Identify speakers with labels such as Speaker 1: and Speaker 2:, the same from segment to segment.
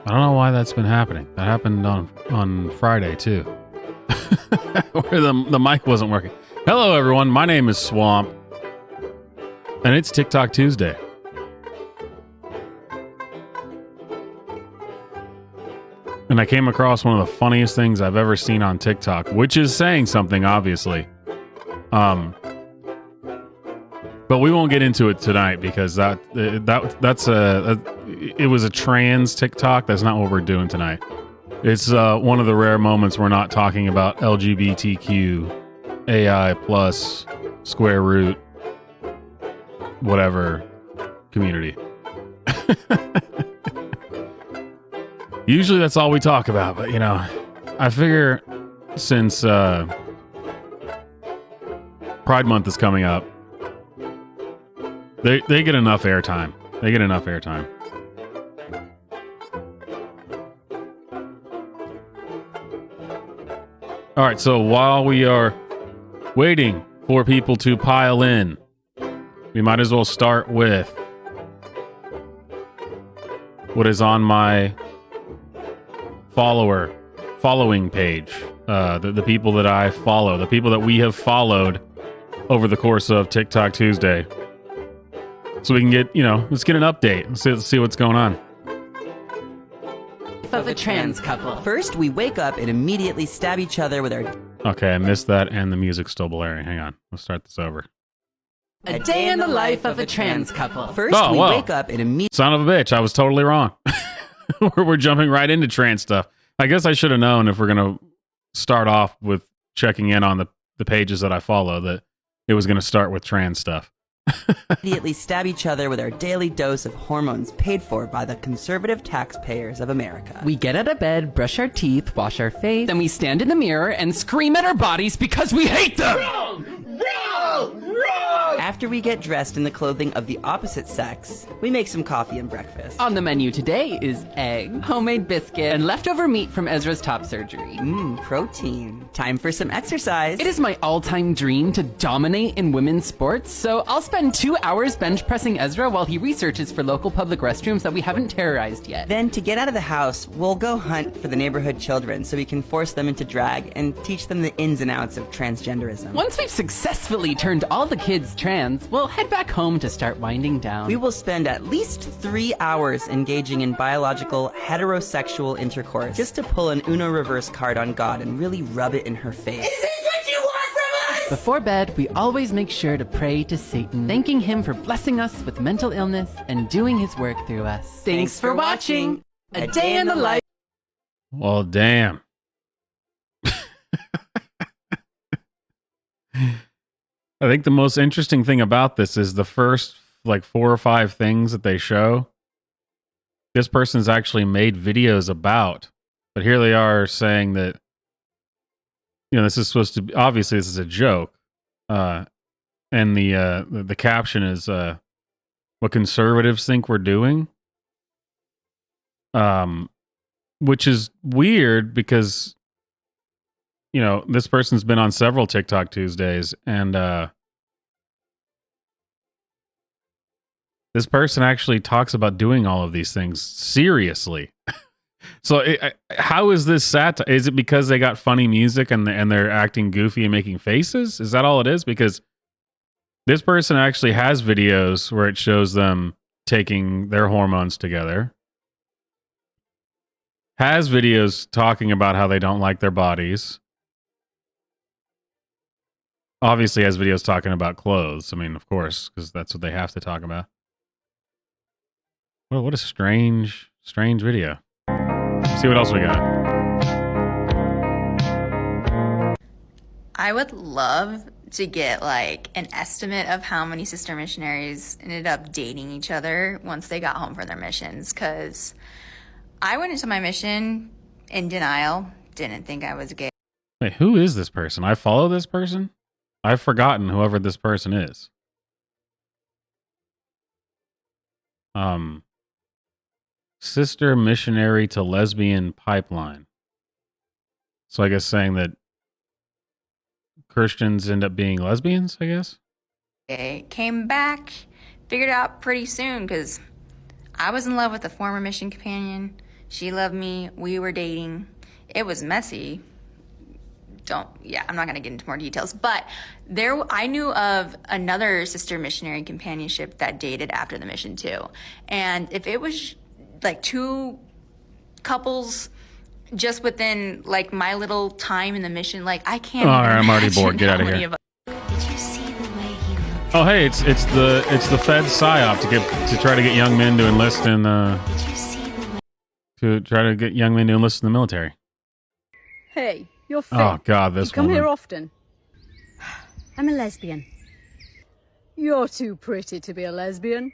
Speaker 1: I don't know why that's been happening. That happened on Friday too. Where the mic wasn't working. Hello everyone, my name is Swamp. And it's TikTok Tuesday. And I came across one of the funniest things I've ever seen on TikTok, which is saying something, obviously. But we won't get into it tonight because it was a trans TikTok. That's not what we're doing tonight. It's one of the rare moments we're not talking about LGBTQ, AI plus, square root, whatever community. Usually that's all we talk about, but you know, I figure since Pride Month is coming up, they get enough airtime. They get enough airtime. All right, so while we are waiting for people to pile in, we might as well start with what is on my following page. The people that I follow, the people that we have followed over the course of TikTok Tuesday. So we can get, let's get an update. Let's see what's going on.
Speaker 2: Of a trans couple. First, we wake up and immediately stab each other with our...
Speaker 1: Okay, I missed that and the music's still blaring. Hang on. Let's start this over.
Speaker 2: A day in the life of a trans couple. First, we wake up and immediately...
Speaker 1: Son of a bitch, I was totally wrong. We're jumping right into trans stuff. I guess I should have known if we're going to start off with checking in on the pages that I follow that it was going to start with trans stuff.
Speaker 2: Immediately stab each other with our daily dose of hormones paid for by the conservative taxpayers of America.
Speaker 3: We get out of bed, brush our teeth, wash our face, then we stand in the mirror and scream at our bodies because we hate them!
Speaker 2: Wrong! After we get dressed in the clothing of the opposite sex, we make some coffee and breakfast.
Speaker 3: On the menu today is egg, homemade biscuit, and leftover meat from Ezra's top surgery.
Speaker 2: Protein. Time for some exercise.
Speaker 3: It is my all-time dream to dominate in women's sports, so I'll spend 2 hours bench pressing Ezra while he researches for local public restrooms that we haven't terrorized yet.
Speaker 2: Then, to get out of the house, we'll go hunt for the neighborhood children so we can force them into drag and teach them the ins and outs of transgenderism.
Speaker 3: Once we've successfully turned all the kids trans, we'll head back home to start winding down.
Speaker 2: We will spend at least 3 hours engaging in biological heterosexual intercourse just to pull an Uno reverse card on God and really rub it in her face. Is this what you want from us?
Speaker 3: Before bed, we always make sure to pray to Satan, thanking him for blessing us with mental illness and doing his work through us.
Speaker 2: Thanks for watching A Day in the Life.
Speaker 1: Well, damn. I think the most interesting thing about this is the first 4 or 5 things that they show. This person's actually made videos about, but here they are saying that, this is supposed to be, obviously this is a joke. And the caption is, what conservatives think we're doing. Which is weird because, this person's been on several TikTok Tuesdays, and this person actually talks about doing all of these things seriously. So how is this satire? Is it because they got funny music and they're acting goofy and making faces? Is that all it is? Because this person actually has videos where it shows them taking their hormones together. Has videos talking about how they don't like their bodies. Obviously has videos talking about clothes. I mean, of course, because that's what they have to talk about. Well, what a strange video. Let's see what else we got.
Speaker 4: I would love to get an estimate of how many sister missionaries ended up dating each other once they got home from their missions, because I went into my mission in denial, didn't think I was gay.
Speaker 1: Wait, who is this person? I follow this person? I've forgotten whoever this person is. Sister missionary to lesbian pipeline. So I guess saying that Christians end up being lesbians, I guess?
Speaker 4: Came back, figured out pretty soon, because I was in love with a former mission companion She loved me. We were dating. It was messy. I'm not going to get into more details, but I knew of another sister missionary companionship that dated after the mission too. And if it was like two couples just within like my little time in the mission, like I can't.
Speaker 1: All right, I'm already bored. Get out of here. Oh, hey, it's the Fed psyop to try to get young men to enlist in the military.
Speaker 5: Hey, you're Finn.
Speaker 1: Oh God, this
Speaker 5: you come
Speaker 1: woman.
Speaker 5: here often.
Speaker 6: I'm a lesbian.
Speaker 5: You're too pretty to be a lesbian.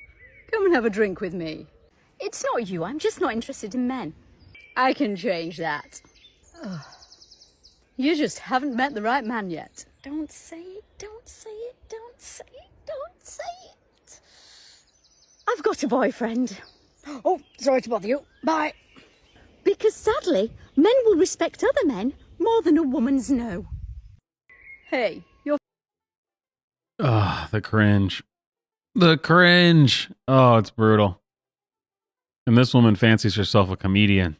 Speaker 5: Come and have a drink with me.
Speaker 6: It's not you. I'm just not interested in men.
Speaker 5: I can change that. Ugh. You just haven't met the right man yet.
Speaker 6: Don't say it. Don't say it. Don't say it. Don't say it. I've got a boyfriend.
Speaker 5: Oh, sorry to bother you. Bye.
Speaker 6: Because sadly, men will respect other men more than a woman's no.
Speaker 5: Hey, you're...
Speaker 1: Oh, the cringe. The cringe. Oh, it's brutal. And this woman fancies herself a comedian.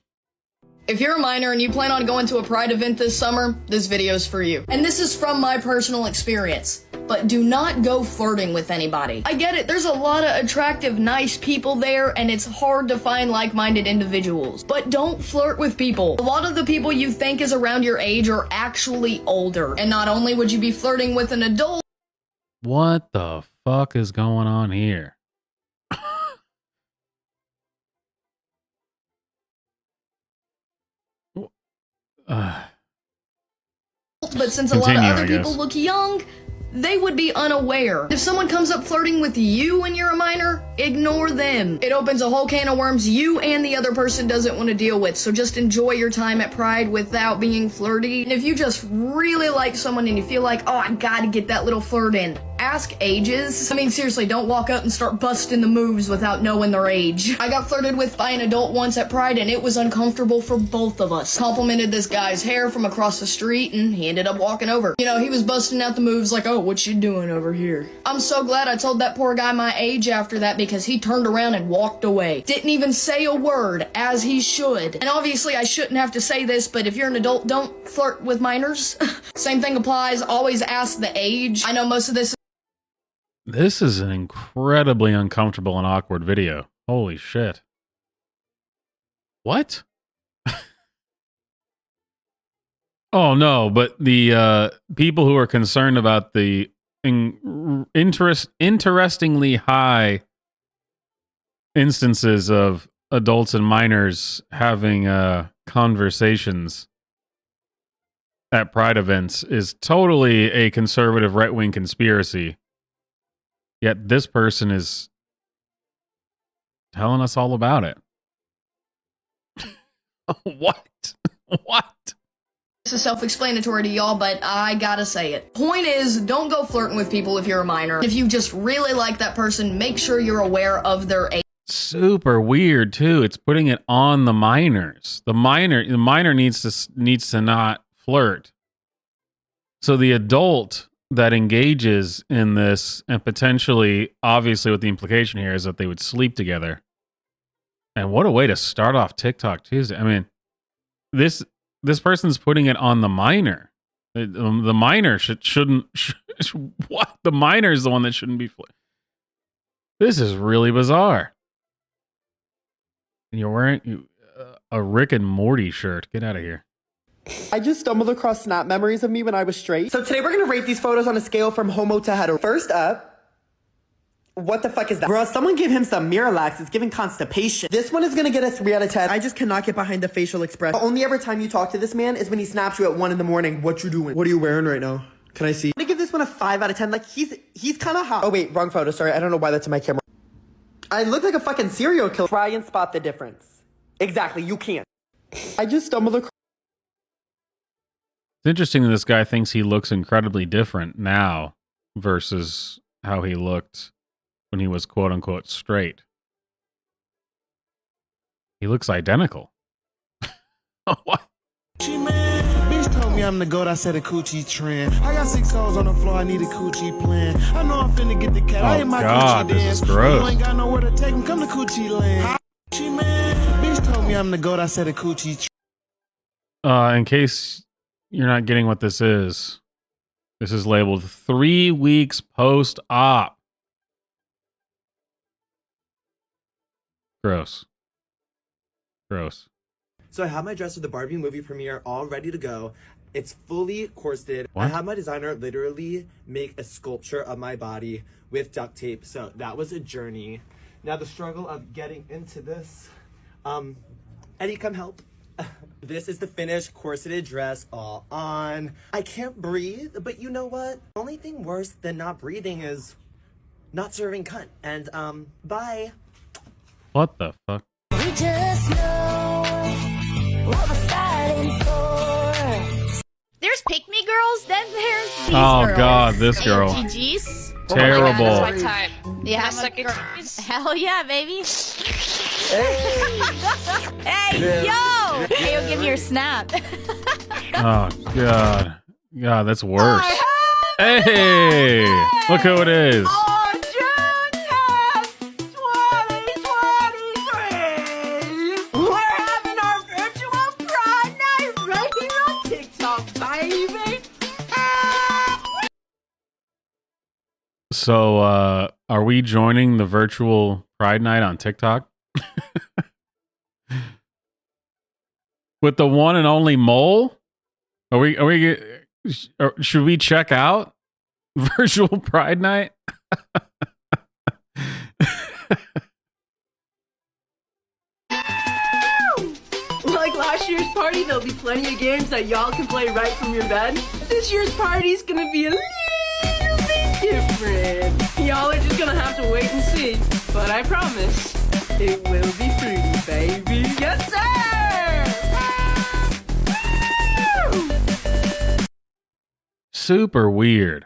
Speaker 7: If you're a minor and you plan on going to a Pride event this summer, this video's for you. And this is from my personal experience. But do not go flirting with anybody. I get it, there's a lot of attractive, nice people there, and it's hard to find like-minded individuals. But don't flirt with people. A lot of the people you think is around your age are actually older. And not only would you be flirting with an adult...
Speaker 1: What the fuck is going on here?
Speaker 7: But since a lot of other people look young, they would be unaware. If someone comes up flirting with you and you're a minor, ignore them. It opens a whole can of worms you and the other person doesn't want to deal with, so just enjoy your time at Pride without being flirty. And if you just really like someone and you feel like, oh, I gotta get that little flirt in, ask ages. I mean, seriously, don't walk up and start busting the moves without knowing their age. I got flirted with by an adult once at Pride and it was uncomfortable for both of us. Complimented this guy's hair from across the street and he ended up walking over. You know, he was busting out the moves like, oh, what you doing over here? I'm so glad I told that poor guy my age after that because he turned around and walked away. Didn't even say a word, as he should. And obviously I shouldn't have to say this, but if you're an adult, don't flirt with minors. Same thing applies, always ask the age. I know most of this
Speaker 1: is an incredibly uncomfortable and awkward video. Holy shit. What? Oh no, but the people who are concerned about the interestingly high instances of adults and minors having conversations at Pride events is totally a conservative right-wing conspiracy. Yet this person is telling us all about it. What? What?
Speaker 7: This is self-explanatory to y'all, but I gotta say it. Point is, don't go flirting with people if you're a minor. If you just really like that person, make sure you're aware of their age.
Speaker 1: Super weird too. It's putting it on the minors. The minor needs to not flirt. So the adult that engages in this, and potentially, obviously what the implication here is that they would sleep together. And what a way to start off TikTok Tuesday. I mean, this person's putting it on the minor. The minor shouldn't what? The minor is the one that shouldn't be flirting. This is really bizarre. And you're wearing a Rick and Morty shirt. Get out of here.
Speaker 8: I just stumbled across snap memories of me when I was straight. So today we're gonna rate these photos on a scale from homo to hetero. First up, what the fuck is that? Girl, someone give him some Miralax. It's giving constipation. This one is gonna get a 3 out of 10. I just cannot get behind the facial expression. The only ever time you talk to this man is when he snaps you at 1 in the morning. What you doing? What are you wearing right now? Can I see? I'm gonna give this one a 5 out of 10. Like, he's kind of hot. Oh wait, wrong photo. Sorry, I don't know why that's in my camera. I look like a fucking serial killer. Try and spot the difference. Exactly, you can't. I just stumbled across.
Speaker 1: It's interesting that this guy thinks he looks incredibly different now versus how he looked when he was quote unquote straight. He looks identical. What?
Speaker 9: Bitch told me I'm the goat, I said a coochie trend. I got 6 hoes on the floor, I need a coochie plan. I know I'm finna get the cat. I ain't my
Speaker 1: God,
Speaker 9: coochie
Speaker 1: this
Speaker 9: dance.
Speaker 1: is gross.
Speaker 9: You ain't got nowhere to take him, come to coochie land. Bitch told me me I'm the goat, I said a coochie.
Speaker 1: In case you're not getting what this is labeled 3 weeks post-op. Gross.
Speaker 8: So I have my dress for the Barbie movie premiere all ready to go. It's fully corseted.
Speaker 1: What?
Speaker 8: I had my designer literally make a sculpture of my body with duct tape. So that was a journey. Now the struggle of getting into this. Eddie, come help. This is the finished corseted dress all on. I can't breathe, but you know what? The only thing worse than not breathing is not serving cunt. And bye.
Speaker 1: What the fuck?
Speaker 6: We just know what we're fighting for.
Speaker 10: There's Pick Me Girls, then there's these
Speaker 1: Oh
Speaker 10: girls.
Speaker 1: God, this girl.
Speaker 10: ATGs.
Speaker 1: Terrible.
Speaker 10: Oh my God, that's my type. Yeah, hell yeah, baby. Hey, yo! Hey, yo, give me your snap.
Speaker 1: Oh God. God, that's worse. Hey! Look who it is.
Speaker 2: On June 10th, 2023, we're having our virtual Pride Night right here on TikTok, baby.
Speaker 1: So, are we joining the virtual Pride Night on TikTok? With the one and only Mole? Should we check out virtual Pride Night?
Speaker 2: Like last year's party, there'll be plenty of games that y'all can play right from your bed. This year's party's gonna be a little bit different. Y'all are just gonna have to wait and see. But I promise, it will be fruity, baby. Yes, sir!
Speaker 1: Super weird.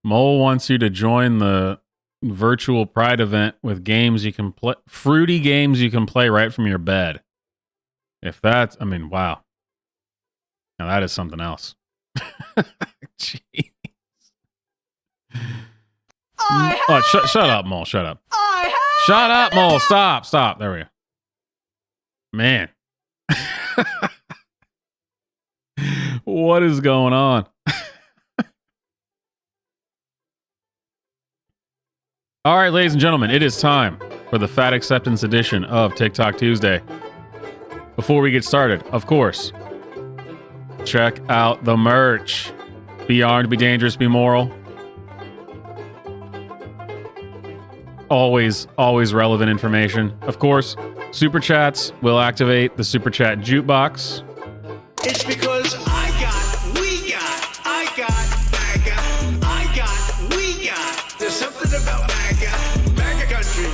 Speaker 1: Mole wants you to join the virtual Pride event with games you can play, fruity games you can play right from your bed. If that's, I mean, wow. Now that is something else. Jeez. Shut up, Mole. Shut up. Shut up, Mole. Stop. There we go. Man. What is going on? All right, ladies and gentlemen, it is time for the Fat Acceptance edition of TikTok Tuesday. Before we get started, of course, check out the merch. Be armed, be dangerous, be moral. Always relevant information. Of course, Super Chats will activate the Super Chat jukebox.
Speaker 11: It's because we got. There's something about MAGA country,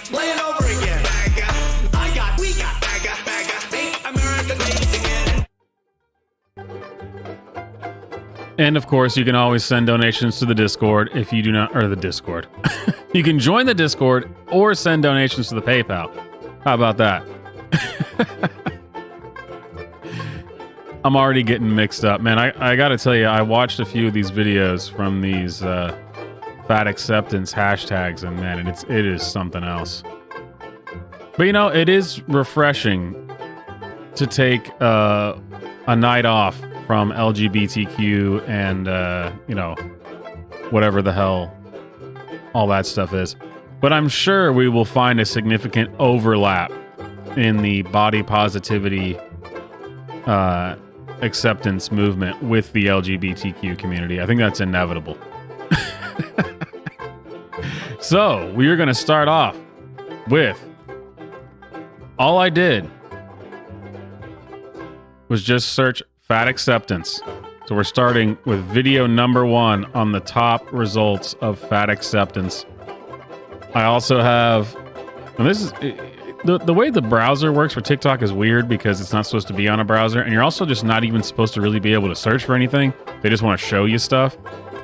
Speaker 11: play it over again. We got, make America great again.
Speaker 1: And of course, you can always send donations to the Discord if you do not, or the Discord. You can join the Discord or send donations to the PayPal. How about that? I'm already getting mixed up, man. I gotta tell you, I watched a few of these videos from these Fat Acceptance hashtags, and man, it is something else. But you know, it is refreshing to take a night off from LGBTQ and you know, whatever the hell all that stuff is. But I'm sure we will find a significant overlap in the body positivity acceptance movement with the LGBTQ community. I think that's inevitable. So we are going to start off with, all I did was just search Fat Acceptance. So we're starting with video number 1 on the top results of Fat Acceptance. I also have, and this is, the way the browser works for TikTok is weird because it's not supposed to be on a browser, and you're also just not even supposed to really be able to search for anything. They just want to show you stuff,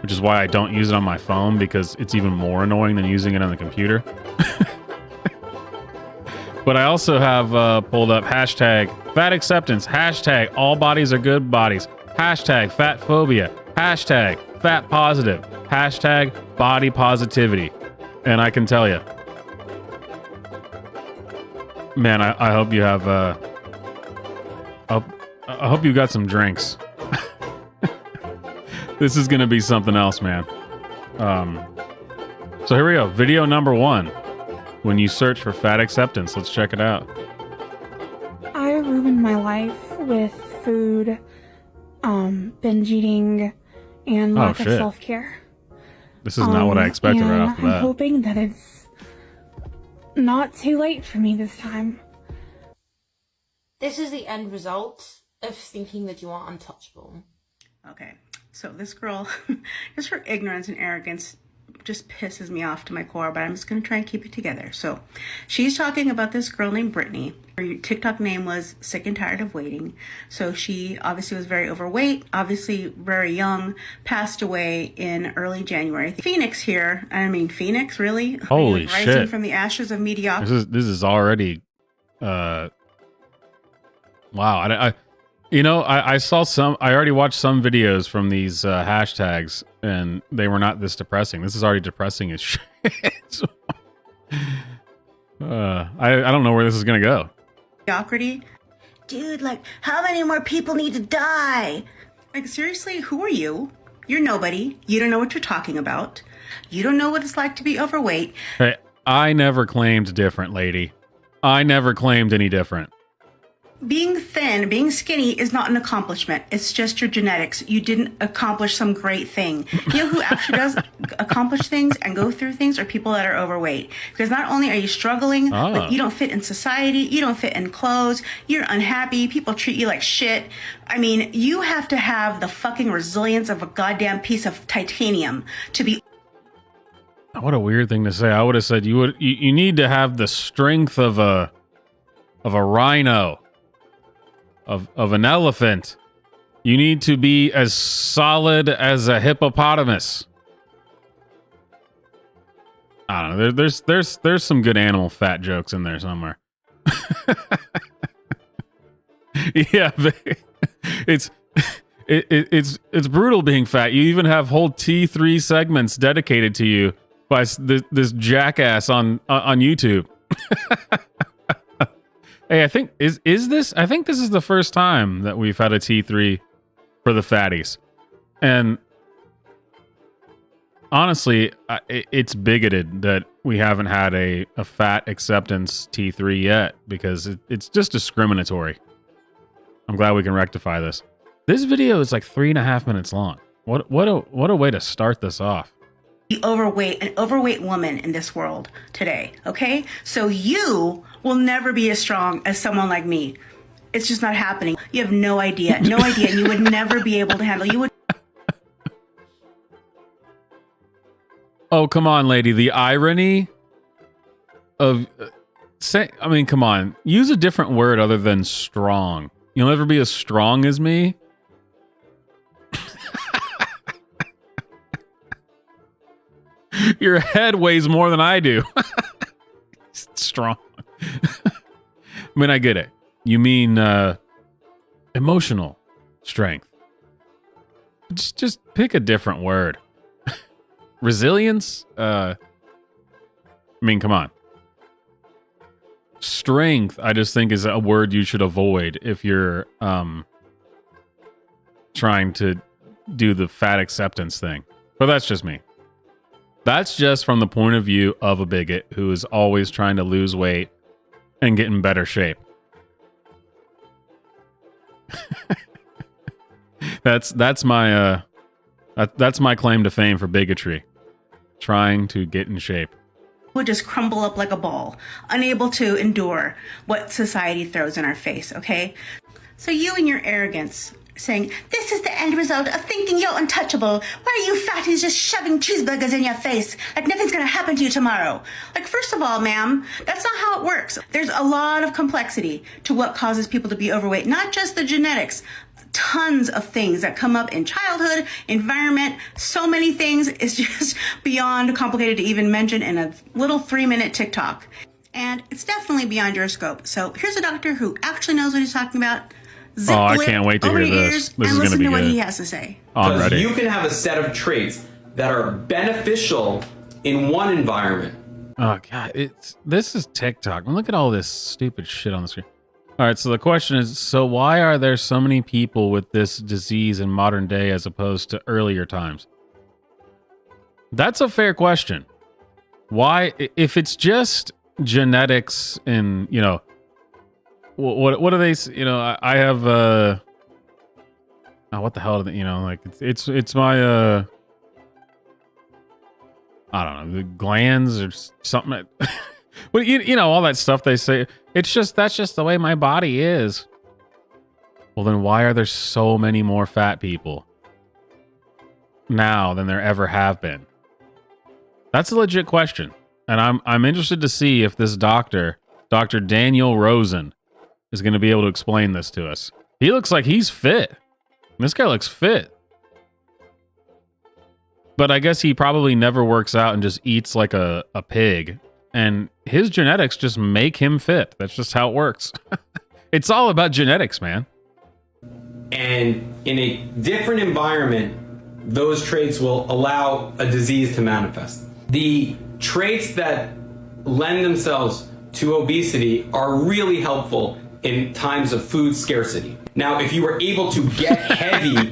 Speaker 1: which is why I don't use it on my phone, because it's even more annoying than using it on the computer. But I also have pulled up hashtag Fat Acceptance, hashtag all bodies are good bodies, hashtag fat phobia, hashtag fat positive, hashtag body positivity. And I can tell you, Man, I hope you have. I hope you got some drinks. This is gonna be something else, man. So here we go. Video number 1. When you search for fat acceptance, let's check it out.
Speaker 12: I ruined my life with food, binge eating, and lack of self-care.
Speaker 1: This is not what I expected right off the bat.
Speaker 12: I'm hoping that it's not too late for me this time.
Speaker 13: This is the end result of thinking that you are untouchable.
Speaker 14: Okay, so this girl, just her ignorance and arrogance, just pisses me off to my core, but I'm just going to try and keep it together. So she's talking about this girl named Brittany. Her TikTok name was Sick and Tired of Waiting. So she obviously was very overweight, obviously very young, passed away in early January. Phoenix here. I mean, Phoenix, really?
Speaker 1: Holy
Speaker 14: rising
Speaker 1: shit.
Speaker 14: From the ashes of mediocrity.
Speaker 1: This is already, wow. I saw some, I already watched some videos from these hashtags, and they were not this depressing. This is already depressing as shit. I don't know where this is going to go.
Speaker 14: Mediocrity. Dude, like, how many more people need to die? Like, seriously, who are you? You're nobody. You don't know what you're talking about. You don't know what it's like to be overweight.
Speaker 1: Hey, I never claimed different, lady. I never claimed any different.
Speaker 14: Being thin, being skinny is not an accomplishment. It's just your genetics. You didn't accomplish some great thing. You know who actually does accomplish things and go through things are people that are overweight. Because not only are you struggling, but you don't fit in society, you don't fit in clothes, you're unhappy, people treat you like shit. I mean, you have to have the fucking resilience of a goddamn piece of titanium to be.
Speaker 1: What a weird thing to say. I would have said you need to have the strength of a rhino. Of an elephant. You need to be as solid as a hippopotamus. I don't know. There's some good animal fat jokes in there somewhere. Yeah, it's brutal being fat. You even have whole T3 segments dedicated to you by this jackass on YouTube. Hey, I think this is the first time that we've had a T3 for the fatties. And honestly, it's bigoted that we haven't had a fat acceptance T3 yet, because it's just discriminatory. I'm glad we can rectify this. This video is like 3.5 minutes long. What a way to start this off.
Speaker 14: Overweight, an overweight woman in this world today, okay? So you will never be as strong as someone like me. It's just not happening. You have no idea, and you would never be able to handle. You would.
Speaker 1: Oh, come on, lady. The irony of come on. Use a different word other than strong. You'll never be as strong as me. Your head weighs more than I do. Strong. I mean, I get it. You mean emotional strength. Just pick a different word. Resilience? I mean, come on. Strength, I just think, is a word you should avoid if you're trying to do the fat acceptance thing. But that's just me. That's just from the point of view of a bigot who is always trying to lose weight and get in better shape. That's my claim to fame for bigotry. Trying to get in shape.
Speaker 14: Would just crumble up like a ball, unable to endure what society throws in our face, okay? So you and your arrogance saying, this is the end result of thinking you're untouchable. Why are you fatties just shoving cheeseburgers in your face like nothing's gonna happen to you tomorrow? Like, first of all, ma'am, that's not how it works. There's a lot of complexity to what causes people to be overweight, not just the genetics. Tons of things that come up in childhood, environment, so many things. It's just beyond complicated to even mention in a little 3-minute TikTok. And it's definitely beyond your scope. So here's a doctor who actually knows what he's talking about. Zip
Speaker 1: I can't wait to hear this. This is going to be good.
Speaker 14: What he has to say.
Speaker 15: Because you can have a set of traits that are beneficial in one environment
Speaker 1: Oh god, this is TikTok. Look at all this stupid shit on the screen. All right, so the question is, so why are there so many people with this disease in modern day as opposed to earlier times? That's a fair question. Why, if it's just genetics and, you know, what do they, you know, I have, oh, what the hell, do they, you know, like, it's my, I don't know, the glands or something. Well, you know, all that stuff they say. It's just, that's just the way my body is. Well, then why are there so many more fat people now than there ever have been? That's a legit question. And I'm interested to see if this doctor, Dr. Daniel Rosen, is going to be able to explain this to us. He looks like he's fit. This guy looks fit. But I guess he probably never works out and just eats like a pig. And his genetics just make him fit. That's just how it works. It's all about genetics, man.
Speaker 15: And in a different environment, those traits will allow a disease to manifest. The traits that lend themselves to obesity are really helpful in times of food scarcity. Now, if you were able to get heavy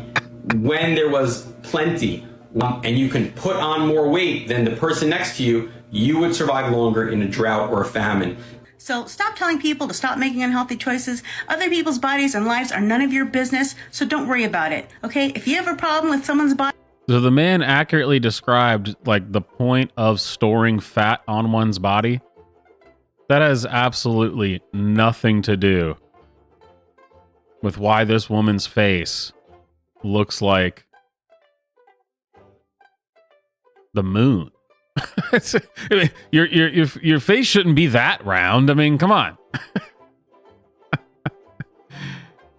Speaker 15: when there was plenty, and you can put on more weight than the person next to you, you would survive longer in a drought or a famine.
Speaker 14: So stop telling people to stop making unhealthy choices. Other people's bodies and lives are none of your business, so don't worry about it, okay? If you have a problem with someone's body...
Speaker 1: So the man accurately described, like, the point of storing fat on one's body. That has absolutely nothing to do with why this woman's face looks like the moon. I mean, your face shouldn't be that round. I mean, come on.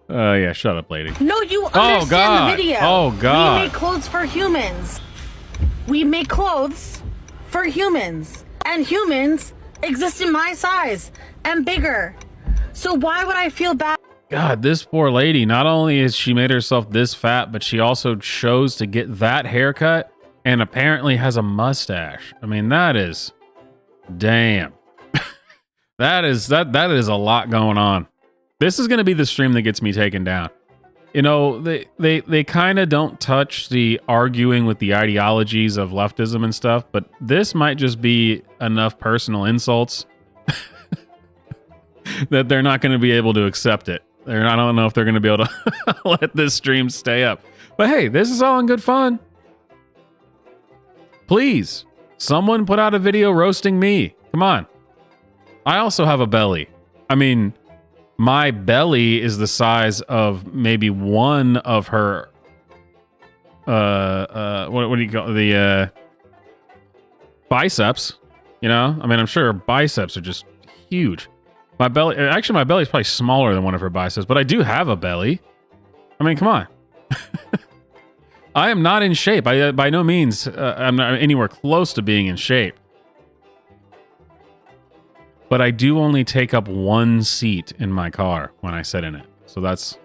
Speaker 1: Yeah, shut up, lady.
Speaker 16: No, you understand the video.
Speaker 1: Oh, God.
Speaker 16: We make clothes for humans. We make clothes for humans. And humans exist in my size and bigger. So why would I feel bad?
Speaker 1: God, this poor lady, not only has she made herself this fat, but she also chose to get that haircut and apparently has a mustache. I mean, that is... Damn. that is a lot going on. This is going to be the stream that gets me taken down. You know, they kind of don't touch the arguing with the ideologies of leftism and stuff, but this might just be enough personal insults that they're not going to be able to accept it. I don't know if they're going to be able to let this stream stay up. But hey, this is all in good fun. Please, someone put out a video roasting me. Come on. I also have a belly. I mean, my belly is the size of maybe one of her what do you call the biceps, you know? I mean, I'm sure her biceps are just huge. My belly is probably smaller than one of her biceps, but I do have a belly. I mean, come on. I am not in shape. By no means I'm not anywhere close to being in shape. But I do only take up one seat in my car when I sit in it. So that's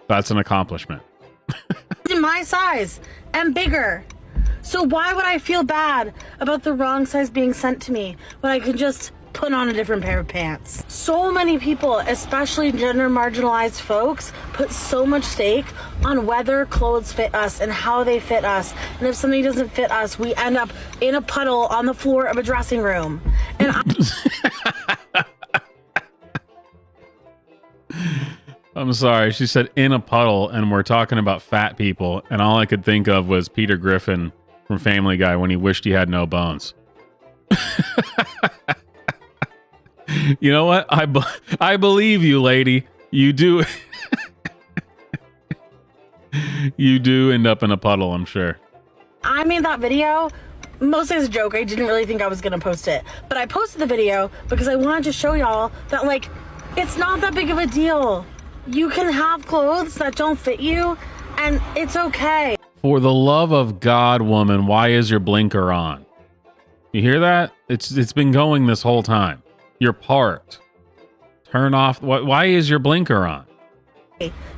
Speaker 1: an accomplishment.
Speaker 16: In my size and bigger. So why would I feel bad about the wrong size being sent to me when I could just put on a different pair of pants? So many people, especially gender marginalized folks, put so much stake on whether clothes fit us and how they fit us. And if something doesn't fit us, we end up in a puddle on the floor of a dressing room. And
Speaker 1: I'm sorry, she said in a puddle, and we're talking about fat people, and all I could think of was Peter Griffin from Family Guy when he wished he had no bones. You know what? I believe you, lady. You do. You do end up in a puddle, I'm sure.
Speaker 16: I made that video mostly as a joke. I didn't really think I was going to post it. But I posted the video because I wanted to show y'all that, like, it's not that big of a deal. You can have clothes that don't fit you, and it's okay.
Speaker 1: For the love of God, woman, why is your blinker on? You hear that? It's been going this whole time. You're parked. Turn off. Why is your blinker on?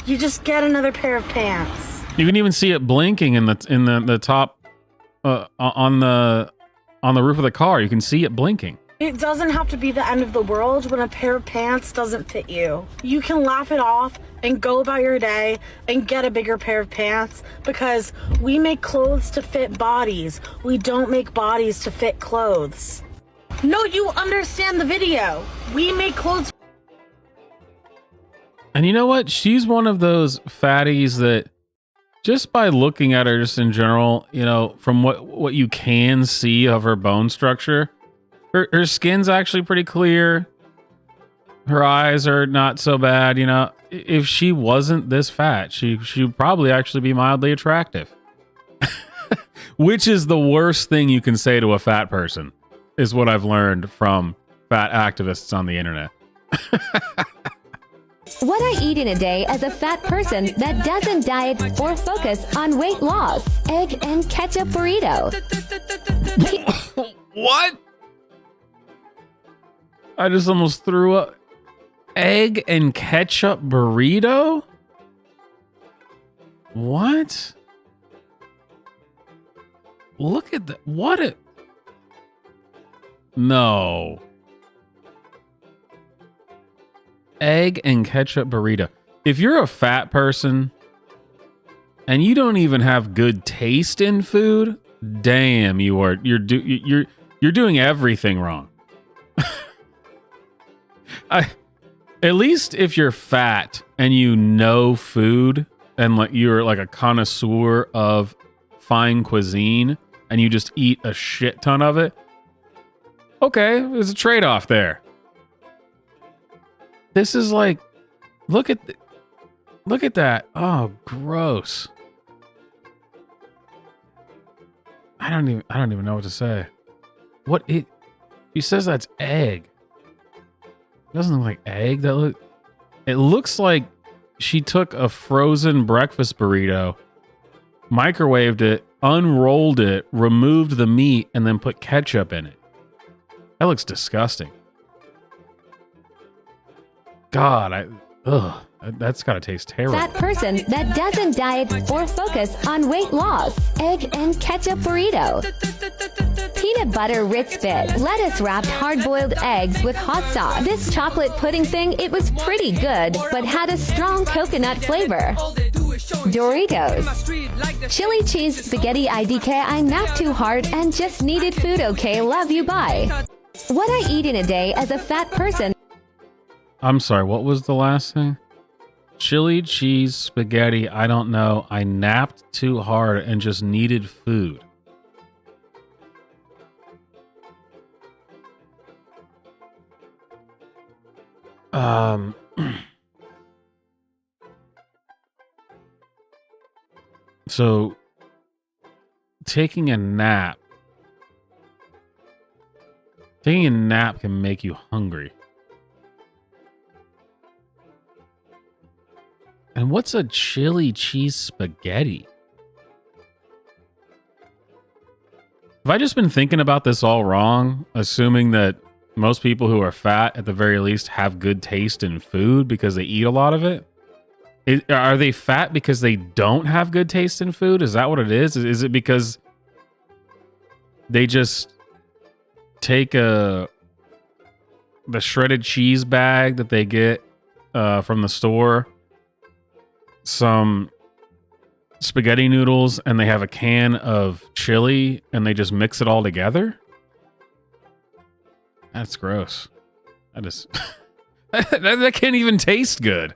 Speaker 16: You just get another pair of pants.
Speaker 1: You can even see it blinking in the top on the on the roof of the car. You can see it blinking.
Speaker 16: It doesn't have to be the end of the world when a pair of pants doesn't fit you. You can laugh it off and go about your day and get a bigger pair of pants because we make clothes to fit bodies. We don't make bodies to fit clothes. No, you understand the video. We make clothes.
Speaker 1: And you know what? She's one of those fatties that just by looking at her just in general, you know, from what you can see of her bone structure, her skin's actually pretty clear. Her eyes are not so bad, you know. If she wasn't this fat, she'd probably actually be mildly attractive. Which is the worst thing you can say to a fat person, is what I've learned from fat activists on the internet.
Speaker 17: What I eat in a day as a fat person that doesn't diet or focus on weight loss. Egg and ketchup burrito.
Speaker 1: What? I just almost threw up. Egg and ketchup burrito? What? Look at that. What it? No. Egg and ketchup burrito. If you're a fat person and you don't even have good taste in food, damn, you're doing everything wrong. At least if you're fat and you know food and like you're like a connoisseur of fine cuisine and you just eat a shit ton of it, okay, there's a trade-off there. This is like, look at that. Oh, gross. I don't even know what to say. She says that's egg. It doesn't look like egg. It looks like she took a frozen breakfast burrito, microwaved it, unrolled it, removed the meat, and then put ketchup in it. That looks disgusting. God, that's gotta taste terrible.
Speaker 17: Fat person that doesn't diet or focus on weight loss. Egg and ketchup burrito. Peanut butter Ritz bit. Lettuce wrapped hard-boiled eggs with hot sauce. This chocolate pudding thing, it was pretty good, but had a strong coconut flavor. Doritos. Chili cheese spaghetti IDK. I napped too hard and just needed food. Okay, love you, bye. What I eat in a day as a fat person.
Speaker 1: I'm sorry, what was the last thing? Chili cheese spaghetti. I don't know. I napped too hard and just needed food. So taking a nap can make you hungry. And what's a chili cheese spaghetti? Have I just been thinking about this all wrong, assuming that most people who are fat, at the very least, have good taste in food because they eat a lot of it? Are they fat because they don't have good taste in food? Is that what it is? Is it because they just take the shredded cheese bag that they get from the store, some spaghetti noodles, and they have a can of chili and they just mix it all together? That's gross. That can't even taste good.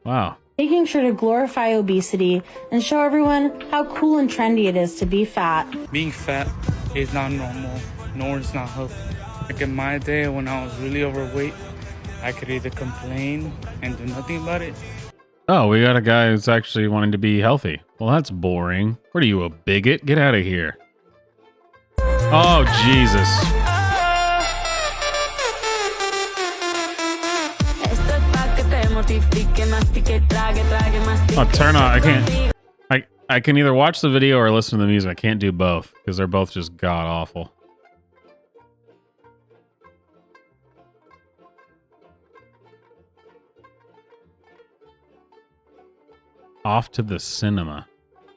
Speaker 1: Wow.
Speaker 16: Making sure to glorify obesity and show everyone how cool and trendy it is to be fat.
Speaker 18: Being fat is not normal, nor is not healthy. Like in my day when I was really overweight, I could either complain and do nothing about it.
Speaker 1: Oh, we got a guy who's actually wanting to be healthy. Well, that's boring. What are you, a bigot? Get out of here. Oh, Jesus. Oh, turn on. I can't. I can either watch the video or listen to the music. I can't do both because they're both just god awful. Off to the cinema.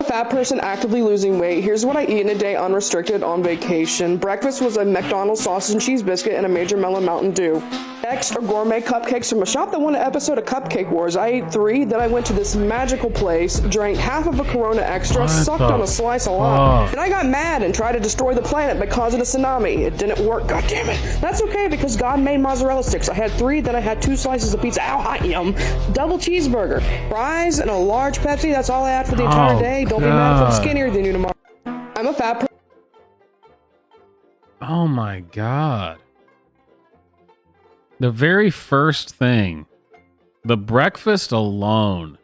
Speaker 19: Fat person actively losing weight. Here's what I eat in a day unrestricted on vacation. Breakfast was a McDonald's sausage and cheese biscuit and a Major Melon Mountain Dew. Next are gourmet cupcakes from a shop that won an episode of Cupcake Wars. I ate 3, then I went to this magical place, drank half of a Corona Extra, sucked on a slice of lime, and I got mad and tried to destroy the planet by causing a tsunami. It didn't work, god damn it. That's okay because God made mozzarella sticks. I had 3, then I had 2 slices of pizza. Ow, hot yum. Double cheeseburger, fries, and a large Pepsi. That's all I had for the entire day. Don't be mad if I'm skinnier than you tomorrow. I'm a fat person.
Speaker 1: Oh my God. The very first thing, the breakfast alone,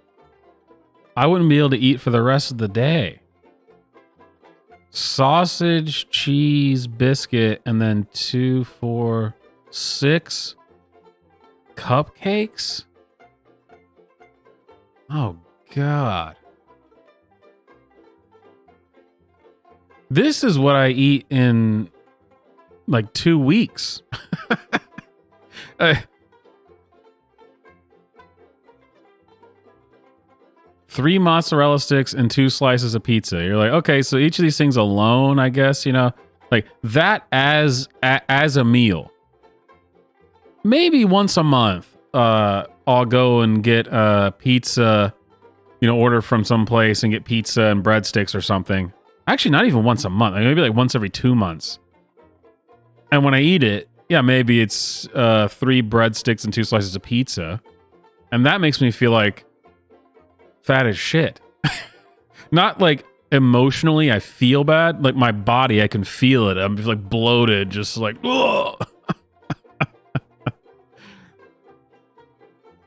Speaker 1: I wouldn't be able to eat for the rest of the day. Sausage, cheese, biscuit, and then 2, 4, 6 cupcakes? Oh, God. This is what I eat in like 2 weeks. 3 mozzarella sticks and 2 slices of pizza. You're like, okay, so each of these things alone, I guess, you know, like that as a meal. Maybe once a month, I'll go and get pizza, you know, order from some place and get pizza and breadsticks or something. Actually, not even once a month. Maybe like once every 2 months. And when I eat it, yeah, maybe it's 3 breadsticks and 2 slices of pizza. And that makes me feel like fat as shit. Not like emotionally I feel bad. Like my body, I can feel it. I'm just like bloated, just like, ugh.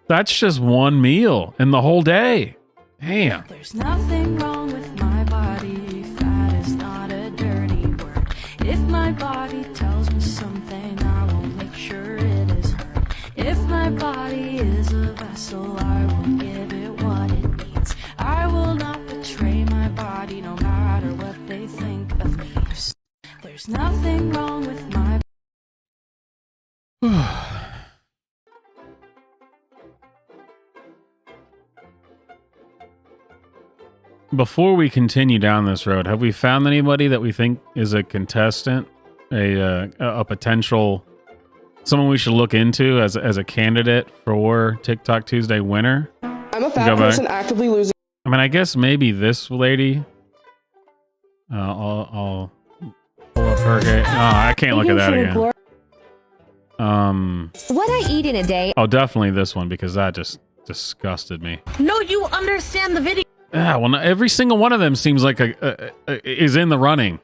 Speaker 1: That's just one meal in the whole day. Damn.
Speaker 20: There's nothing wrong with my body. Fat is not a dirty word. If my body tells me something, I will make sure it is heard. If my body is a vessel, I will give it what it needs. I will not betray my body, no matter what they think of me. There's nothing wrong with my
Speaker 1: Before we continue down this road, have we found anybody that we think is a contestant, a potential, someone we should look into as a candidate for TikTok Tuesday winner?
Speaker 19: I'm a fat person actively losing.
Speaker 1: I mean, I guess maybe this lady. I'll pull up her. Oh, I can't look at that again.
Speaker 17: What I eat in a day.
Speaker 1: Oh, definitely this one because that just disgusted me.
Speaker 16: No, you understand the video.
Speaker 1: Yeah, well, every single one of them seems like is in the running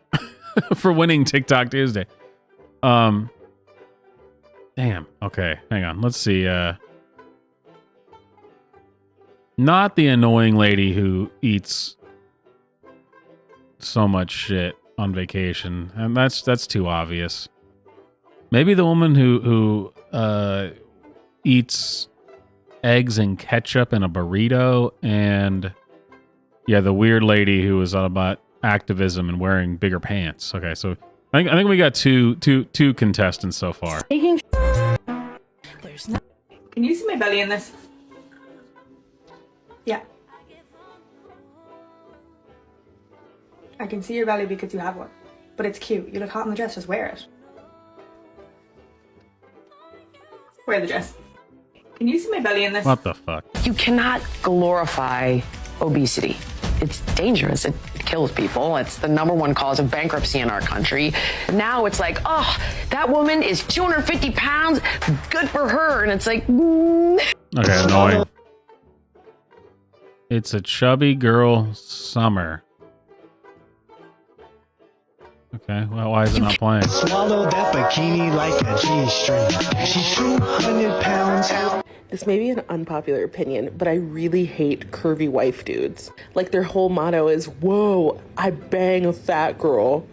Speaker 1: for winning TikTok Tuesday. Damn. Okay, hang on. Let's see. Not the annoying lady who eats so much shit on vacation, and that's too obvious. Maybe the woman who eats eggs and ketchup in a burrito, and yeah, the weird lady who was all about activism and wearing bigger pants. Okay, so I think we got two contestants so far.
Speaker 21: Can you see my belly in this? Yeah. I can see your belly because you have one. But it's cute. You look hot in the dress, just wear it. Wear the dress. Can you see my belly in this?
Speaker 1: What the fuck?
Speaker 22: You cannot glorify obesity. It's dangerous. It kills people. It's the #1 cause of bankruptcy in our country. Now it's like, oh, that woman is 250 pounds. Good for her. And it's like,
Speaker 1: Okay, annoying. It's a chubby girl summer. Okay, well, why is it not playing?
Speaker 9: Swallow that bikini like a G-string. She's 200 pounds.
Speaker 23: This may be an unpopular opinion, but I really hate curvy wife dudes. Like their whole motto is, whoa, I bang a fat girl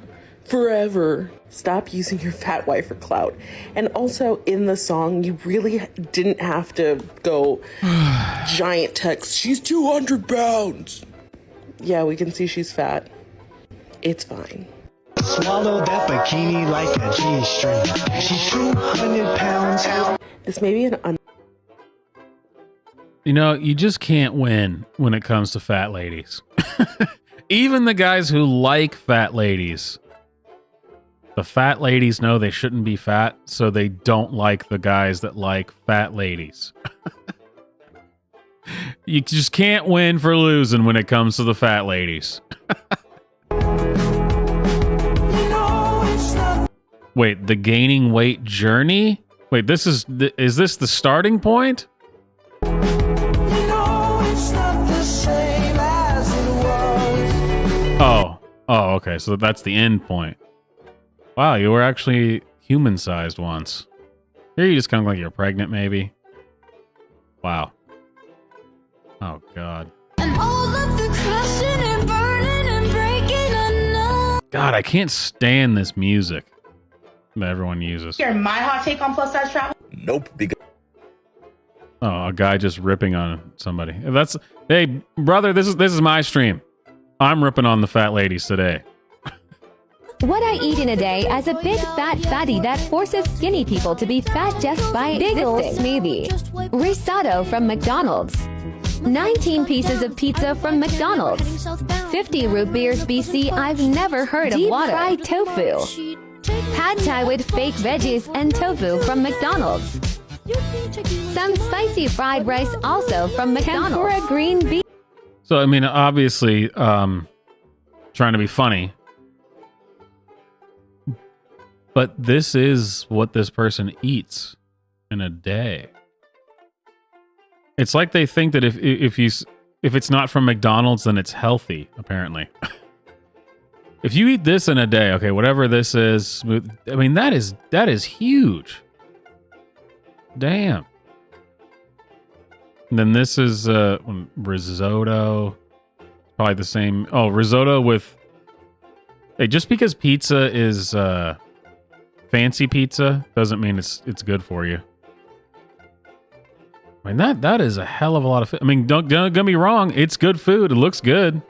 Speaker 23: forever. Stop using your fat wife for clout. And also in the song, you really didn't have to go giant text. She's 200 pounds. Yeah, we can see she's fat. It's fine.
Speaker 9: Swallow that bikini like a G-string. She's 200 pounds.
Speaker 23: This may be an
Speaker 1: You know, you just can't win when it comes to fat ladies. Even the guys who like fat ladies, the fat ladies know they shouldn't be fat, so they don't like the guys that like fat ladies. You just can't win for losing when it comes to the fat ladies. Wait, the gaining weight journey? Wait, is this the starting point? Oh, okay. So that's the end point. Wow, you were actually human-sized once. Here you just kind of like you're pregnant, maybe. Wow. Oh, God. God, I can't stand this music that everyone uses.
Speaker 14: Here, my hot take on plus size travel.
Speaker 1: Nope. Oh, a guy just ripping on somebody. Hey, brother, this is my stream. I'm ripping on the fat ladies today.
Speaker 17: What I eat in a day as a big fat fatty that forces skinny people to be fat just by big ol' smoothie. Risotto from McDonald's. 19 pieces of pizza from McDonald's. 50 root beers BC. I've never heard of water. Deep fried tofu. Pad thai with fake veggies and tofu from McDonald's. Some spicy fried rice also from McDonald's. Tempura green beans.
Speaker 1: So, I mean, obviously, trying to be funny. But this is what this person eats in a day. It's like they think that if it's not from McDonald's, then it's healthy, apparently. If you eat this in a day, okay, whatever this is, I mean, that is huge. Damn. And then this is risotto. Probably the same. Oh, risotto with... Hey, just because pizza is fancy pizza doesn't mean it's good for you. I mean, that is a hell of a lot of food. I mean, don't get me wrong. It's good food. It looks good.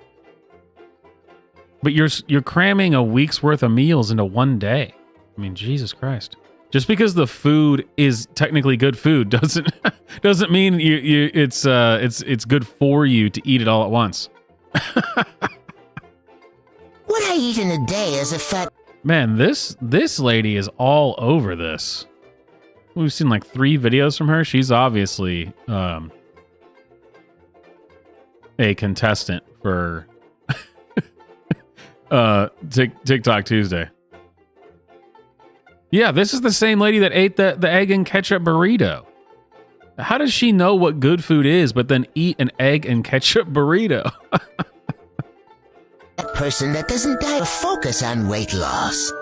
Speaker 1: But you're cramming a week's worth of meals into one day. I mean, Jesus Christ. Just because the food is technically good food doesn't mean it's good for you to eat it all at once.
Speaker 3: What I eat in a day is a fat...
Speaker 1: Man, this lady is all over this. We've seen like 3 videos from her. She's obviously a contestant for TikTok Tuesday. Yeah, this is the same lady that ate the egg and ketchup burrito. How does she know what good food is, but then eat an egg and ketchup burrito?
Speaker 3: A person that doesn't die or focus on weight loss.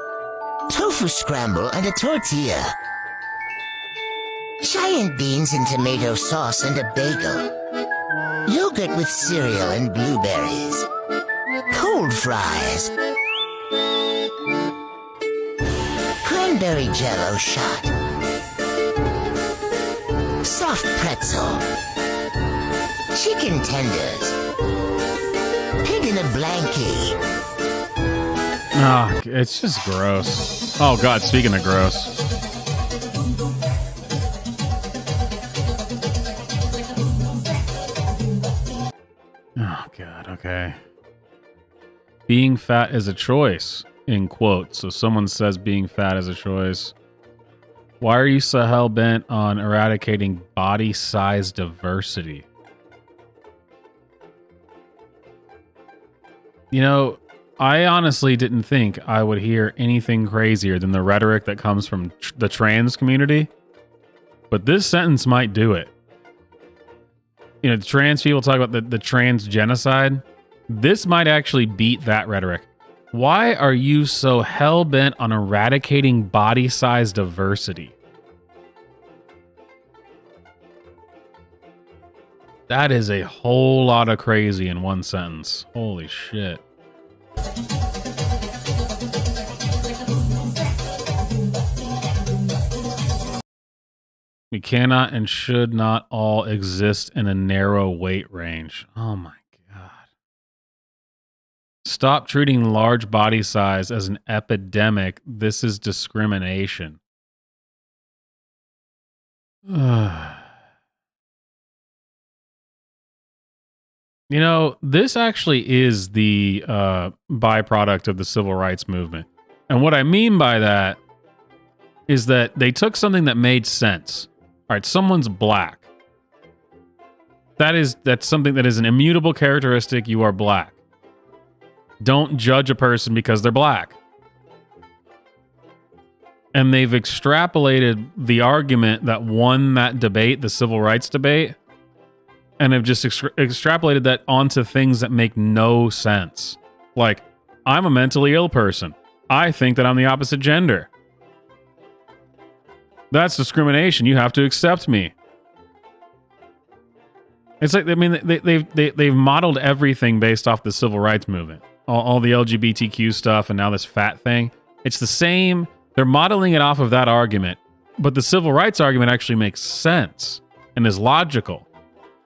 Speaker 3: Tofu scramble and a tortilla. Giant beans and tomato sauce and a bagel. Yogurt with cereal and blueberries. Cold fries. Cranberry jello shot. Soft pretzel. Chicken tenders. Pig in a blankie.
Speaker 1: Ah, it's just gross. Oh God, speaking of gross. Oh God, okay. Being fat is a choice, in quotes. So someone says being fat is a choice. Why are you so hell-bent on eradicating body size diversity? You know, I honestly didn't think I would hear anything crazier than the rhetoric that comes from the trans community. But this sentence might do it. You know, trans people talk about the trans genocide. This might actually beat that rhetoric. Why are you so hell-bent on eradicating body size diversity? That is a whole lot of crazy in one sentence. Holy shit. We cannot and should not all exist in a narrow weight range. Oh my God. Stop treating large body size as an epidemic. This is discrimination. You know, this actually is the byproduct of the civil rights movement. And what I mean by that is that they took something that made sense. All right, someone's black. That's something that is an immutable characteristic. You are black. Don't judge a person because they're black. And they've extrapolated the argument that won that debate, the civil rights debate, and have just extrapolated that onto things that make no sense. Like, I'm a mentally ill person. I think that I'm the opposite gender. That's discrimination. You have to accept me. It's like, I mean, they've modeled everything based off the civil rights movement. All the LGBTQ stuff and now this fat thing. It's the same. They're modeling it off of that argument. But the civil rights argument actually makes sense and is logical.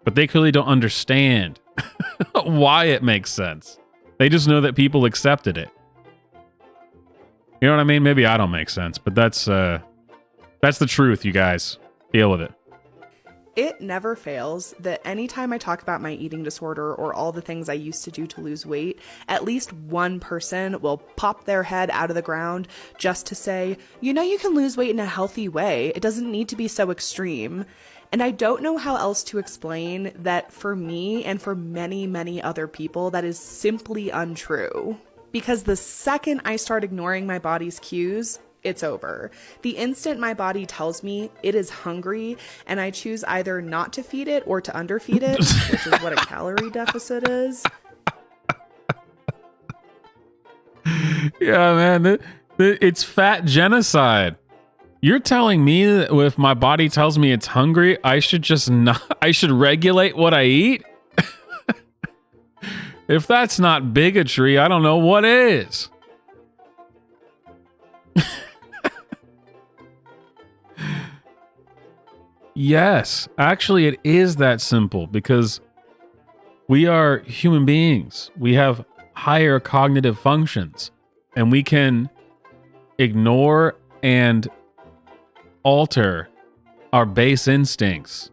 Speaker 1: But they clearly don't understand why it makes sense. They just know that people accepted it. You know what I mean? Maybe I don't make sense, but that's the truth, you guys. Deal with it.
Speaker 4: It never fails that anytime I talk about my eating disorder or all the things I used to do to lose weight, at least one person will pop their head out of the ground just to say, you know, you can lose weight in a healthy way. It doesn't need to be so extreme. And I don't know how else to explain that for me and for many, many other people, that is simply untrue. Because the second I start ignoring my body's cues, it's over. The instant my body tells me it is hungry and I choose either not to feed it or to underfeed it, which is what a calorie deficit is.
Speaker 1: Yeah, man. It's fat genocide. You're telling me that if my body tells me it's hungry, I should regulate what I eat? If that's not bigotry, I don't know what is. Yes, actually it is that simple because we are human beings. We have higher cognitive functions and we can ignore and alter our base instincts.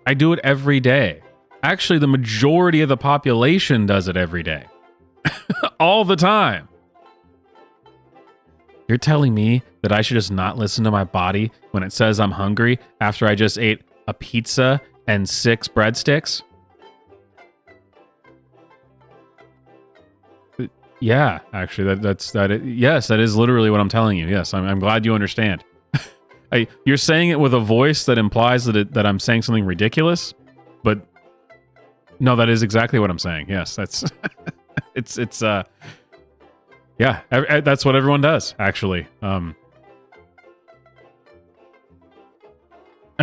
Speaker 1: I do it every day. Actually, the majority of the population does it every day. All the time. You're telling me that I should just not listen to my body when it says I'm hungry after I just ate a pizza and 6 breadsticks? Yeah, actually, yes, that is literally what I'm telling you. Yes, I'm glad you understand. You're saying it with a voice that implies that I'm saying something ridiculous, but no, that is exactly what I'm saying. Yes, that's yeah, that's what everyone does, actually. I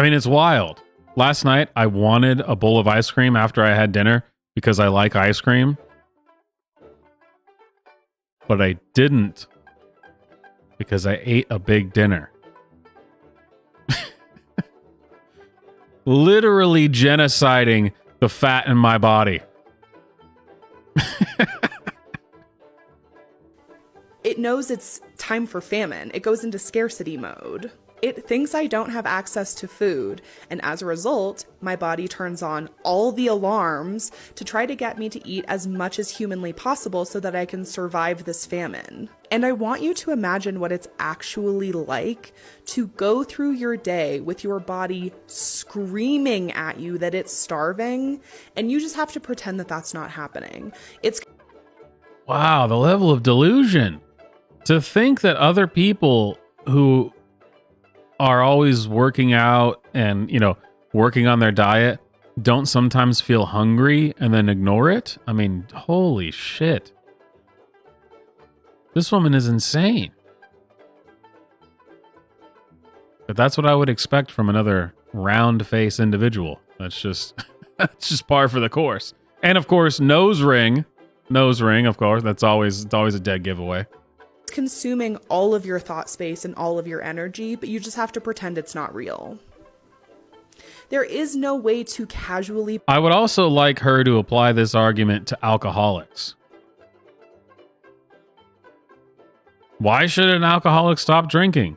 Speaker 1: mean, it's wild. Last night, I wanted a bowl of ice cream after I had dinner because I like ice cream. But I didn't because I ate a big dinner. Literally genociding the fat in my body.
Speaker 4: It knows it's time for famine. It goes into scarcity mode. It thinks I don't have access to food, and as a result, my body turns on all the alarms to try to get me to eat as much as humanly possible so that I can survive this famine. And I want you to imagine what it's actually like to go through your day with your body screaming at you that it's starving, and you just have to pretend that that's not happening.
Speaker 1: Wow, the level of delusion. To think that other people who are always working out and, working on their diet don't sometimes feel hungry and then ignore it. I mean, holy shit. This woman is insane. But that's what I would expect from another round-face individual. That's just par for the course. And of course, nose ring, of course. It's always a dead giveaway.
Speaker 4: Consuming all of your thought space and all of your energy, but you just have to pretend it's not real. There is no way to casually...
Speaker 1: I would also like her to apply this argument to alcoholics. Why should an alcoholic stop drinking?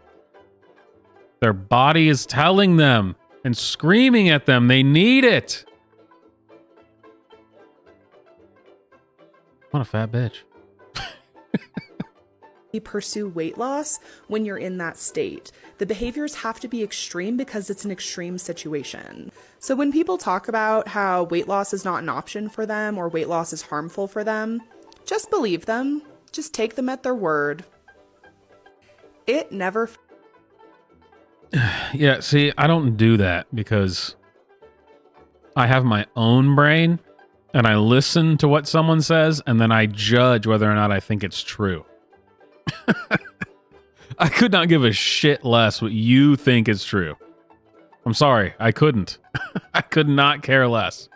Speaker 1: Their body is telling them and screaming at them. They need it. What a fat bitch.
Speaker 4: Pursue weight loss when you're in that state. The behaviors have to be extreme because it's an extreme situation. So when people talk about how weight loss is not an option for them or weight loss is harmful for them, just believe them. Just take them at their word. It never...
Speaker 1: Yeah, see, I don't do that because I have my own brain and I listen to what someone says and then I judge whether or not I think it's true. I could not give a shit less what you think is true. I'm sorry, I couldn't. I could not care less.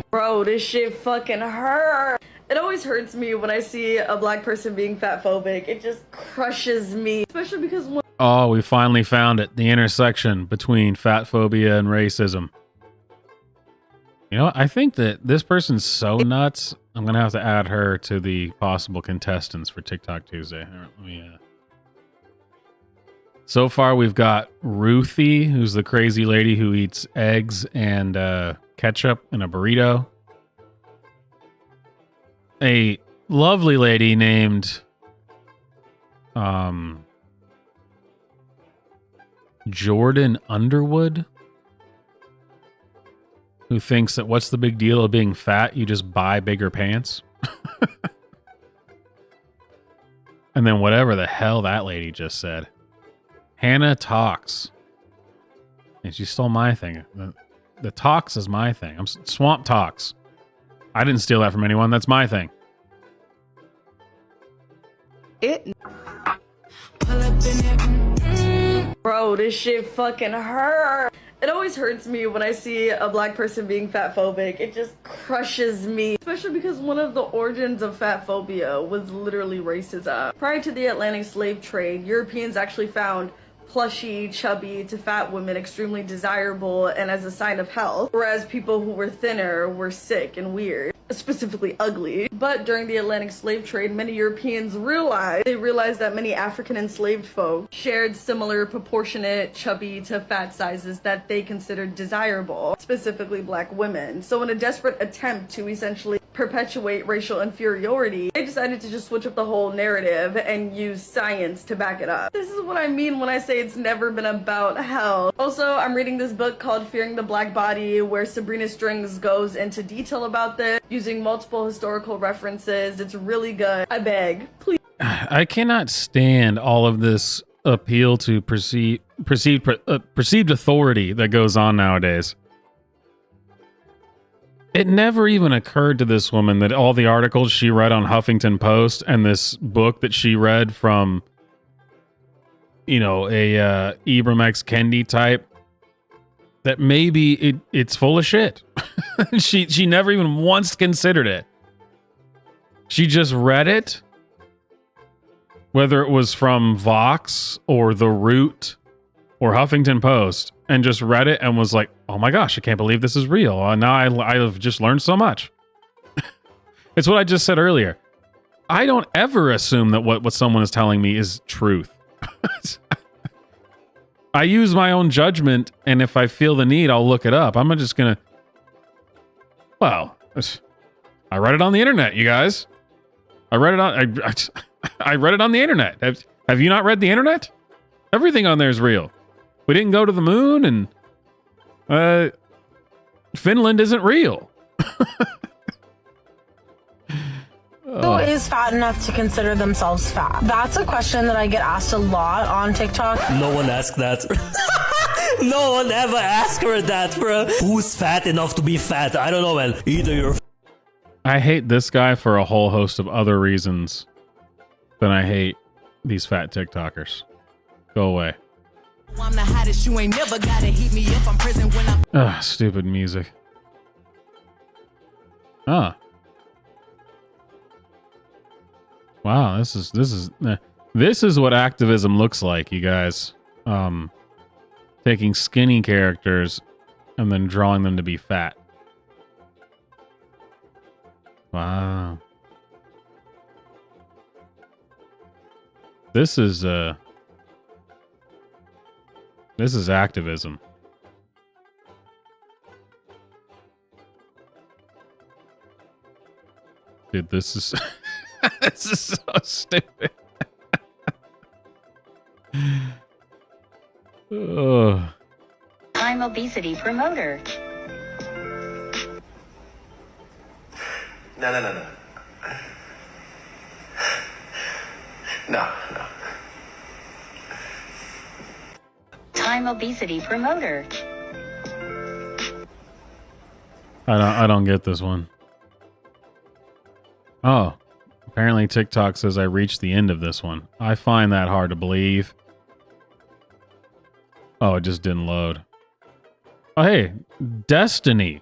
Speaker 2: Bro, this shit fucking hurt. It always hurts me when I see a black person being fat phobic. It just crushes me. Especially because when
Speaker 1: Oh, we finally found it. The intersection between fat phobia and racism. You know what? I think that this person's so nuts, I'm going to have to add her to the possible contestants for TikTok Tuesday. All right, let me, So far, we've got Ruthie, who's the crazy lady who eats eggs and ketchup in a burrito. A lovely lady named Jordan Underwood, who thinks that what's the big deal of being fat? You just buy bigger pants. And then whatever the hell that lady just said. Hannah Talks. And she stole my thing. The Talks is my thing. I'm Swamp Talks. I didn't steal that from anyone. That's my thing.
Speaker 2: Bro, this shit fucking hurt. It always hurts me when I see a black person being fat phobic. It just crushes me. Especially because one of the origins of fat phobia was literally racism. Prior to the Atlantic slave trade, Europeans actually found plushy, chubby to fat women extremely desirable and as a sign of health, whereas people who were thinner were sick and weird, specifically ugly. But during the Atlantic slave trade, many Europeans realized that many African enslaved folk shared similar proportionate chubby to fat sizes that they considered desirable, specifically black women. So in a desperate attempt to essentially perpetuate racial inferiority, they decided to just switch up the whole narrative and use science to back it up. This is what I mean when I say it's never been about health. Also, I'm reading this book called Fearing the Black Body, where Sabrina Strings goes into detail about this, using multiple historical references. It's really good. I beg, please.
Speaker 1: I cannot stand all of this appeal to perceived authority that goes on nowadays. It never even occurred to this woman that all the articles she read on Huffington Post and this book that she read from, you know, a Ibram X. Kendi type, that maybe it's full of shit. She never even once considered it. She just read it, whether it was from Vox or The Root or Huffington Post, and just read it and was like, oh my gosh, I can't believe this is real. Now I've just learned so much. It's what I just said earlier. I don't ever assume that what someone is telling me is truth. I use my own judgment, and if I feel the need, I'll look it up. I'm not just going to... Well, I read it on the internet, you guys. I read it on... I read it on the internet. Have you not read the internet? Everything on there is real. We didn't go to the moon, and Finland isn't real.
Speaker 16: Who is fat enough to consider themselves fat? That's a question that I get asked a lot on TikTok.
Speaker 5: No one asked that. No one ever asked her that, bro. Who's fat enough to be fat? I don't know, man. Either you're...
Speaker 1: I hate this guy for a whole host of other reasons than I hate these fat TikTokers. Go away.
Speaker 7: I'm the hottest, you ain't never gotta heat me up. I'm prison when I'm...
Speaker 1: Ugh, stupid music. Ah. Wow, this is what activism looks like, you guys. Taking skinny characters and then drawing them to be fat. Wow. This is This is activism. Dude, this is this is so stupid. Ugh.
Speaker 6: I'm obesity promoter.
Speaker 11: No. No.
Speaker 6: Time obesity promoter.
Speaker 1: I don't get this one. Oh, apparently TikTok says I reached the end of this one. I find that hard to believe. Oh, it just didn't load. Oh, hey, Destiny.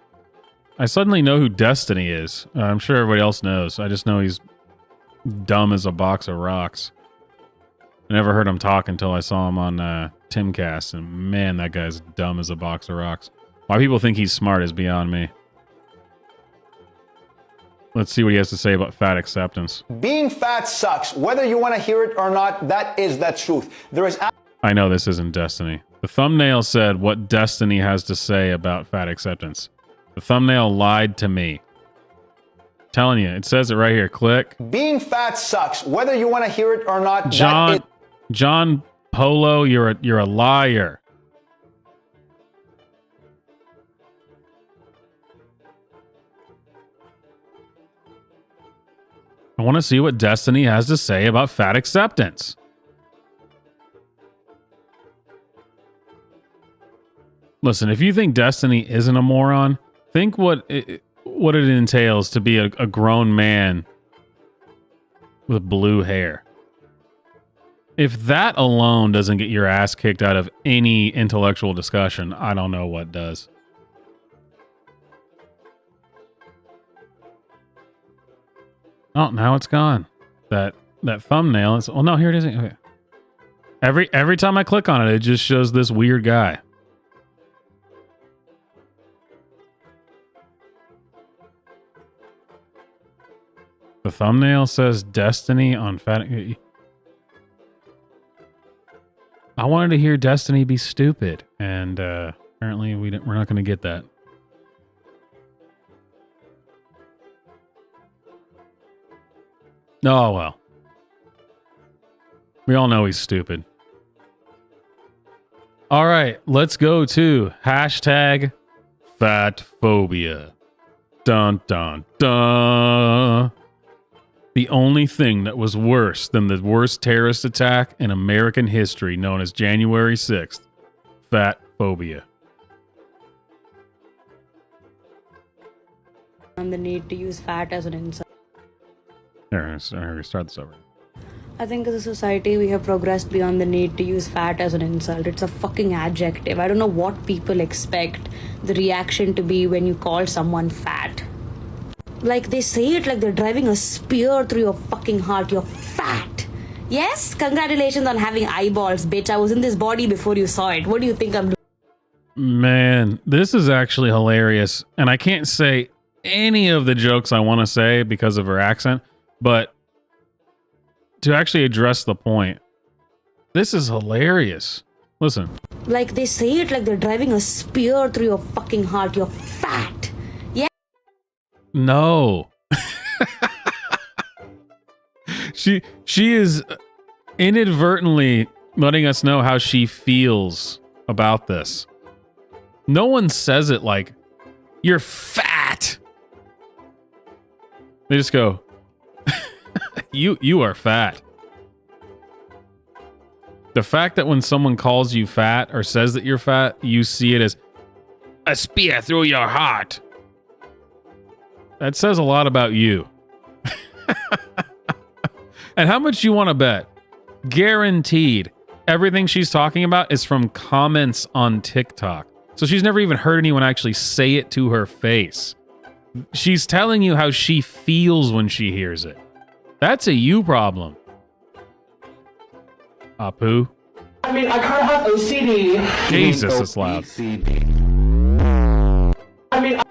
Speaker 1: I suddenly know who Destiny is. I'm sure everybody else knows. I just know he's dumb as a box of rocks. I never heard him talk until I saw him on Timcast, and man, that guy's dumb as a box of rocks. Why people think he's smart is beyond me. Let's see what he has to say about fat acceptance.
Speaker 8: Being fat sucks. Whether you want to hear it or not, that is the truth. There is...
Speaker 1: I know this isn't Destiny. The thumbnail said what Destiny has to say about fat acceptance. The thumbnail lied to me. Telling you, it says it right here. Click.
Speaker 8: Being fat sucks. Whether you want to hear it or not,
Speaker 1: John Polo, you're a liar. I want to see what Destiny has to say about fat acceptance. Listen, if you think Destiny isn't a moron, think what it entails to be a grown man with blue hair. If that alone doesn't get your ass kicked out of any intellectual discussion, I don't know what does. Oh, now it's gone. That thumbnail is... Oh, no, here it is. Okay. Every time I click on it, it just shows this weird guy. The thumbnail says Destiny on fat... I wanted to hear Destiny be stupid, and apparently we're not going to get that. Oh, well. We all know he's stupid. All right, let's go to hashtag fatphobia. Dun, dun, dun. The only thing that was worse than the worst terrorist attack in American history, known as January 6th, fat phobia.
Speaker 10: And the need to use fat as an insult.
Speaker 1: There, start this over.
Speaker 10: I think as a society we have progressed beyond the need to use fat as an insult. It's a fucking adjective. I don't know what people expect the reaction to be when you call someone fat. Like, they say it like they're driving a spear through your fucking heart. You're fat. Yes? Congratulations on having eyeballs, bitch. I was in this body before you saw it. What do you think I'm doing?
Speaker 1: Man, this is actually hilarious. And I can't say any of the jokes I want to say because of her accent. But to actually address the point, this is hilarious. Listen.
Speaker 10: Like, they say it like they're driving a spear through your fucking heart. You're fat. Yeah.
Speaker 1: No. She is inadvertently letting us know how she feels about this. No one says it like, you're fat. They just go, you are fat. The fact that when someone calls you fat or says that you're fat, you see it as a spear through your heart. That says a lot about you. And how much you want to bet? Guaranteed. Everything she's talking about is from comments on TikTok. So she's never even heard anyone actually say it to her face. She's telling you how she feels when she hears it. That's a you problem. Apu.
Speaker 24: I mean, I kind of have OCD.
Speaker 1: Jesus, it's loud.
Speaker 24: I mean,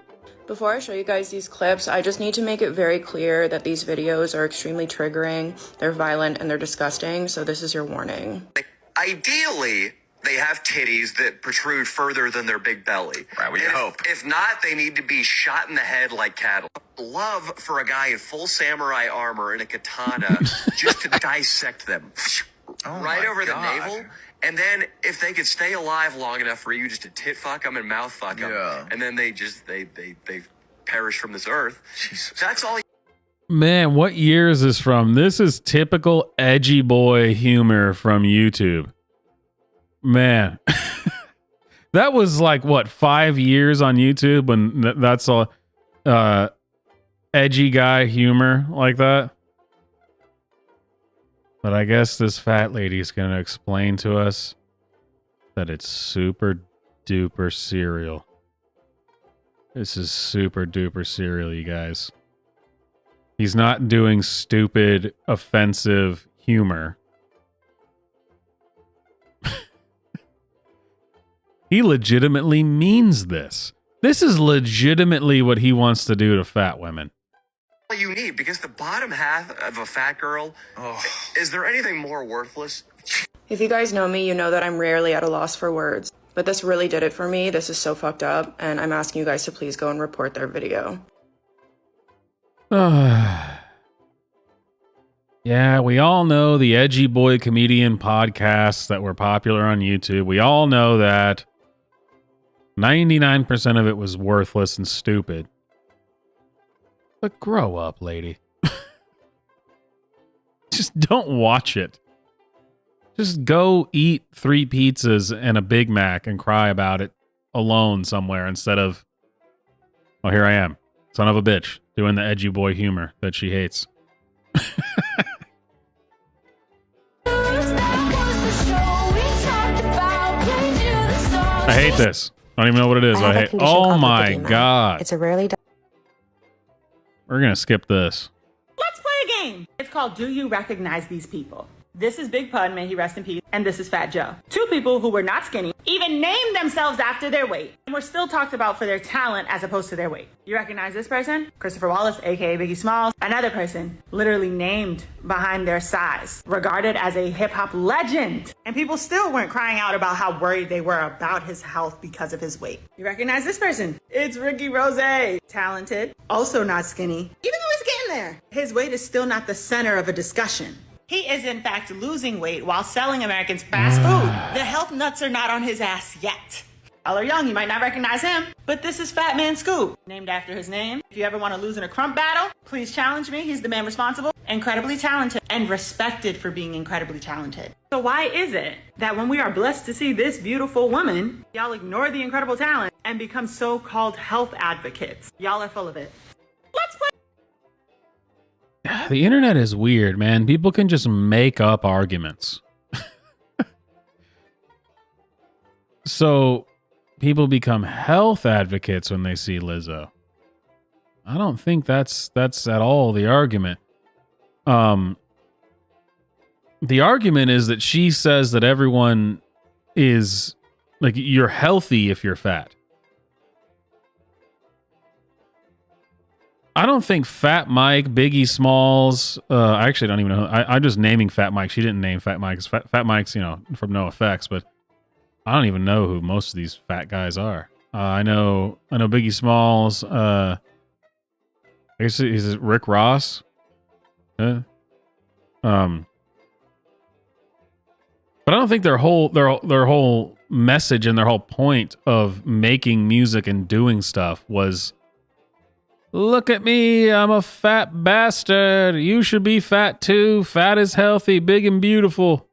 Speaker 25: Before I show you guys these clips, I just need to make it very clear that these videos are extremely triggering, they're violent, and they're disgusting, so this is your warning.
Speaker 26: Ideally,
Speaker 12: they have titties that protrude further than their big belly. Right, we hope. If not, they need to be shot in the head like cattle. Love for a guy in full samurai armor and a katana just to dissect them. Right over the navel. And then if they could stay alive long enough for you just to tit fuck them and mouth fuck them, and then they perish from this earth. Jesus. That's all.
Speaker 1: Man, what year is this from? This is typical edgy boy humor from YouTube. Man, that was like, what, 5 years on YouTube when that's all edgy guy humor like that? But I guess this fat lady is going to explain to us that it's super duper cereal. This is super duper cereal, you guys. He's not doing stupid, offensive humor. He legitimately means this. This is legitimately what he wants to do to fat women.
Speaker 12: All you need, because the bottom half of a fat girl, is there anything more worthless?
Speaker 25: If you guys know me, you know that I'm rarely at a loss for words. But this really did it for me. This is so fucked up, and I'm asking you guys to please go and report their video.
Speaker 1: Yeah, we all know the edgy boy comedian podcasts that were popular on YouTube. We all know that 99% of it was worthless and stupid. But grow up, lady. Just don't watch it. Just go eat 3 pizzas and a Big Mac and cry about it alone somewhere instead of, well, here I am, son of a bitch, doing the edgy boy humor that she hates. I hate this. I don't even know what it is. I hate. Oh my god!
Speaker 13: It's a rarely.
Speaker 1: We're gonna skip this.
Speaker 15: Let's play a game. It's called Do You Recognize These People? This is Big Pun, may he rest in peace, and this is Fat Joe. 2 people who were not skinny, even named themselves after their weight, and were still talked about for their talent as opposed to their weight. You recognize this person? Christopher Wallace, aka Biggie Smalls. Another person, literally named behind their size, regarded as a hip-hop legend. And people still weren't crying out about how worried they were about his health because of his weight. You recognize this person? It's Ricky Rose. Talented, also not skinny. Even though he's getting there, his weight is still not the center of a discussion. He is, in fact, losing weight while selling Americans fast food. The health nuts are not on his ass yet. Y'all are young, you might not recognize him, but this is Fat Man Scoop, named after his name. If you ever want to lose in a crump battle, please challenge me. He's the man responsible, incredibly talented, and respected for being incredibly talented. So why is it that when we are blessed to see this beautiful woman, y'all ignore the incredible talent and become so-called health advocates? Y'all are full of it. Let's play.
Speaker 1: The internet is weird, man. People can just make up arguments. So people become health advocates when they see Lizzo. I don't think that's at all the argument. The argument is that she says that everyone is like, you're healthy if you're fat. I don't think Fat Mike, Biggie Smalls, I actually don't even know. I'm just naming Fat Mike. She didn't name Fat Mike. Fat Mike's, from NoFX, but I don't even know who most of these fat guys are. I know Biggie Smalls. I guess is it Rick Ross? But I don't think their whole message and their whole point of making music and doing stuff was, look at me, I'm a fat bastard. You should be fat too. Fat is healthy, big and beautiful.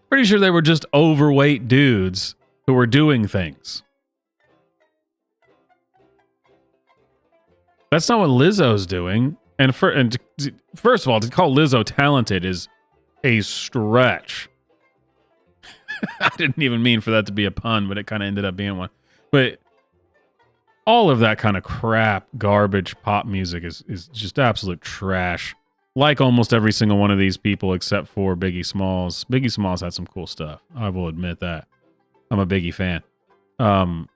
Speaker 1: Pretty sure they were just overweight dudes who were doing things. That's not what Lizzo's doing. And first of all, to call Lizzo talented is a stretch. I didn't even mean for that to be a pun, but it kind of ended up being one. But all of that kind of crap, garbage pop music is just absolute trash. Like almost every single one of these people except for Biggie Smalls. Biggie Smalls had some cool stuff. I will admit that. I'm a Biggie fan. I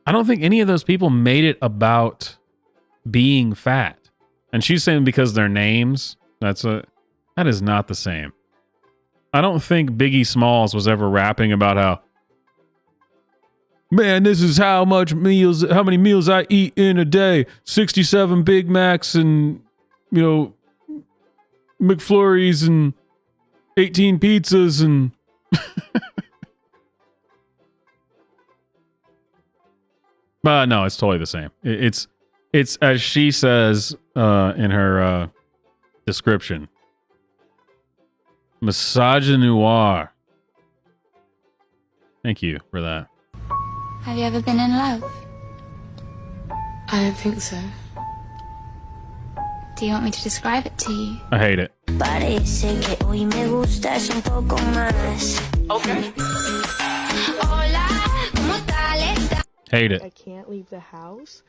Speaker 1: don't think any of those people made it about being fat. And she's saying because their names, that is not the same. I don't think Biggie Smalls was ever rapping about how, man, this is how many meals I eat in a day. 67 Big Macs and, McFlurries and 18 pizzas and... no, it's totally the same. It's as she says in her description. Misogynoir. Thank you for that.
Speaker 13: Have you ever been in love? I don't think so. Do you want me to describe it to you?
Speaker 1: I hate it.
Speaker 13: Parece que hoy me gustas un poco más. Okay.
Speaker 1: Hate it.
Speaker 18: I can't leave the house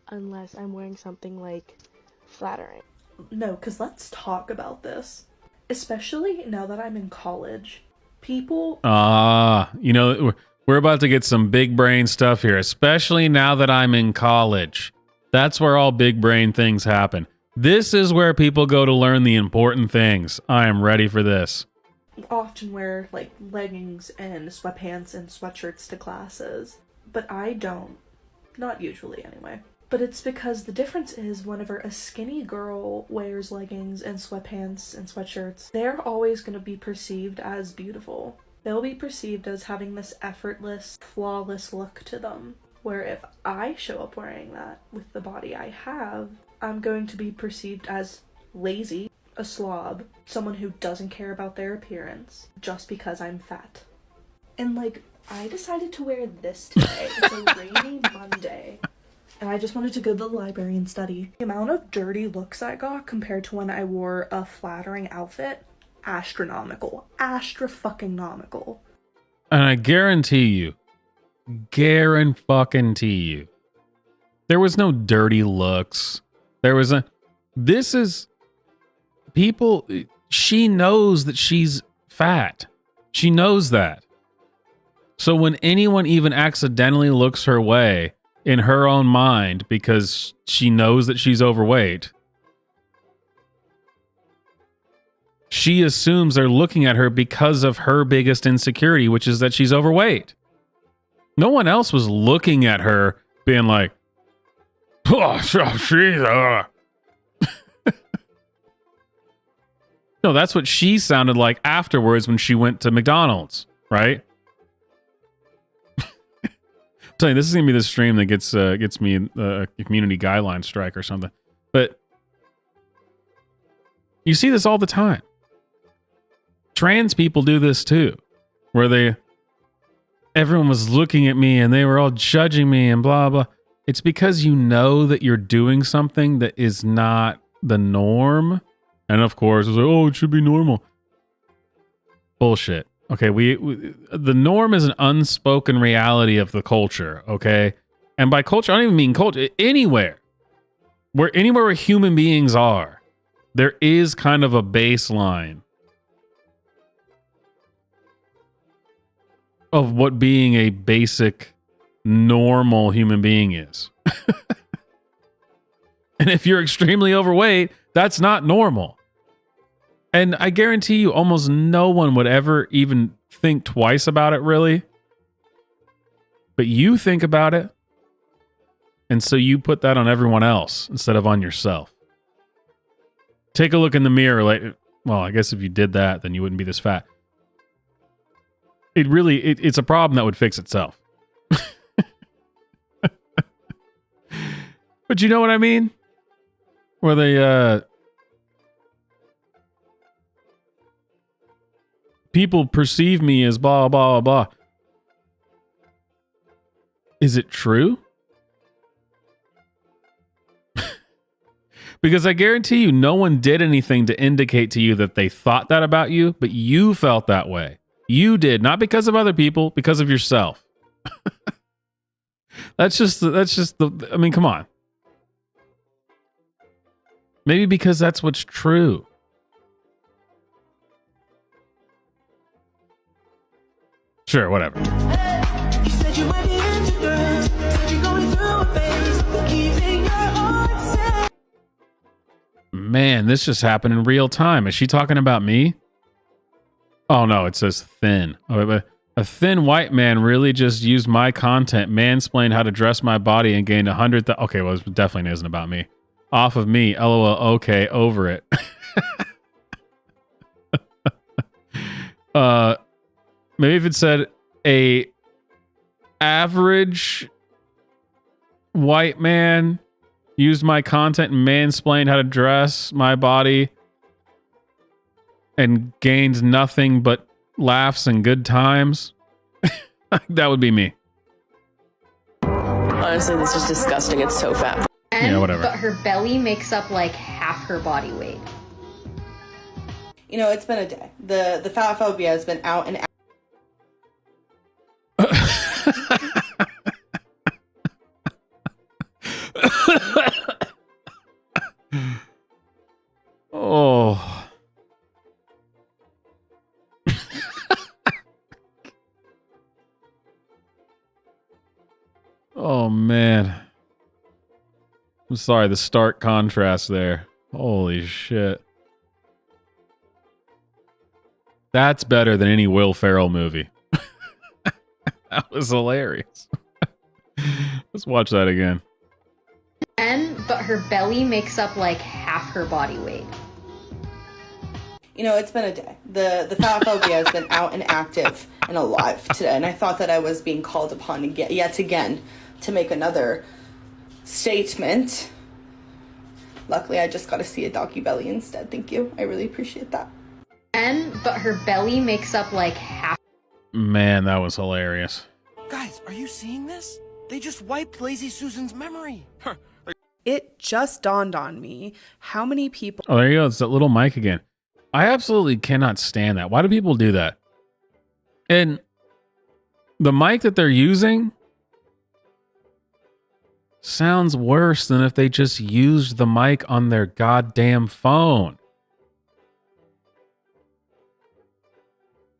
Speaker 18: unless I'm wearing something like flattering.
Speaker 4: No, because let's talk about this. Especially now that I'm in college. People...
Speaker 1: we're about to get some big brain stuff here, especially now that I'm in college. That's where all big brain things happen. This is where people go to learn the important things. I am ready for this.
Speaker 4: Often wear, like, leggings and sweatpants and sweatshirts to classes. But I don't. Not usually, anyway. But it's because the difference is whenever a skinny girl wears leggings and sweatpants and sweatshirts, they're always going to be perceived as beautiful. They'll be perceived as having this effortless, flawless look to them. Where if I show up wearing that with the body I have, I'm going to be perceived as lazy, a slob, someone who doesn't care about their appearance, just because I'm fat. And like, I decided to wear this today. It's a rainy Monday. And I just wanted to go to the library and study. The amount of dirty looks I got compared to when I wore a flattering outfit, astronomical. Astra-fucking-nomical.
Speaker 1: And I guarantee you, there was no dirty looks. She knows that she's fat. She knows that. So when anyone even accidentally looks her way in her own mind because she knows that she's overweight, she assumes they're looking at her because of her biggest insecurity, which is that she's overweight. No one else was looking at her being like, oh, she's No, that's what she sounded like afterwards when she went to McDonald's, right? I'm telling you, this is gonna be the stream that gets me a community guideline strike or something. But you see this all the time. Trans people do this too, where everyone was looking at me and they were all judging me and blah blah. It's because you know that you're doing something that is not the norm, and of course it's like, oh, it should be normal. Bullshit. Okay, the norm is an unspoken reality of the culture, okay? And by culture, I don't even mean culture. Anywhere where human beings are, there is kind of a baseline of what being a basic, normal human being is. And if you're extremely overweight, that's not normal. And I guarantee you, almost no one would ever even think twice about it, really. But you think about it. And so you put that on everyone else instead of on yourself. Take a look in the mirror. Well, I guess if you did that, then you wouldn't be this fat. It's a problem that would fix itself. But you know what I mean? Where they, people perceive me as blah, blah, blah. Is it true? Because I guarantee you, no one did anything to indicate to you that they thought that about you, but you felt that way. You did, not because of other people, because of yourself. That's just I mean, come on. Maybe because that's what's true. Sure, whatever. Man, this just happened in real time. Is she talking about me? Oh no, it says thin. Oh, but a thin white man really just used my content, mansplained how to dress my body, and gained 100. Okay, well, it definitely isn't about me. Off of me. LOL. Okay, over it. Maybe if it said a average white man used my content and mansplained how to dress my body and gained nothing but laughs and good times. That would be me.
Speaker 9: Honestly, this is disgusting. It's so fat.
Speaker 1: Yeah, whatever.
Speaker 10: But her belly makes up like half her body weight.
Speaker 14: You know, it's been a day. The fat phobia has been out and out.
Speaker 1: Oh. Oh, man. I'm sorry, the stark contrast there. Holy shit. That's better than any Will Ferrell movie. That was hilarious. Let's watch that again.
Speaker 10: But her belly makes up like half her body weight.
Speaker 14: You know, it's been a day. The fat phobia has been out and active and alive today, and I thought that I was being called upon to get yet again to make another statement. Luckily, I just got to see a doggy belly instead. Thank you. I really appreciate that.
Speaker 10: But her belly makes up like half.
Speaker 1: Man, that was hilarious.
Speaker 11: Guys, are you seeing this? They just wiped Lazy Susan's memory.
Speaker 4: It just dawned on me how many people.
Speaker 1: Oh, there you go. It's that little mic again. I absolutely cannot stand that. Why do people do that? And the mic that they're using sounds worse than if they just used the mic on their goddamn phone.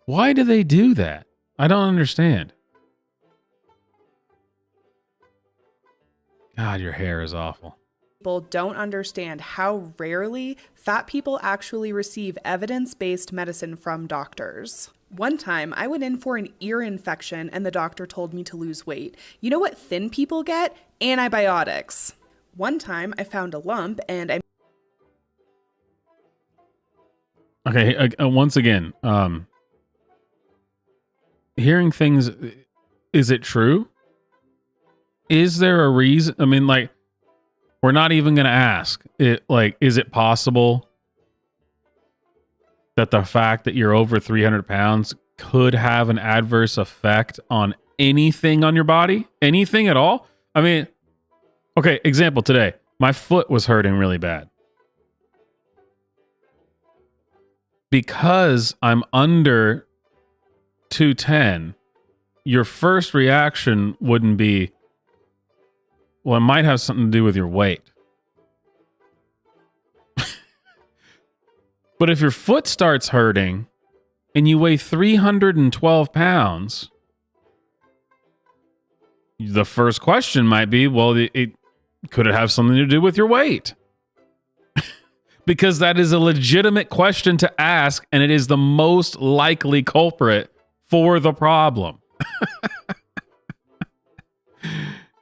Speaker 1: Why do they do that? I don't understand. God, your hair is awful.
Speaker 4: People don't understand how rarely fat people actually receive evidence-based medicine from doctors. One time, I went in for an ear infection and the doctor told me to lose weight. You know what thin people get? Antibiotics. One time, I found a lump and I...
Speaker 1: Okay, once again, hearing things, is it true? Is there a reason? I mean, like, we're not even going to ask it. Like, is it possible that the fact that you're over 300 pounds could have an adverse effect on anything on your body? Anything at all? I mean, okay, example today. My foot was hurting really bad. Because I'm under 210, your first reaction wouldn't be, well, it might have something to do with your weight. But if your foot starts hurting and you weigh 312 pounds, the first question might be, well, it could it have something to do with your weight? Because that is a legitimate question to ask, and it is the most likely culprit for the problem.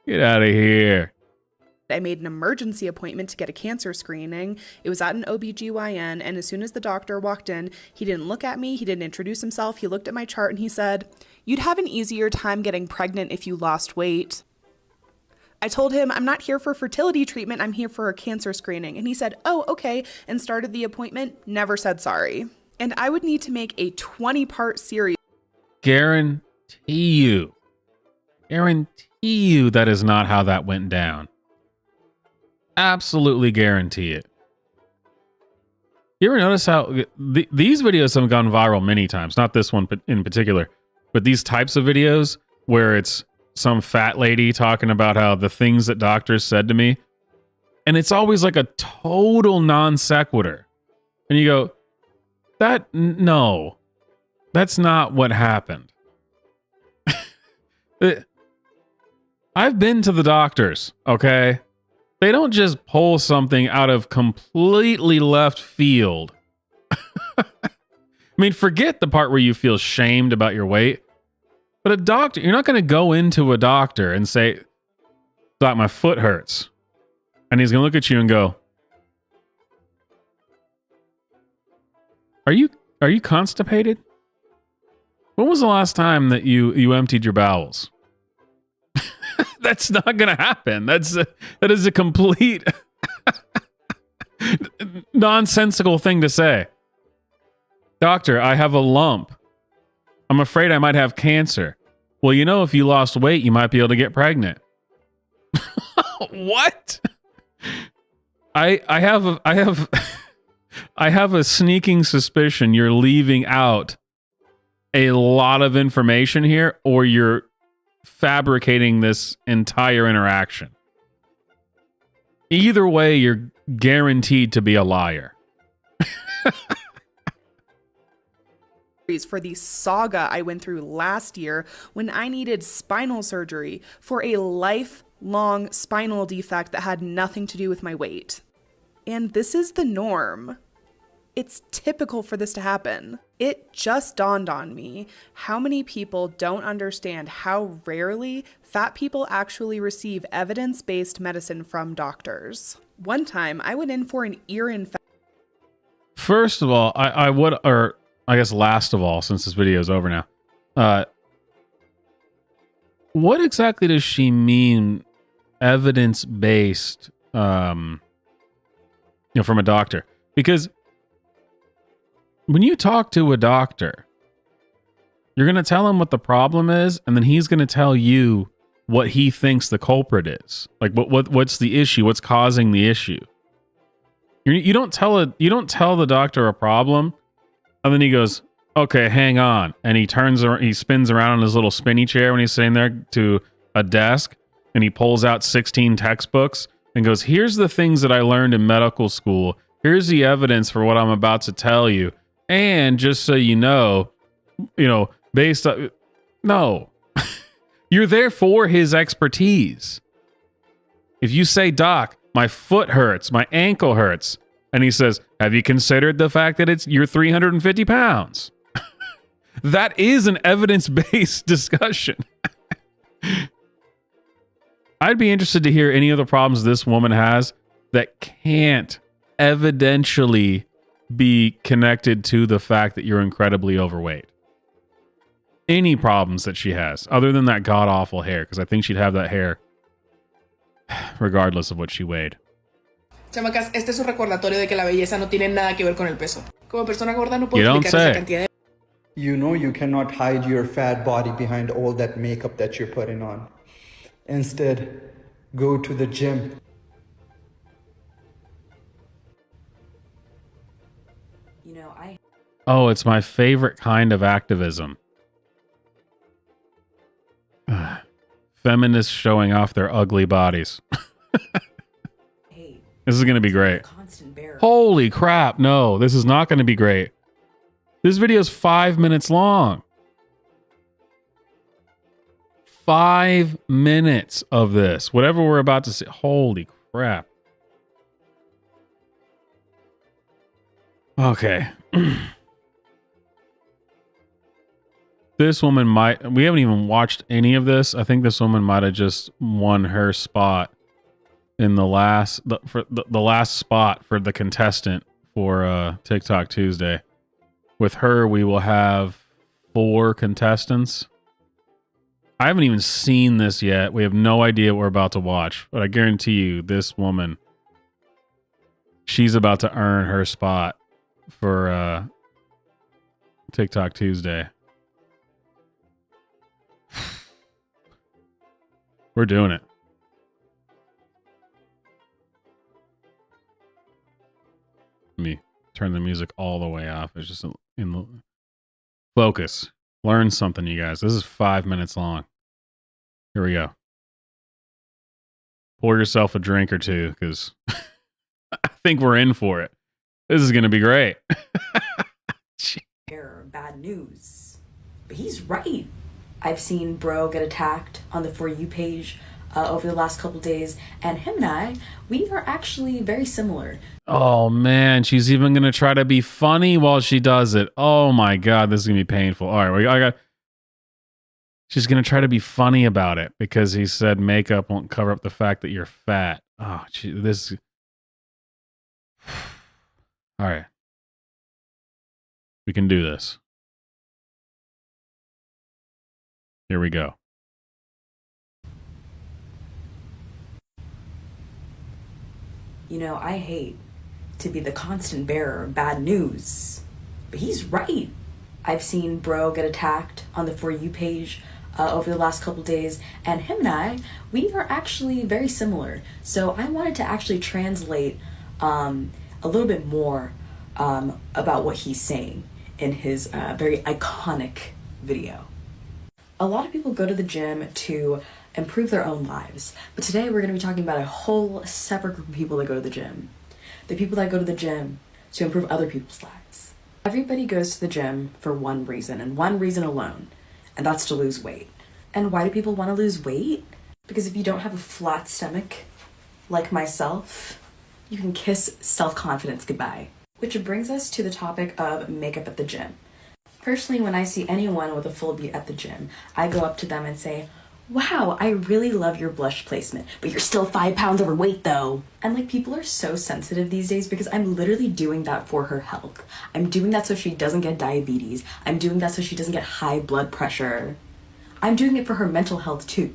Speaker 1: Get out of here.
Speaker 4: I made an emergency appointment to get a cancer screening. It was at an OBGYN, and as soon as the doctor walked in, he didn't look at me, he didn't introduce himself, he looked at my chart and he said, "You'd have an easier time getting pregnant if you lost weight." I told him, "I'm not here for fertility treatment, I'm here for a cancer screening." And he said, "Oh, okay," and started the appointment, never said sorry. And I would need to make a 20-part series.
Speaker 1: Guarantee you that is not how that went down. Absolutely guarantee it. You ever notice how these videos have gone viral many times? Not this one in particular, but these types of videos where it's some fat lady talking about how the things that doctors said to me, and it's always like a total non sequitur. And you go, no, that's not what happened. I've been to the doctors, okay? They don't just pull something out of completely left field I mean, forget the part where you feel shamed about your weight. But a doctor, you're not going to go into a doctor and say, "Doc, my foot hurts." And he's going to look at you and go, Are you constipated? When was the last time that you emptied your bowels? That's not going to happen. That is a complete nonsensical thing to say. Doctor, I have a lump. I'm afraid I might have cancer. Well, you know, if you lost weight, you might be able to get pregnant. What? I have a sneaking suspicion you're leaving out a lot of information here, or you're fabricating this entire interaction. Either way, you're guaranteed to be a liar.
Speaker 4: For the saga I went through last year when I needed spinal surgery for a lifelong spinal defect that had nothing to do with my weight. And this is the norm. It's typical for this to happen. It just dawned on me how many people don't understand how rarely fat people actually receive evidence-based medicine from doctors. One time, I went in for an ear infection.
Speaker 1: First of all, I guess last of all, since this video is over now, what exactly does she mean evidence-based, from a doctor? Because when you talk to a doctor, you're going to tell him what the problem is, and then he's going to tell you what he thinks the culprit is. Like what's the issue? What's causing the issue? You don't tell the doctor a problem, and then he goes, "Okay, hang on," and he spins around on his little spinny chair when he's sitting there to a desk, and he pulls out 16 textbooks and goes, "Here's the things that I learned in medical school. Here's the evidence for what I'm about to tell you. And just so you know, based on..." No. You're there for his expertise. If you say, "Doc, my foot hurts, my ankle hurts," and he says, "Have you considered the fact that you're 350 pounds? That is an evidence-based discussion. I'd be interested to hear any of the problems this woman has that can't evidentially be connected to the fact that you're incredibly overweight. Any problems that she has, other than that god-awful hair, because I think she'd have that hair regardless of what she weighed.
Speaker 19: Chamacas, este es un recordatorio de que la belleza no tiene nada que ver con el peso. Como persona gorda no puedo explicar esa cantidad de...
Speaker 8: You know you cannot hide your fat body behind all that makeup that you're putting on. Instead, go to the gym.
Speaker 1: Oh, it's my favorite kind of activism. Feminists showing off their ugly bodies. This is going to be great. Holy crap. No, this is not going to be great. This video is 5 minutes long. 5 minutes of this. Whatever we're about to see. Holy crap. Okay. This woman might... We haven't even watched any of this. I think this woman might have just won her spot in the last spot for the contestant for TikTok Tuesday. With her, we will have 4 contestants. I haven't even seen this yet. We have no idea what we're about to watch. But I guarantee you, this woman, she's about to earn her spot for TikTok Tuesday. We're doing it. Let me turn the music all the way off. It's just in the focus. Learn something, you guys. This is 5 minutes long. Here we go. Pour yourself a drink or two, because I think we're in for it. This is going to be great.
Speaker 20: Bad news. But he's right. I've seen bro get attacked on the For You page
Speaker 10: over the last couple days, and him and I, we are actually very similar.
Speaker 1: Oh man, she's even gonna try to be funny while she does it. Oh my god, this is gonna be painful. All right, I got. She's gonna try to be funny about it because he said makeup won't cover up the fact that you're fat. Oh, this. All right, we can do this. Here we go.
Speaker 10: You know, I hate to be the constant bearer of bad news, but he's right. I've seen bro get attacked on the For You page over the last couple days, and him and I, we are actually very similar. So I wanted to actually translate a little bit more about what he's saying in his very iconic video. A lot of people go to the gym to improve their own lives, but today we're going to be talking about a whole separate group of people that go to the gym. The people that go to the gym to improve other people's lives. Everybody goes to the gym for one reason, and one reason alone, and that's to lose weight. And why do people want to lose weight? Because if you don't have a flat stomach, like myself, you can kiss self-confidence goodbye. Which brings us to the topic of makeup at the gym. Personally, when I see anyone with a full beat at the gym, I go up to them and say, wow, I really love your blush placement, but you're still 5 pounds overweight though. And like, people are so sensitive these days because I'm literally doing that for her health. I'm doing that so she doesn't get diabetes. I'm doing that so she doesn't get high blood pressure. I'm doing it for her mental health too.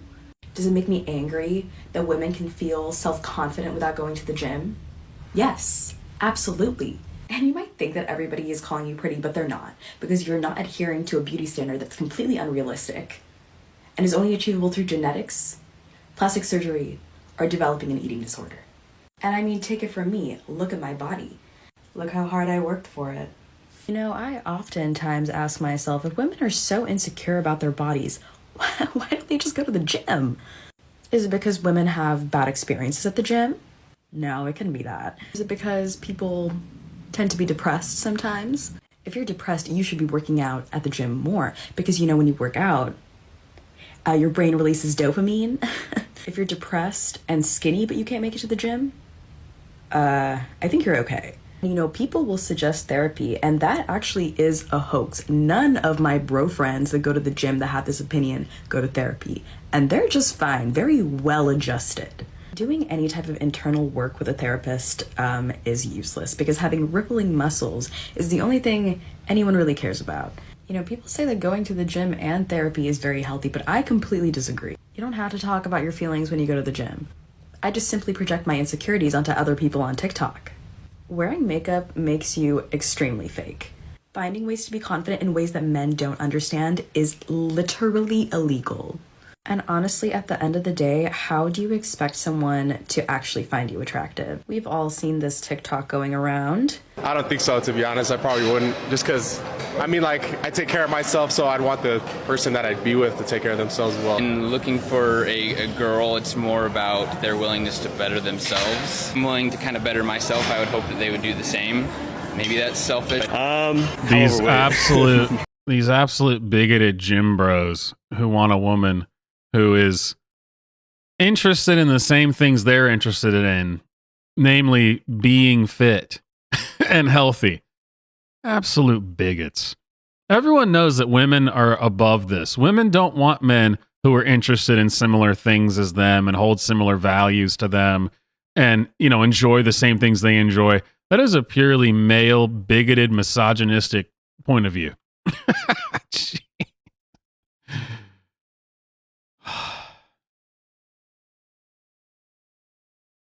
Speaker 10: Does it make me angry that women can feel self-confident without going to the gym? Yes, absolutely. And you might think that everybody is calling you pretty, but they're not, because you're not adhering to a beauty standard that's completely unrealistic and is only achievable through genetics, plastic surgery, or developing an eating disorder. And I mean, take it from me, look at my body. Look how hard I worked for it. You know, I oftentimes ask myself, if women are so insecure about their bodies, why don't they just go to the gym? Is it because women have bad experiences at the gym? No, it couldn't be that. Is it because people tend to be depressed sometimes? If you're depressed, you should be working out at the gym more, because you know, when you work out, your brain releases dopamine. If you're depressed and skinny but you can't make it to the gym, I think you're okay. You know, people will suggest therapy, and that actually is a hoax. None of my bro friends that go to the gym that have this opinion go to therapy, and they're just fine, very well adjusted. Doing any type of internal work with a therapist is useless, because having rippling muscles is the only thing anyone really cares about. You know, people say that going to the gym and therapy is very healthy, but I completely disagree. You don't have to talk about your feelings when you go to the gym. I just simply project my insecurities onto other people on TikTok. Wearing makeup makes you extremely fake. Finding ways to be confident in ways that men don't understand is literally illegal. And honestly, at the end of the day, how do you expect someone to actually find you attractive? We've all seen this TikTok going around.
Speaker 17: I don't think so, to be honest. I probably wouldn't, just because, I mean, like, I take care of myself, so I'd want the person that I'd be with to take care of themselves as well.
Speaker 20: In looking for a girl, it's more about their willingness to better themselves. I'm willing to kind of better myself. I would hope that they would do the same. Maybe that's selfish.
Speaker 1: These absolute bigoted gym bros who want a woman who is interested in the same things they're interested in, namely being fit and healthy. Absolute bigots. Everyone knows that women are above this. Women don't want men who are interested in similar things as them and hold similar values to them and, you know, enjoy the same things they enjoy. That is a purely male, bigoted, misogynistic point of view.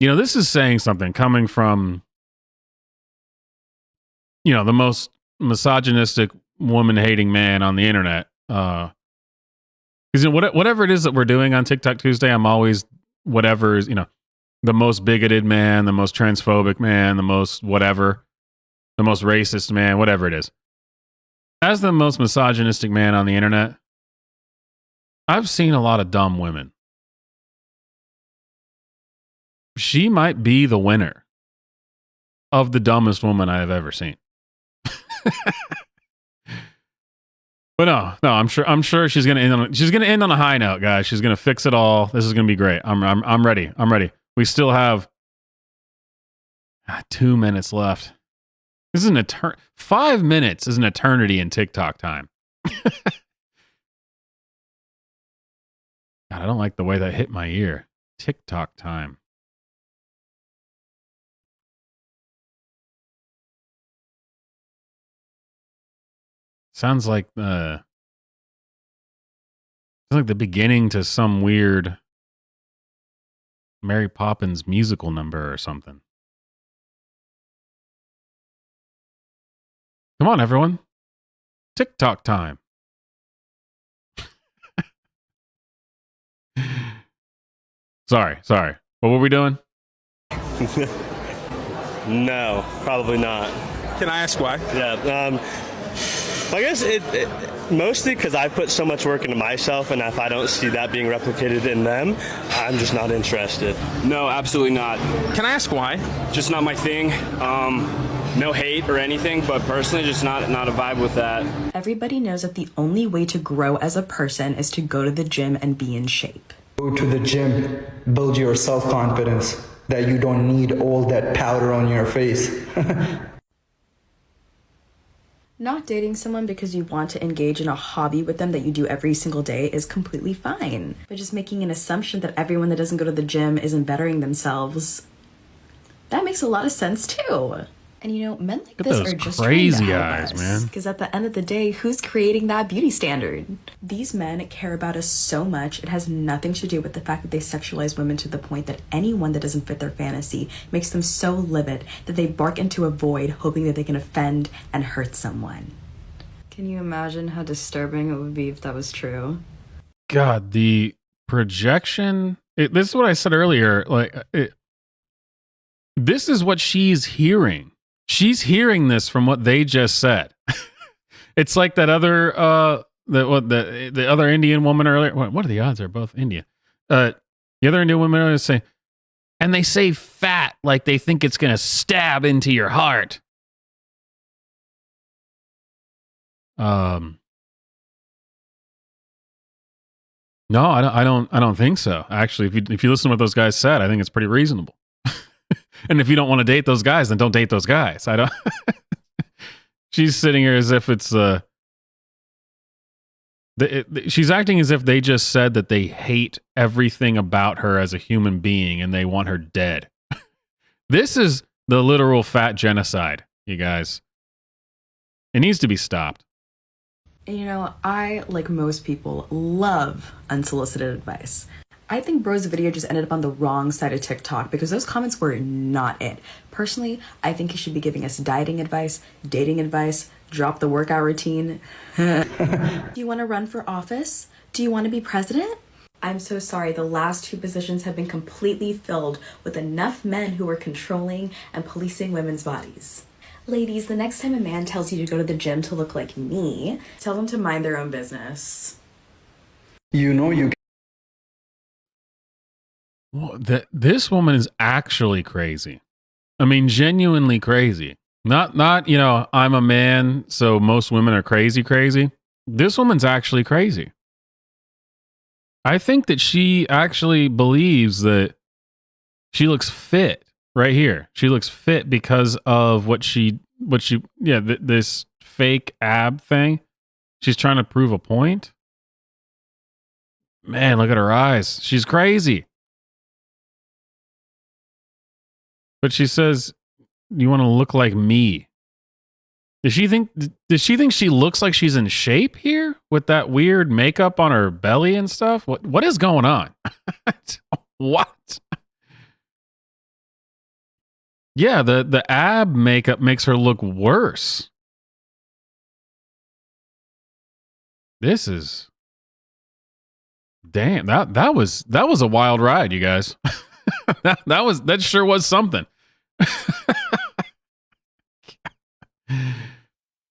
Speaker 1: You know, this is saying something coming from, you know, the most misogynistic, woman-hating man on the internet. Because you know, whatever it is that we're doing on TikTok Tuesday, I'm always whatever is, you know, the most bigoted man, the most transphobic man, the most whatever, the most racist man, whatever it is. As the most misogynistic man on the internet, I've seen a lot of dumb women. She might be the winner of the dumbest woman I have ever seen. But no, I'm sure she's gonna end on a high note, guys. She's gonna fix it all. This is gonna be great. I'm ready. I'm ready. We still have 2 minutes left. This is 5 minutes is an eternity in TikTok time. God, I don't like the way that hit my ear. TikTok time. Sounds like the beginning to some weird Mary Poppins musical number or something. Come on, everyone. TikTok time. Sorry. What were we doing?
Speaker 2: No, probably not.
Speaker 17: Can I ask why?
Speaker 2: Yeah. I guess it mostly because I put so much work into myself, and if I don't see that being replicated in them, I'm just not interested.
Speaker 3: No, absolutely not.
Speaker 17: Can I ask why?
Speaker 3: Just not my thing. No hate or anything, but personally, just not a vibe with that.
Speaker 21: Everybody knows that the only way to grow as a person is to go to the gym and be in shape.
Speaker 8: Go to the gym, build your self-confidence, that you don't need all that powder on your face.
Speaker 21: Not dating someone because you want to engage in a hobby with them that you do every single day is completely fine. But just making an assumption that everyone that doesn't go to the gym isn't bettering themselves, that makes a lot of sense too. And you know, men like this are just
Speaker 1: crazy
Speaker 21: trying to
Speaker 1: eyes,
Speaker 21: help us,
Speaker 1: man.
Speaker 21: because at the end of the day, who's creating that beauty standard? These men care about us so much, it has nothing to do with the fact that they sexualize women to the point that anyone that doesn't fit their fantasy makes them so livid that they bark into a void hoping that they can offend and hurt someone. Can you imagine how disturbing it would be if that was true?
Speaker 1: God, the projection. This is what I said earlier. This is what she's hearing. She's hearing this from what they just said. It's like that other the other Indian woman earlier. What are the odds? They're both Indian. The other Indian woman earlier say, and they say fat like they think it's gonna stab into your heart. No, I don't think so. Actually, if you listen to what those guys said, I think it's pretty reasonable. And if you don't want to date those guys, then don't date those guys. I don't. She's sitting here as if it's she's acting as if they just said that they hate everything about her as a human being and they want her dead. This is the literal fat genocide, you guys. It needs to be stopped.
Speaker 21: You know, I, like most people, love unsolicited advice. I think Bro's video just ended up on the wrong side of TikTok because those comments were not it. Personally, I think he should be giving us dieting advice, dating advice, drop the workout routine. Do you want to run for office? Do you want to be president? I'm so sorry, the last 2 positions have been completely filled with enough men who are controlling and policing women's bodies. Ladies, the next time a man tells you to go to the gym to look like me, tell them to mind their own business.
Speaker 8: You know you.
Speaker 1: Well, this woman is actually crazy. I mean, genuinely crazy. Not, I'm a man, so most women are crazy. This woman's actually crazy. I think that she actually believes that she looks fit right here. She looks fit because of this fake ab thing. She's trying to prove a point. Man, look at her eyes. She's crazy. But she says, you want to look like me. Does she think she looks like she's in shape here with that weird makeup on her belly and stuff? What is going on? What? Yeah, the ab makeup makes her look worse. This is damn. That was a wild ride, you guys. that sure was something.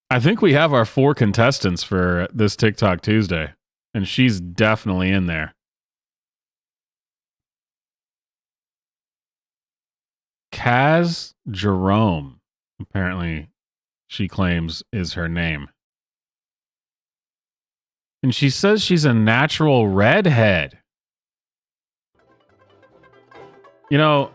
Speaker 1: I think we have our 4 contestants for this TikTok Tuesday, and she's definitely in there. Kaz Jerome, apparently, she claims is her name. And she says she's a natural redhead. You know,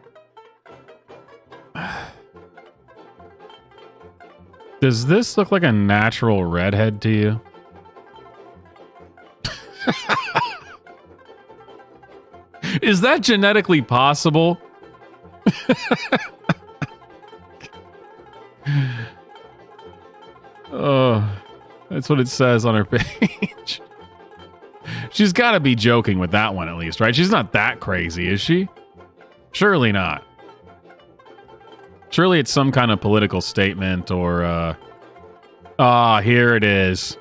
Speaker 1: does this look like a natural redhead to you? Is that genetically possible? Oh, that's what it says on her page. She's got to be joking with that one at least, right? She's not that crazy, is she? Surely not. Surely it's some kind of political statement or, here it is.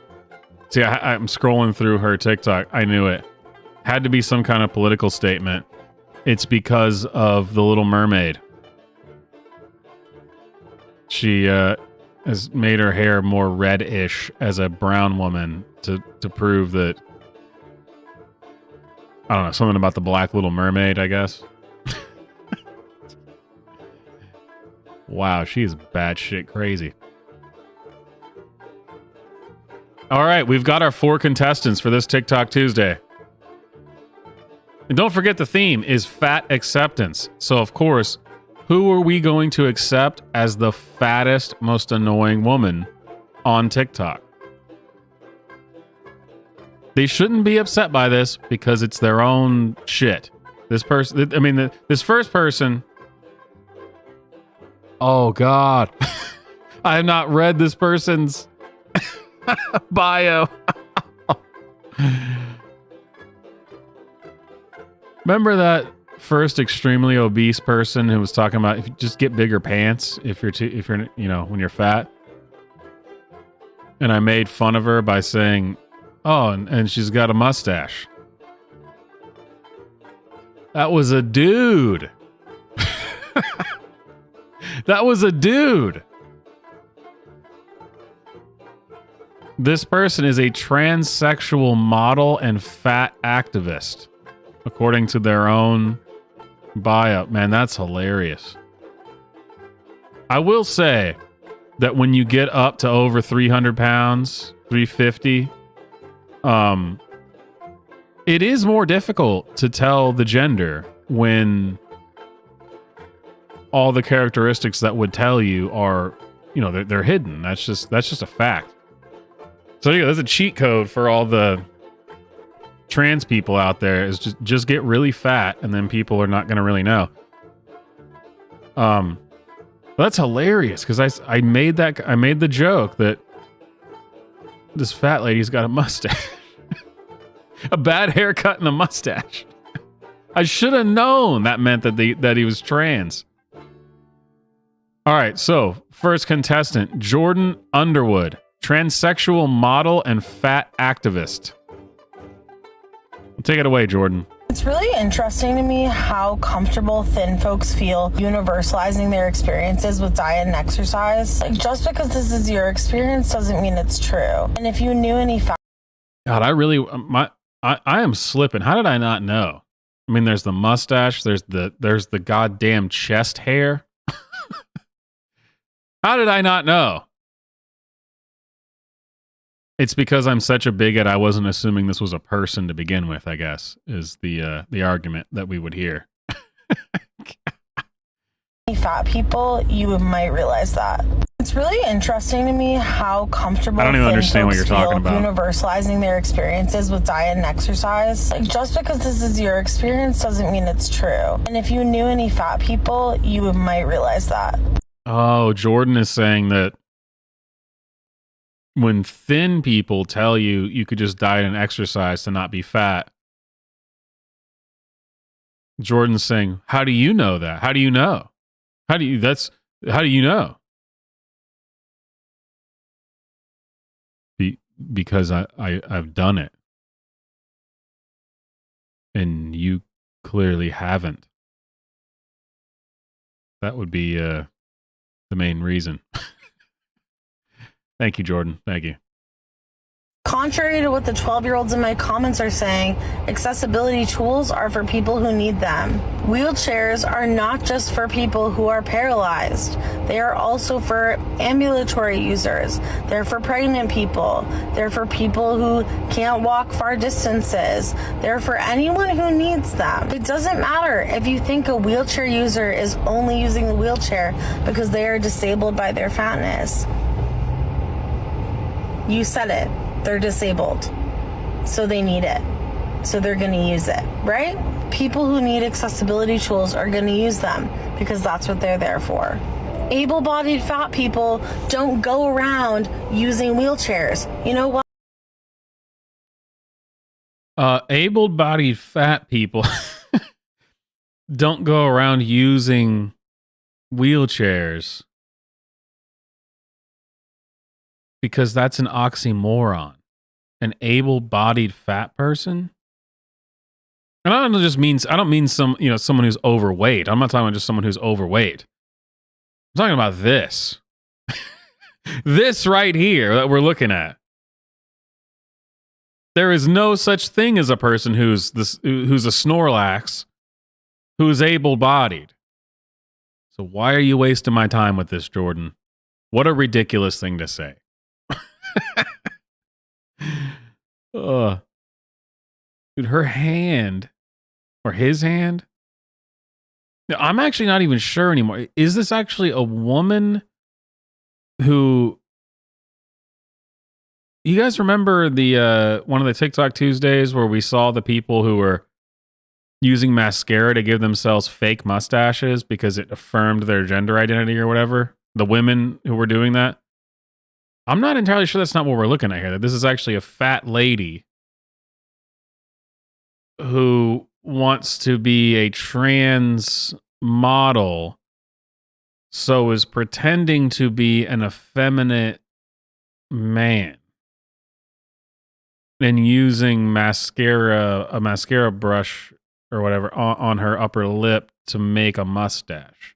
Speaker 1: See, I'm scrolling through her TikTok. I knew it. Had to be some kind of political statement. It's because of The Little Mermaid. She has made her hair more reddish as a brown woman to prove that, I don't know, something about the Black Little Mermaid, I guess. Wow, she is batshit crazy. All right, we've got our 4 contestants for this TikTok Tuesday. And don't forget the theme is fat acceptance. So, of course, who are we going to accept as the fattest, most annoying woman on TikTok? They shouldn't be upset by this because it's their own shit. This person, I mean, this first person. Oh, God. I have not read this person's bio. Remember that first extremely obese person who was talking about if you just get bigger pants if you're when you're fat? And I made fun of her by saying, "Oh, and she's got a mustache." That was a dude. That was a dude. This person is a transsexual model and fat activist, according to their own bio. Man, that's hilarious. I will say that when you get up to over 300 pounds, 350, it is more difficult to tell the gender when all the characteristics that would tell you are, they're hidden. That's just a fact. So yeah, there's a cheat code for all the trans people out there is just get really fat and then people are not going to really know. That's hilarious because I made the joke that this fat lady's got a mustache. A bad haircut and a mustache. I should have known that meant that he was trans. All right, so first contestant, Jordan Underwood, transsexual model and fat activist. Take it away, Jordan.
Speaker 5: It's really interesting to me how comfortable thin folks feel universalizing their experiences with diet and exercise. Like, just because this is your experience doesn't mean it's true. And if you knew any
Speaker 1: God, I am slipping. How did I not know? I mean, there's the mustache, there's the goddamn chest hair. How did I not know? It's because I'm such a bigot, I wasn't assuming this was a person to begin with, I guess, is the argument that we would hear.
Speaker 5: fat people, you might realize that. It's really interesting to me how comfortable
Speaker 1: I don't even understand what you're talking about.
Speaker 5: Universalizing their experiences with diet and exercise. Like, just because this is your experience doesn't mean it's true. And if you knew any fat people, you might realize that.
Speaker 1: Oh, Jordan is saying that when thin people tell you could just diet and exercise to not be fat, Jordan's saying, how do you know that? How do you know? How do you know? Because I've done it. And you clearly haven't. That would be the main reason. Thank you, Jordan. Thank you.
Speaker 5: Contrary to what the 12-year-olds in my comments are saying, accessibility tools are for people who need them. Wheelchairs are not just for people who are paralyzed. They are also for ambulatory users. They're for pregnant people. They're for people who can't walk far distances. They're for anyone who needs them. It doesn't matter if you think a wheelchair user is only using the wheelchair because they are disabled by their fatness. You said it. They're disabled, so they need it, so they're going to use it, right? People who need accessibility tools are going to use them because that's what they're there for. Able-bodied fat people don't go around using wheelchairs. You know what?
Speaker 1: Able-bodied fat people don't go around using wheelchairs because that's an oxymoron. An able-bodied fat person? And I don't mean someone who's overweight. I'm not talking about just someone who's overweight. I'm talking about this. This right here that we're looking at. There is no such thing as a person who's a Snorlax who's able-bodied. So why are you wasting my time with this, Jordan? What a ridiculous thing to say. Dude, her hand or his hand. I'm actually not even sure anymore. Is this actually a woman who? You guys remember the one of the TikTok Tuesdays where we saw the people who were using mascara to give themselves fake mustaches because it affirmed their gender identity or whatever? The women who were doing that. I'm not entirely sure that's not what we're looking at here. That this is actually a fat lady who wants to be a trans model, so is pretending to be an effeminate man and using a mascara brush or whatever on her upper lip to make a mustache.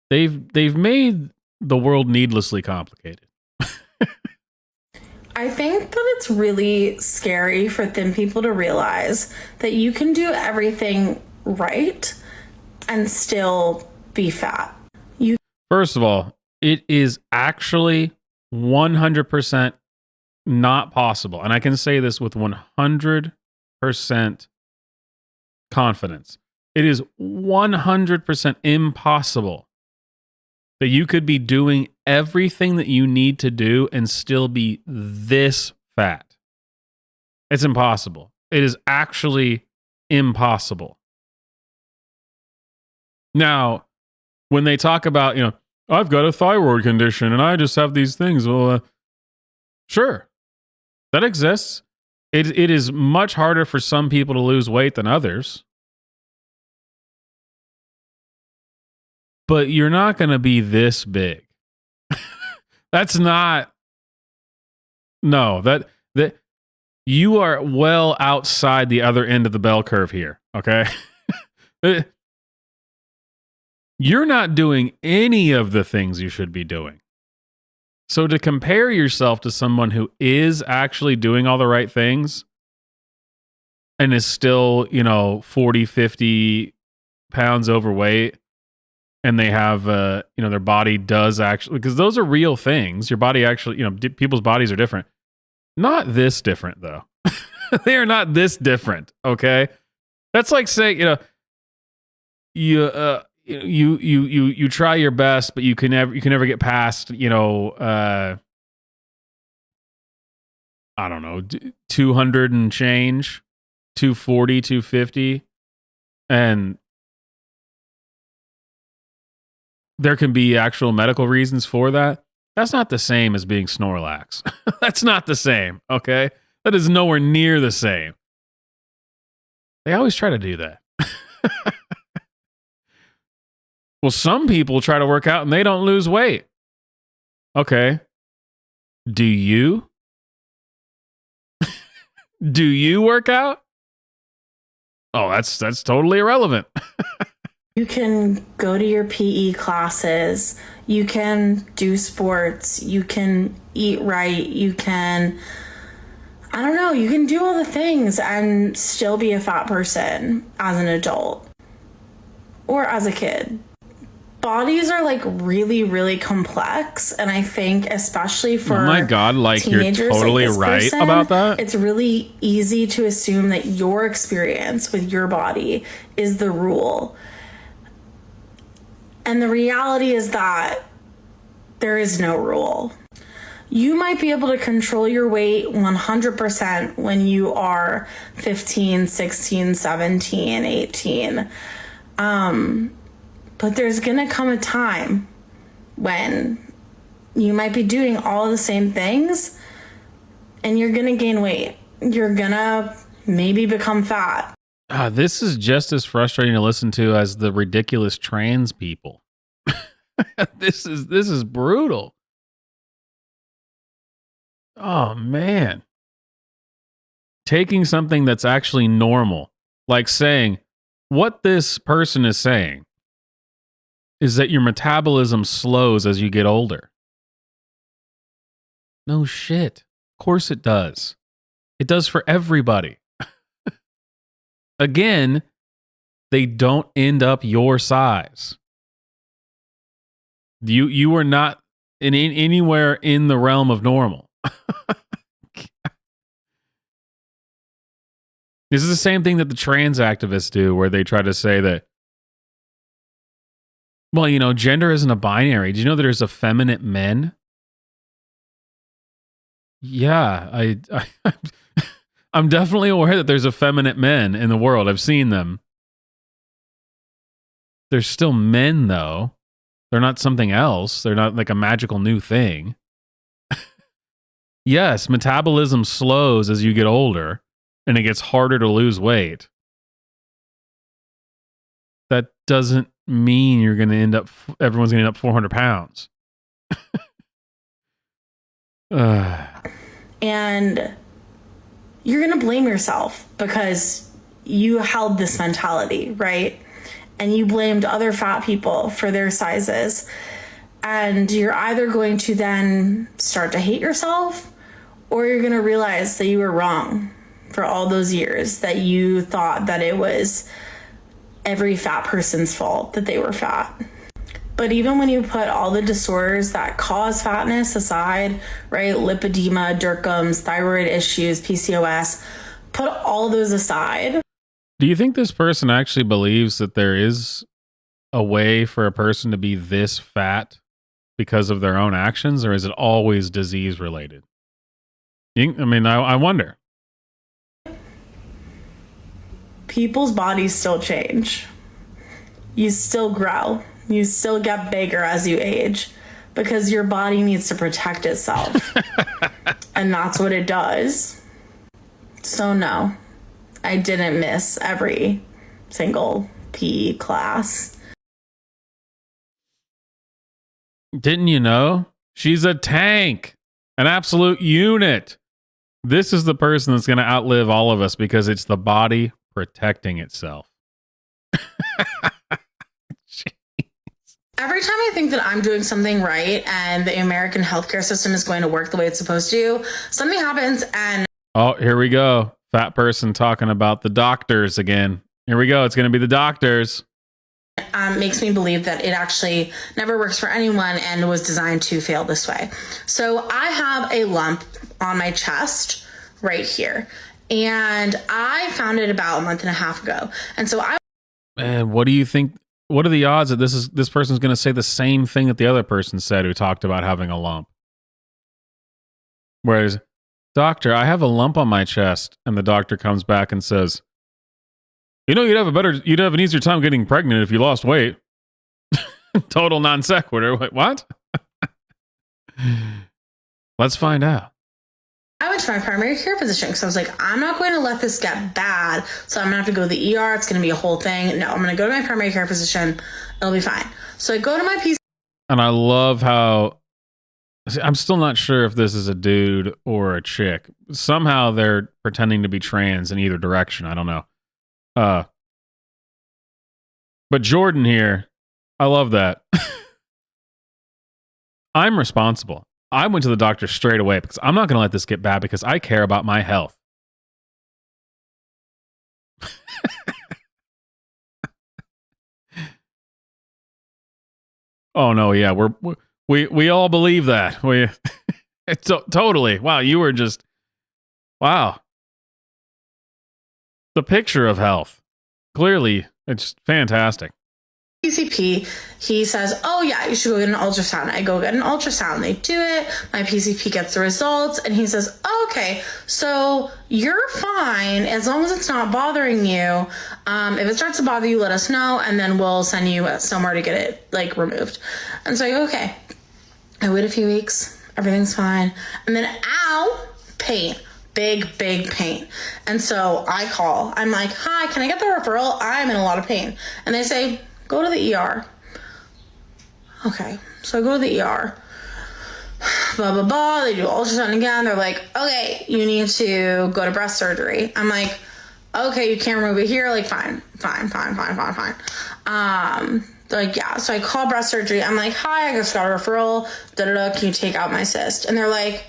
Speaker 1: They've made the world needlessly complicated.
Speaker 5: I think that it's really scary for thin people to realize that you can do everything right and still be fat.
Speaker 1: First of all, it is actually 100% not possible. And I can say this with 100% confidence. It is 100% impossible that you could be doing everything that you need to do and still be this fat. It's impossible. It is actually impossible. Now, when they talk about, I've got a thyroid condition and I just have these things. Well, sure, that exists. It is much harder for some people to lose weight than others. But you're not going to be this big. That's not. No, that you are well outside the other end of the bell curve here. Okay. You're not doing any of the things you should be doing. So to compare yourself to someone who is actually doing all the right things and is still, 40, 50 pounds overweight, and they have, their body does actually, because those are real things. Your body actually, people's bodies are different. Not this different, though. They are not this different, okay? That's like saying, you try your best, but you can never get past, I don't know, 200 and change, 240, 250, and there can be actual medical reasons for that. That's not the same as being Snorlax. That's not the same, okay? That is nowhere near the same. They always try to do that. Well, some people try to work out and they don't lose weight. Okay. Do you? Do you work out? Oh, that's totally irrelevant.
Speaker 5: You can go to your PE classes, you can do sports, you can eat right, you can, I don't know, you can do all the things and still be a fat person as an adult or as a kid. Bodies are like really, really complex, and I think especially for
Speaker 1: oh my God, like you're totally
Speaker 5: like
Speaker 1: right
Speaker 5: person,
Speaker 1: about that.
Speaker 5: It's really easy to assume that your experience with your body is the rule. And the reality is that there is no rule. You might be able to control your weight 100% when you are 15, 16, 17, 18. But there's gonna come a time when you might be doing all the same things and you're gonna gain weight. You're gonna maybe become fat.
Speaker 1: This is just as frustrating to listen to as the ridiculous trans people. This is brutal. Oh man. Taking something that's actually normal, like saying what this person is saying is that your metabolism slows as you get older. No shit. Of course it does. It does for everybody. Again, they don't end up your size. You are not anywhere in the realm of normal. This is the same thing that the trans activists do, where they try to say that, well, you know, gender isn't a binary. Do you know that there's effeminate men? Yeah, I'm definitely aware that there's effeminate men in the world. I've seen them. They're still men, though. They're not something else. They're not like a magical new thing. Yes, metabolism slows as you get older, and it gets harder to lose weight. That doesn't mean you're going to end up, everyone's going to end up 400 pounds.
Speaker 5: And you're going to blame yourself because you held this mentality, right? And you blamed other fat people for their sizes. And you're either going to then start to hate yourself, or you're going to realize that you were wrong for all those years, that you thought that it was every fat person's fault that they were fat. But even when you put all the disorders that cause fatness aside, right, lipedema, Derkums, thyroid issues, PCOS, put all those aside.
Speaker 1: Do you think this person actually believes that there is a way for a person to be this fat because of their own actions, or is it always disease related? I wonder.
Speaker 5: People's bodies still change. You still grow. You still get bigger as you age because your body needs to protect itself. And that's what it does. So no, I didn't miss every single PE class.
Speaker 1: Didn't you know? She's a tank, an absolute unit. This is the person that's going to outlive all of us because it's the body protecting itself.
Speaker 5: Every time I think that I'm doing something right and the American healthcare system is going to work the way it's supposed to, something happens and...
Speaker 1: Oh, here we go. Fat person talking about the doctors again. Here we go. It's going to be the doctors.
Speaker 5: Makes me believe that it actually never works for anyone and was designed to fail this way. So I have a lump on my chest right here. And I found it about a month and a half ago. And so
Speaker 1: Man, what do you think? What are the odds that this person's going to say the same thing that the other person said who talked about having a lump? Whereas, doctor, I have a lump on my chest, and the doctor comes back and says, you know, you'd have an easier time getting pregnant if you lost weight. Total non sequitur. Wait, what? Let's find out.
Speaker 5: I went to my primary care physician because I was like, I'm not going to let this get bad. So I'm going to have to go to the ER. It's going to be a whole thing. No, I'm going to go to my primary care physician. It'll be fine. So I go to my PC.
Speaker 1: And I love how, I'm still not sure if this is a dude or a chick. Somehow they're pretending to be trans in either direction. I don't know. But Jordan here, I love that. I'm responsible. I went to the doctor straight away because I'm not going to let this get bad because I care about my health. Oh no, yeah, we all believe that. It's totally. Wow, you were just wow. The picture of health. Clearly, it's fantastic.
Speaker 5: PCP, he says, oh yeah, you should go get an ultrasound. I go get an ultrasound. They do it. My PCP gets the results. And he says, oh, okay, so you're fine as long as it's not bothering you. If it starts to bother you, let us know. And then we'll send you somewhere to get it like removed. And so I go, okay. I wait a few weeks. Everything's fine. And then, ow, pain. Big pain. And so I call. I'm like, hi, can I get the referral? I'm in a lot of pain. And they say, go to the ER. Okay, so I go to the ER. Blah, blah, blah. They do ultrasound again. They're like, okay, you need to go to breast surgery. I'm like, okay, you can't remove it here. Like, fine. They're like, yeah. So I call breast surgery. I'm like, hi, I just got a referral. Can you take out my cyst? And they're like,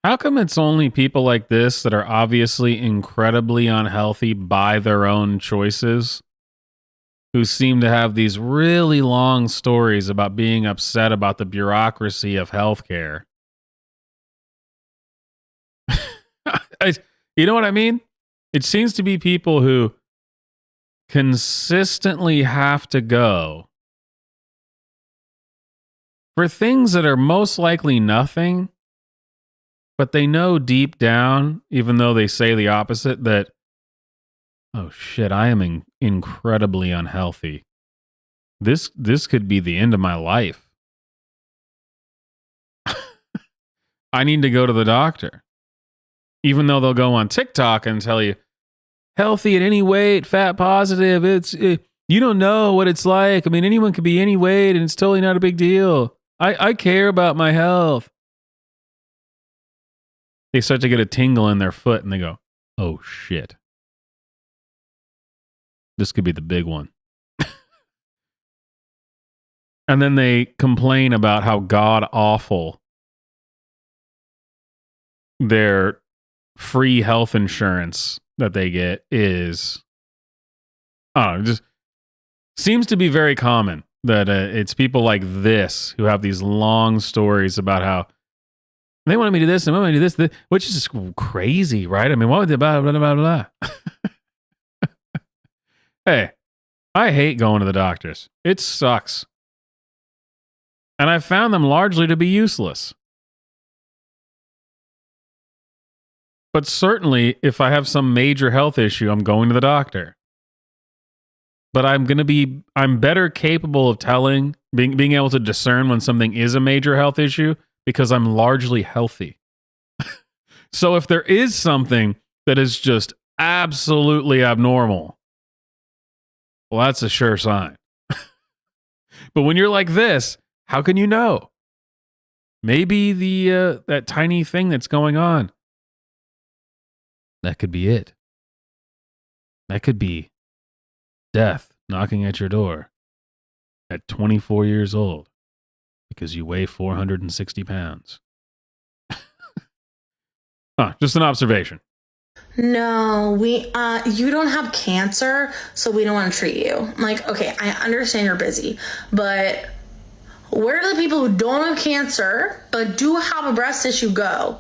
Speaker 1: how come it's only people like this that are obviously incredibly unhealthy by their own choices who seem to have these really long stories about being upset about the bureaucracy of healthcare? You know what I mean? It seems to be people who consistently have to go for things that are most likely nothing, but they know deep down, even though they say the opposite, that, oh shit, I am incredibly unhealthy. This could be the end of my life. I need to go to the doctor. Even though they'll go on TikTok and tell you, healthy at any weight, fat positive, you don't know what it's like. I mean, anyone could be any weight and it's totally not a big deal. I care about my health. They start to get a tingle in their foot and they go, oh shit. This could be the big one. And then they complain about how god awful their free health insurance that they get is. It just seems to be very common that it's people like this who have these long stories about how they wanted me to do this and they wanted me to do this, which is just crazy, right? I mean, what would they blah, blah, blah, blah. Hey, I hate going to the doctors. It sucks. And I've found them largely to be useless. But certainly, if I have some major health issue, I'm going to the doctor. But I'm better capable of being able to discern when something is a major health issue because I'm largely healthy. So if there is something that is just absolutely abnormal, well, that's a sure sign. But when you're like this, how can you know? Maybe that tiny thing that's going on, that could be it. That could be death knocking at your door at 24 years old because you weigh 460 pounds. Just an observation.
Speaker 5: no, you don't have cancer, so we don't want to treat you. I'm like, okay, I understand you're busy, but where do the people who don't have cancer but do have a breast issue go?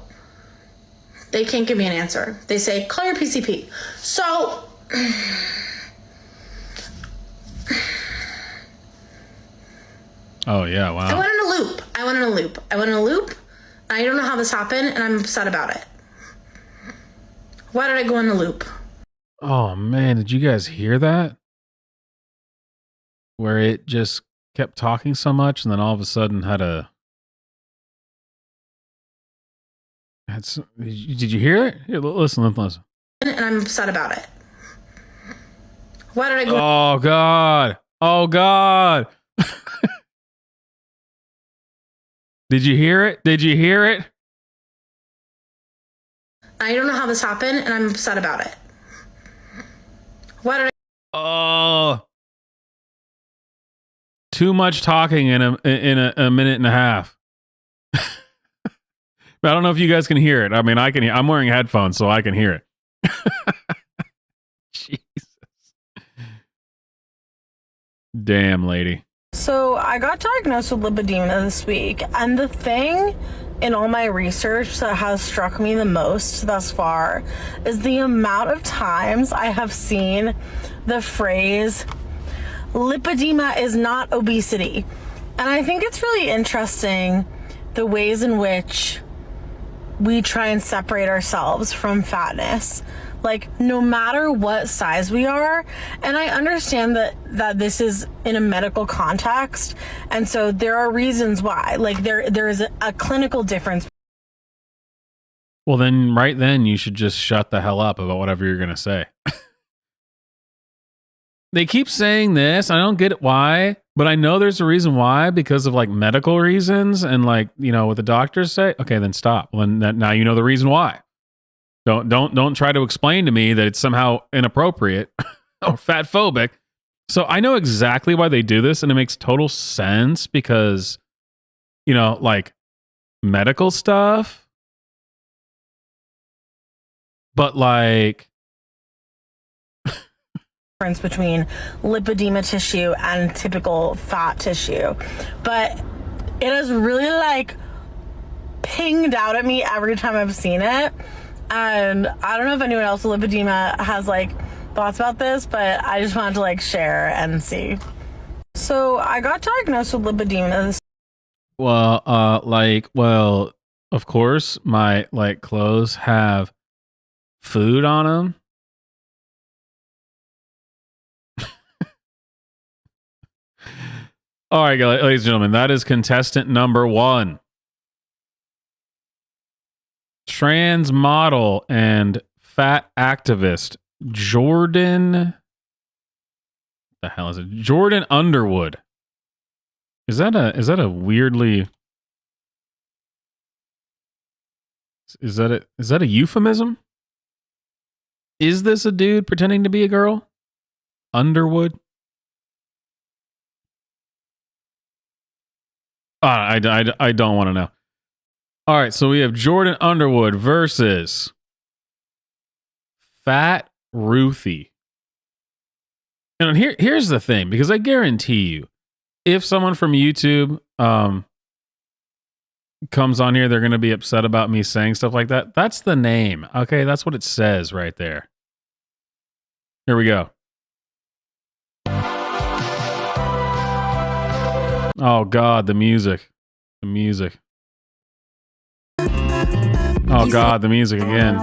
Speaker 5: They can't give me an answer. They say, call your PCP. So,
Speaker 1: oh, yeah, wow.
Speaker 5: I went in a loop. I don't know how this happened, and I'm upset about it. Why did I go in the loop?
Speaker 1: Oh, man, did you guys hear that? Where it just kept talking so much, and then all of a sudden did you hear it? Here, listen.
Speaker 5: And I'm upset about it. Why did I go?
Speaker 1: Oh, God. Did you hear it?
Speaker 5: I don't know how this happened, and I'm upset about it. Why did I?
Speaker 1: Oh. too much talking in a minute and a half. I don't know if you guys can hear it. I mean, I can hear. I'm wearing headphones, so I can hear it. Jesus. Damn, lady.
Speaker 5: So I got diagnosed with lipedema this week, and the thing in all my research that has struck me the most thus far is the amount of times I have seen the phrase lipedema is not obesity. And I think it's really interesting the ways in which we try and separate ourselves from fatness. Like, no matter what size we are, and I understand that this is in a medical context, and so there are reasons why. Like, there is a clinical difference.
Speaker 1: Well, then, right then, you should just shut the hell up about whatever you're going to say. They keep saying this. I don't get it why, but I know there's a reason why, because of like medical reasons and like, you know, what the doctors say. Okay, then stop. Well, now you know the reason why. Don't try to explain to me that it's somehow inappropriate or fat phobic. So I know exactly why they do this, and it makes total sense because, you know, like medical stuff. But like
Speaker 5: Difference between lipedema tissue and typical fat tissue, but it has really like pinged out at me every time I've seen it. And I don't know if anyone else with lipedema has like thoughts about this, but I just wanted to like share and see. So I got diagnosed with lipedema.
Speaker 1: Well, of course, my like clothes have food on them. All right, ladies and gentlemen, that is contestant number 1. Trans model and fat activist Jordan. The hell is it? Jordan Underwood. Is that a weirdly? Is that a euphemism? Is this a dude pretending to be a girl? Underwood. I don't want to know. All right, so we have Jordan Underwood versus Fat Ruthie. And here's the thing, because I guarantee you, if someone from YouTube comes on here, they're going to be upset about me saying stuff like that. That's the name. Okay, that's what it says right there. Here we go. Oh, God, the music. The music. Oh, God, the music again.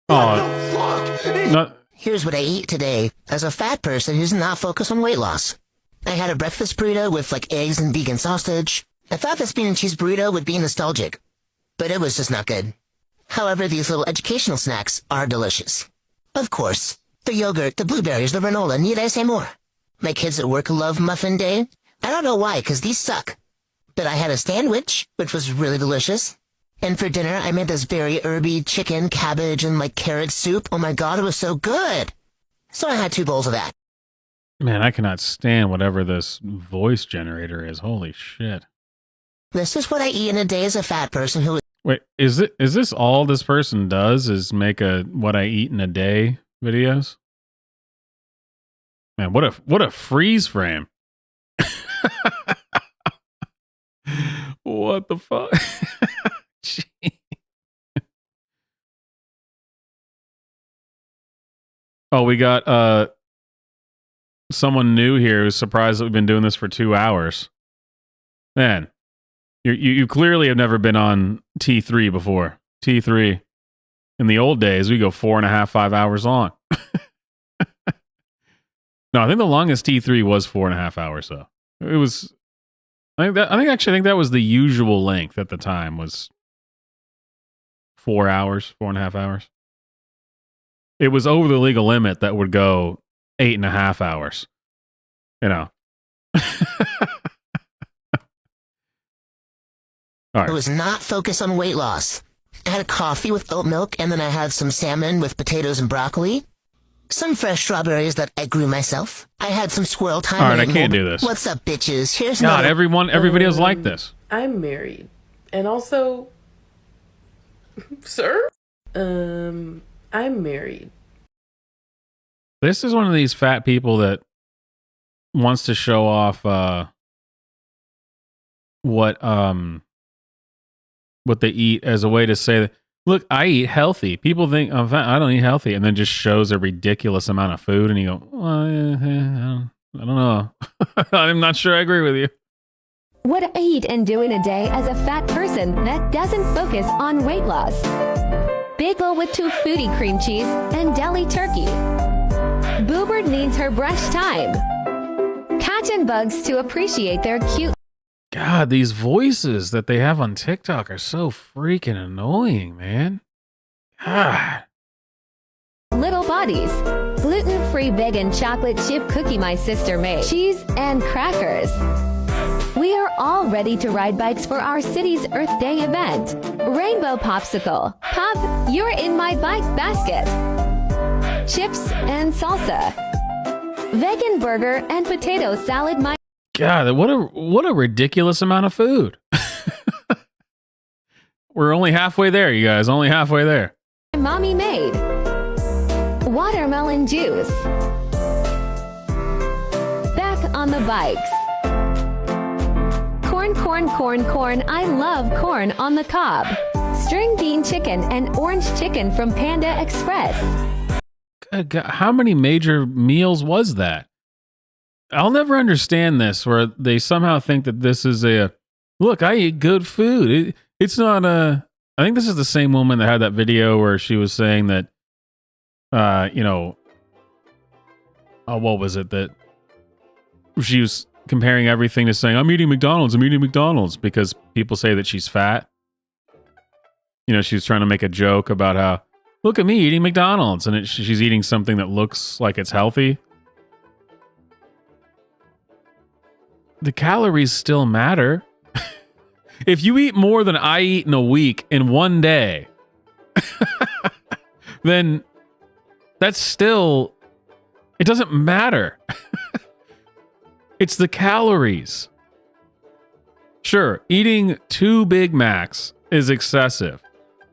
Speaker 1: Oh, no.
Speaker 6: Here's what I eat today as a fat person who's not focused on weight loss. I had a breakfast burrito with like eggs and vegan sausage. I thought this bean and cheese burrito would be nostalgic, but it was just not good. However, these little educational snacks are delicious. Of course, the yogurt, the blueberries, the granola, need I say more? My kids at work love Muffin Day. I don't know why, because these suck. But I had a sandwich, which was really delicious. And for dinner, I made this very herby chicken, cabbage, and like carrot soup. Oh my God, it was so good. So I had 2 bowls of that.
Speaker 1: Man, I cannot stand whatever this voice generator is. Holy shit.
Speaker 6: This is what I eat in a day as a fat person who...
Speaker 1: Wait, is this all this person does is make a what I eat in a day videos? Man, what a freeze frame. What the fuck? Oh, we got someone new here who's surprised that we've been doing this for 2 hours. Man, you clearly have never been on T3 before. T3. In the old days, we go 4.5, 5 hours long. No, I think the longest T3 was 4.5 hours though. It was. I think that was the usual length at the time was 4 hours, 4.5 hours. It was over the legal limit that would go 8.5 hours. You know. All right.
Speaker 6: I was not focused on weight loss. I had a coffee with oat milk, and then I had some salmon with potatoes and broccoli. Some fresh strawberries that I grew myself. I had some squirrel time.
Speaker 1: All right, I can't do this.
Speaker 6: What's up, bitches? Here's
Speaker 1: God,
Speaker 6: another.
Speaker 1: every video's like this.
Speaker 19: I'm married. And also... Sir? I'm married.
Speaker 1: This is one of these fat people that wants to show off what they eat as a way to say that, look, I eat healthy. People think I'm fat, I don't eat healthy, and then just shows a ridiculous amount of food, and you go, well, I don't know. I'm not sure I agree with you.
Speaker 7: What I eat and do in a day as a fat person that doesn't focus on weight loss. Bagel with 2 foodie cream cheese and deli turkey. Boobert needs her brush time. Catching bugs to appreciate their cute.
Speaker 1: God, these voices that they have on TikTok are so freaking annoying, man. God.
Speaker 7: Little bodies. Gluten-free vegan chocolate chip cookie my sister made. Cheese and crackers. We are all ready to ride bikes for our city's Earth Day event. Rainbow popsicle. Pop, you're in my bike basket. Chips and salsa. Vegan burger and potato salad my...
Speaker 1: God, what a ridiculous amount of food. We're only halfway there, you guys. Only halfway there.
Speaker 7: Mommy made. Watermelon juice. Back on the bikes. Corn. I love corn on the cob. String bean chicken and orange chicken from Panda Express.
Speaker 1: God, how many major meals was that? I'll never understand this, where they somehow think that this is look, I eat good food. It's not I think this is the same woman that had that video where she was saying that, what was it that she was comparing everything to saying, I'm eating McDonald's because people say that she's fat. She was trying to make a joke about how, look at me eating McDonald's, and she's eating something that looks like it's healthy. The calories still matter. If you eat more than I eat in a week in one day, then that's still, it doesn't matter. It's the calories. Sure, eating 2 Big Macs is excessive,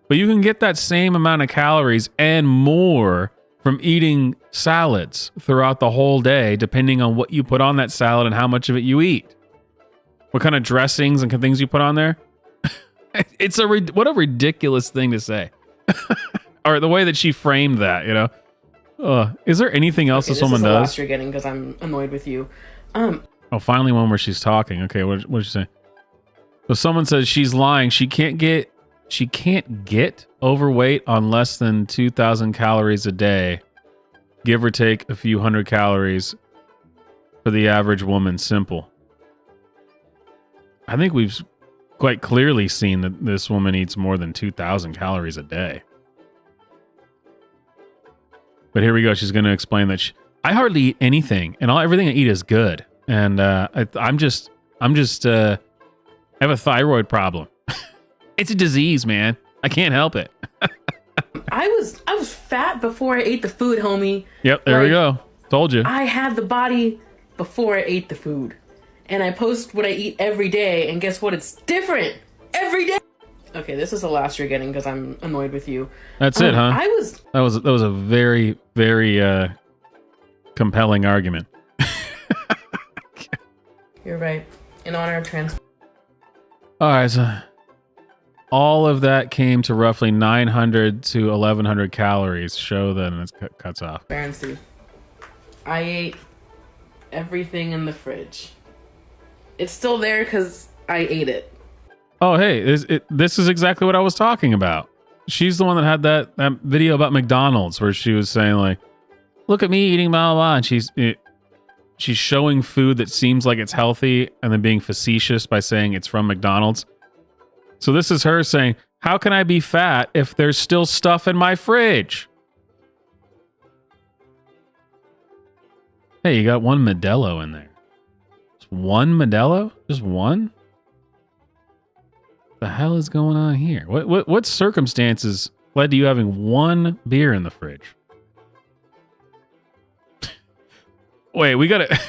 Speaker 1: but you can get that same amount of calories and more from eating salads throughout the whole day, depending on what you put on that salad and how much of it you eat. What kind of dressings and things you put on there. It's what a ridiculous thing to say. Or the way that she framed that, is there anything else that someone does?
Speaker 19: This is the last you're getting because I'm annoyed with you.
Speaker 1: Oh, finally one where she's talking. Okay, what did she say? So someone says she's lying. She can't get overweight on less than 2,000 calories a day, give or take a few hundred calories for the average woman. Simple. I think we've quite clearly seen that this woman eats more than 2,000 calories a day. But here we go. She's going to explain that I hardly eat anything, and everything I eat is good. And I have a thyroid problem. It's a disease, man. I can't help it.
Speaker 19: I was fat before I ate the food, homie.
Speaker 1: Yep, there we go. Told you.
Speaker 19: I had the body before I ate the food. And I post what I eat every day, and guess what? It's different every day. Okay, this is the last you're getting because I'm annoyed with you.
Speaker 1: That's it, huh? That was a very, very compelling argument.
Speaker 19: You're right. In honor of trans.
Speaker 1: All right, so all of that came to roughly 900 to 1,100 calories. Show that, and it cuts off.
Speaker 19: Transparency. I ate everything in the fridge. It's still there because I ate it.
Speaker 1: Oh, hey, this is exactly what I was talking about. She's the one that had that video about McDonald's where she was saying, like, look at me eating blah, blah, blah. And she's showing food that seems like it's healthy and then being facetious by saying it's from McDonald's. So this is her saying, how can I be fat if there's still stuff in my fridge? Hey, you got one Modelo in there. Just one Modelo? Just one? What the hell is going on here? What circumstances led to you having one beer in the fridge? wait, we gotta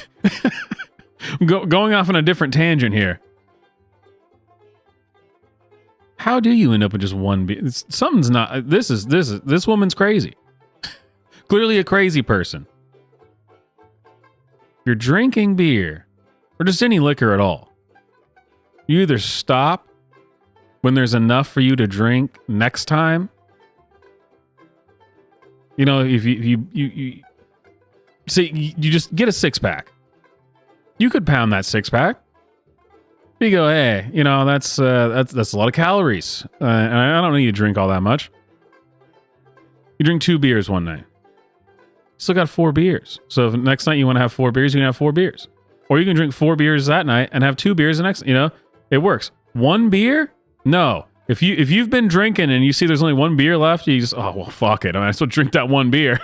Speaker 1: going off on a different tangent here. How do you end up with just one beer? Something's not. This woman's crazy. Clearly a crazy person. You're drinking beer or just any liquor at all. You either stop when there's enough for you to drink next time. You know, if you see, you just get a 6-pack. You could pound that 6-pack. You go, hey, you know, that's a lot of calories. And I don't need to drink all that much. You drink 2 beers one night. Still got 4 beers. So if next night you want to have 4 beers, you can have 4 beers. Or you can drink 4 beers that night and have 2 beers the next, you know, it works. 1 beer? No. If you've been drinking and you see there's only 1 beer left, you just, oh, well, fuck it. I might as well drink that 1 beer.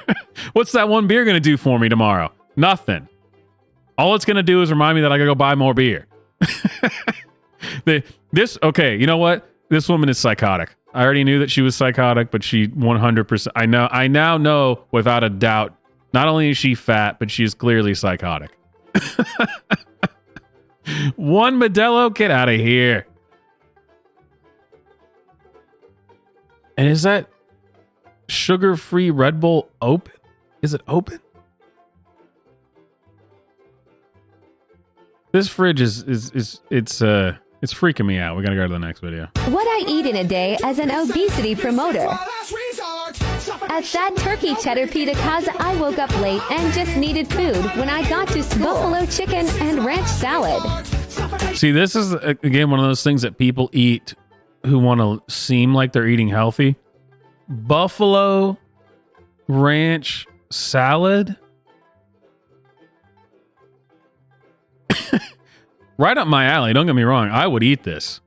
Speaker 1: What's that 1 beer going to do for me tomorrow? Nothing. All it's going to do is remind me that I got to go buy more beer. Okay, you know what? This woman is psychotic. I already knew that she was psychotic, but she 100%. I now know without a doubt, not only is she fat, but she is clearly psychotic. 1 Modelo? Get out of here. And is that sugar-free Red Bull open? Is it open? This fridge is freaking me out. We gotta go to the next video.
Speaker 7: What I eat in a day as an obesity promoter. As that turkey cheddar pita casa, I woke up late and just needed food when I got to buffalo chicken and ranch salad.
Speaker 1: See, this is, again, one of those things that people eat who want to seem like they're eating healthy. Buffalo ranch salad? Right up my alley. Don't get me wrong. I would eat this.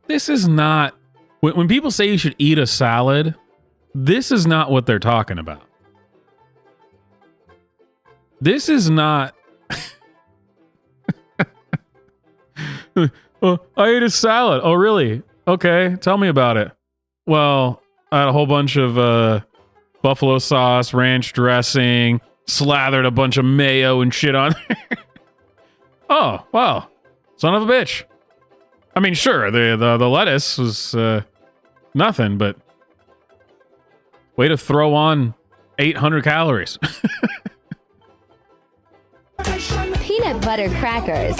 Speaker 1: This is not... When people say you should eat a salad, this is not what they're talking about. This is not... I ate a salad. Oh, really? Okay, tell me about it. Well, I had a whole bunch of buffalo sauce, ranch dressing, slathered a bunch of mayo and shit on there. Oh, wow. Son of a bitch. I mean, sure, the lettuce was nothing, but way to throw on 800 calories.
Speaker 7: Peanut butter crackers.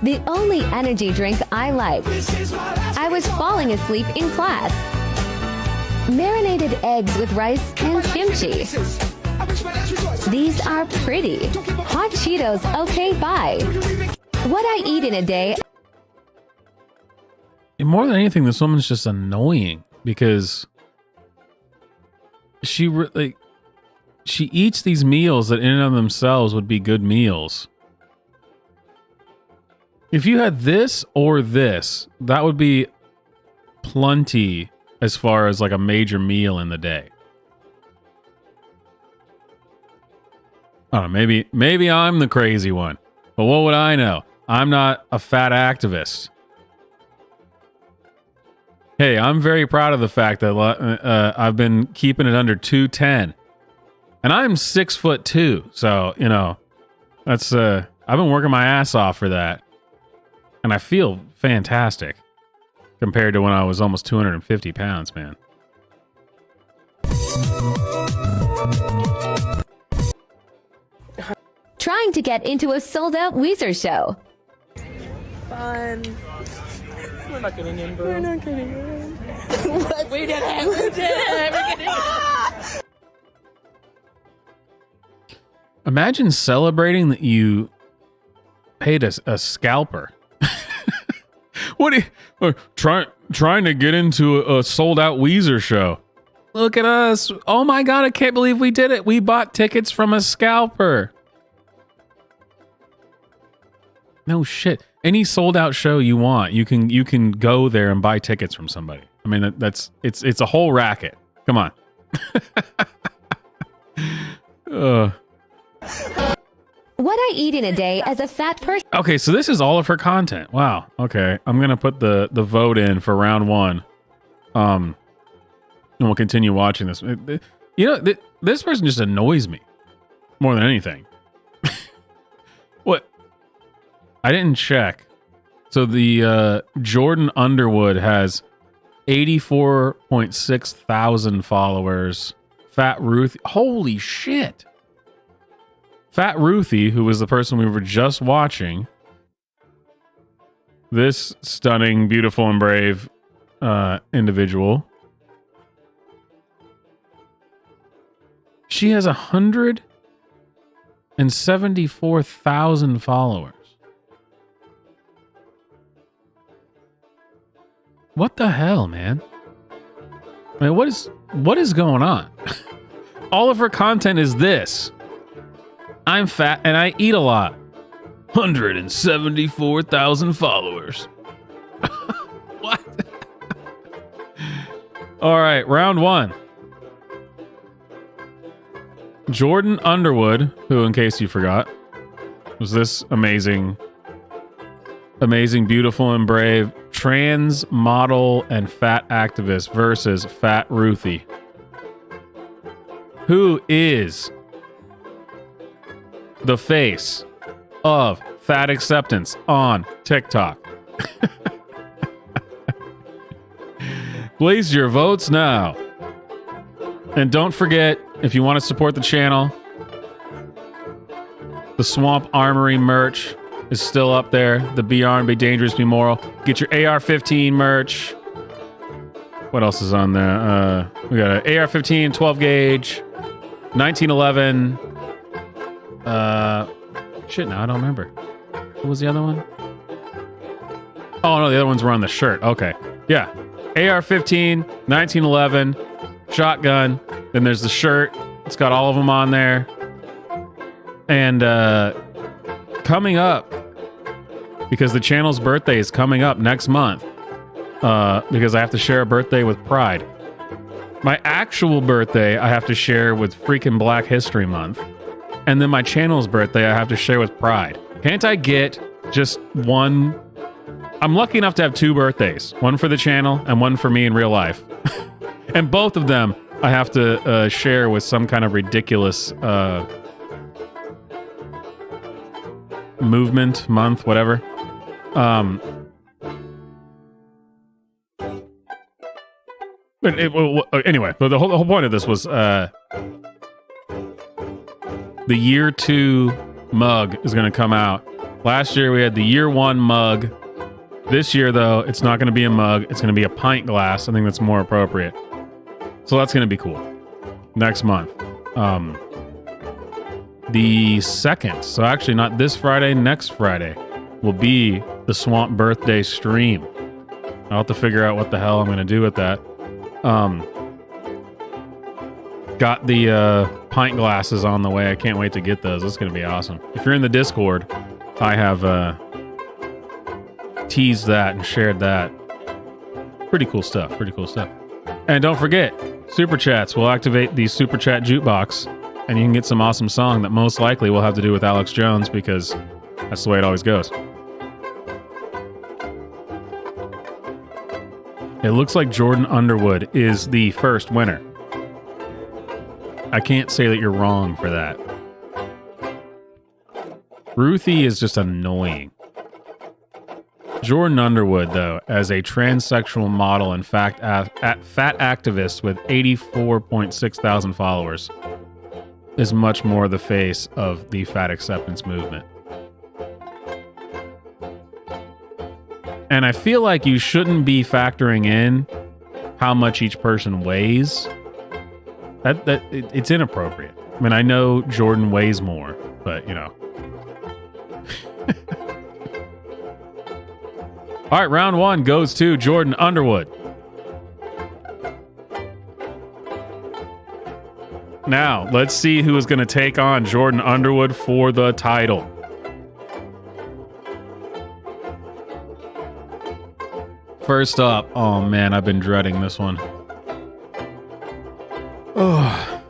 Speaker 7: The only energy drink I like. I was falling asleep in class. Marinated eggs with rice and kimchi. These are pretty. Hot Cheetos, okay, bye. What I eat in a day.
Speaker 1: And more than anything, this woman's just annoying because she eats these meals that in and of themselves would be good meals. If you had this or this, that would be plenty as far as like a major meal in the day. I don't know, maybe I'm the crazy one, but what would I know? I'm not a fat activist. Hey, I'm very proud of the fact that I've been keeping it under 210, and I'm 6'2", so you know that's I've been working my ass off for that, and I feel fantastic compared to when I was almost 250 pounds, man.
Speaker 7: Trying to get into a sold-out Weezer show.
Speaker 18: Fun.
Speaker 19: We're not getting in, bro.
Speaker 18: We're not getting in.
Speaker 19: What? We did it. We did it. We're getting in.
Speaker 1: Imagine celebrating that you paid a scalper. What are you trying to get into a sold-out Weezer show? Look at us. Oh my God, I can't believe we did it. We bought tickets from a scalper. No shit. Any sold out show you want, you can go there and buy tickets from somebody. I mean, it's a whole racket. Come on.
Speaker 7: What I eat in a day as a fat person.
Speaker 1: Okay, so this is all of her content. Wow. Okay, I'm gonna put the vote in for round 1. And we'll continue watching this. You know, this person just annoys me. more than anything. What? I didn't check. So the Jordan Underwood has 84.6 thousand followers. Fat Ruthie, holy shit. Fat Ruthie, who was the person we were just watching, this stunning, beautiful, and brave individual, she has 174,000 followers. What the hell, man? I mean, what is going on? All of her content is this. I'm fat and I eat a lot. 174,000 followers. What? All right, round one. Jordan Underwood, who, in case you forgot, was this amazing, beautiful, and brave trans model and fat activist versus Fat Ruthie, who is the face of fat acceptance on TikTok. Place your votes now. And don't forget, if you want to support the channel, the Swamp Armory merch is still up there. The Be Armed, Be Dangerous, Be Moral. Get your AR-15 merch. What else is on there? We got an AR-15, 12 gauge, 1911. Shit, now I don't remember. What was the other one? Oh, no, the other ones were on the shirt. Okay. Yeah. AR-15, 1911, shotgun. Then there's the shirt. It's got all of them on there. And coming up, because the channel's birthday is coming up next month, because I have to share a birthday with Pride. My actual birthday, I have to share with freaking Black History Month. And then my channel's birthday, I have to share with Pride. Can't I get just one? I'm lucky enough to have 2 birthdays. One for the channel and one for me in real life. And both of them I have to share with some kind of ridiculous movement, month, whatever. But anyway, but the whole point of this was the year 2 mug is going to come out. Last year we had the year 1 mug. This year, though, it's not going to be a mug. It's going to be a pint glass. I think that's more appropriate. So that's going to be cool. Next month. The 2nd, so actually not this Friday, next Friday, will be the Swamp birthday stream. I'll have to figure out what the hell I'm going to do with that. Got the pint glasses on the way. I can't wait to get those. It's going to be awesome. If you're in the Discord, I have teased that and shared that. Pretty cool stuff. And don't forget, Super Chats will activate the Super Chat jukebox, and you can get some awesome song that most likely will have to do with Alex Jones, because that's the way it always goes. It looks like Jordan Underwood is the first winner. I can't say that you're wrong for that. Ruthie is just annoying. Jordan Underwood, though, as a transsexual model and fat activist with 84.6 thousand followers, is much more the face of the fat acceptance movement. And I feel like you shouldn't be factoring in how much each person weighs. It's inappropriate. I mean, I know Jordan weighs more, but, you know. All right, round 1 goes to Jordan Underwood. Now, let's see who is going to take on Jordan Underwood for the title. First up, oh man, I've been dreading this one. Oh.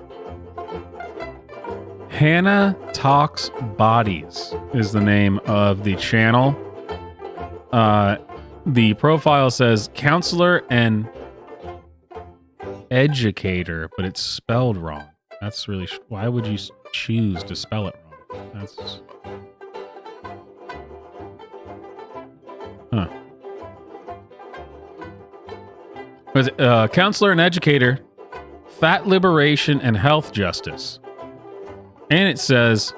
Speaker 1: Hannah Talks Bodies is the name of the channel. The profile says counselor and educator, but it's spelled wrong. That's really... why would you choose to spell it wrong. That's... Huh. Counselor and educator, fat liberation and health justice. And it says,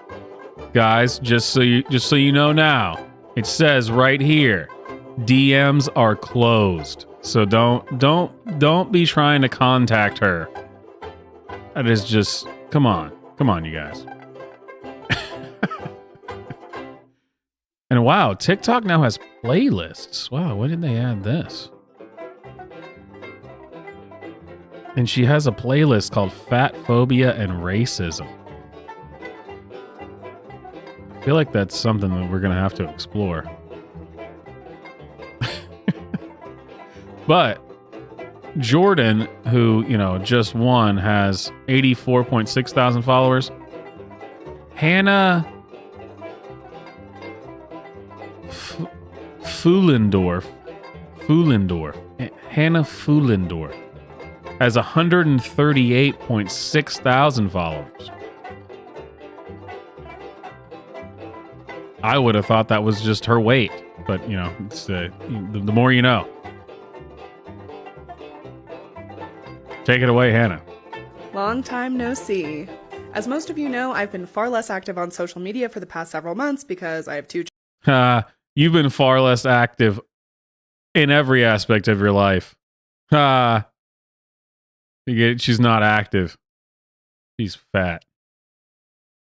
Speaker 1: guys, just so you know now, it says right here, DMs are closed. So don't be trying to contact her. That is just, come on, you guys. And wow, TikTok now has playlists. Wow, when did they add this? And she has a playlist called Fat Phobia and Racism. I feel like that's something that we're going to have to explore. But Jordan, who, just won, has 84.6 thousand followers. Hannah Fuhlendorf. Hannah Fuhlendorf has 138.6 thousand followers. I would have thought that was just her weight, but it's the more you know. Take it away, Hannah.
Speaker 4: Long time no see. As most of you know, I've been far less active on social media for the past several months because I have two
Speaker 1: you've been far less active in every aspect of your life. She's not active. She's fat.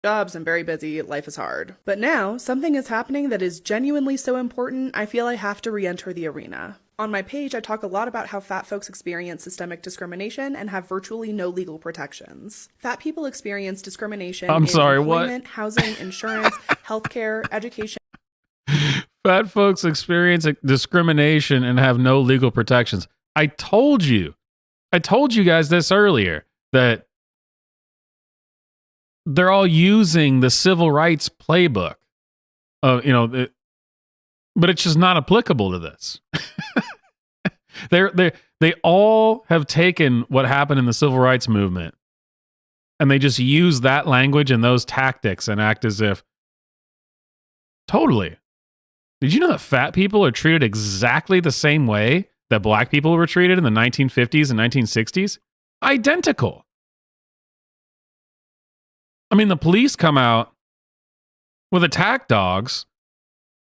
Speaker 4: Jobs and very busy, life is hard. But now, something is happening that is genuinely so important, I feel I have to re-enter the arena. On my page, I talk a lot about how fat folks experience systemic discrimination and have virtually no legal protections. Fat people experience discrimination in employment, housing, insurance, healthcare, education.
Speaker 1: Fat folks experience discrimination and have no legal protections. I told you guys this earlier, that they're all using the civil rights playbook. But it's just not applicable to this. They all have taken what happened in the civil rights movement and they just use that language and those tactics and act as if totally. Did you know that fat people are treated exactly the same way that black people were treated in the 1950s and 1960s? Identical. I mean, the police come out with attack dogs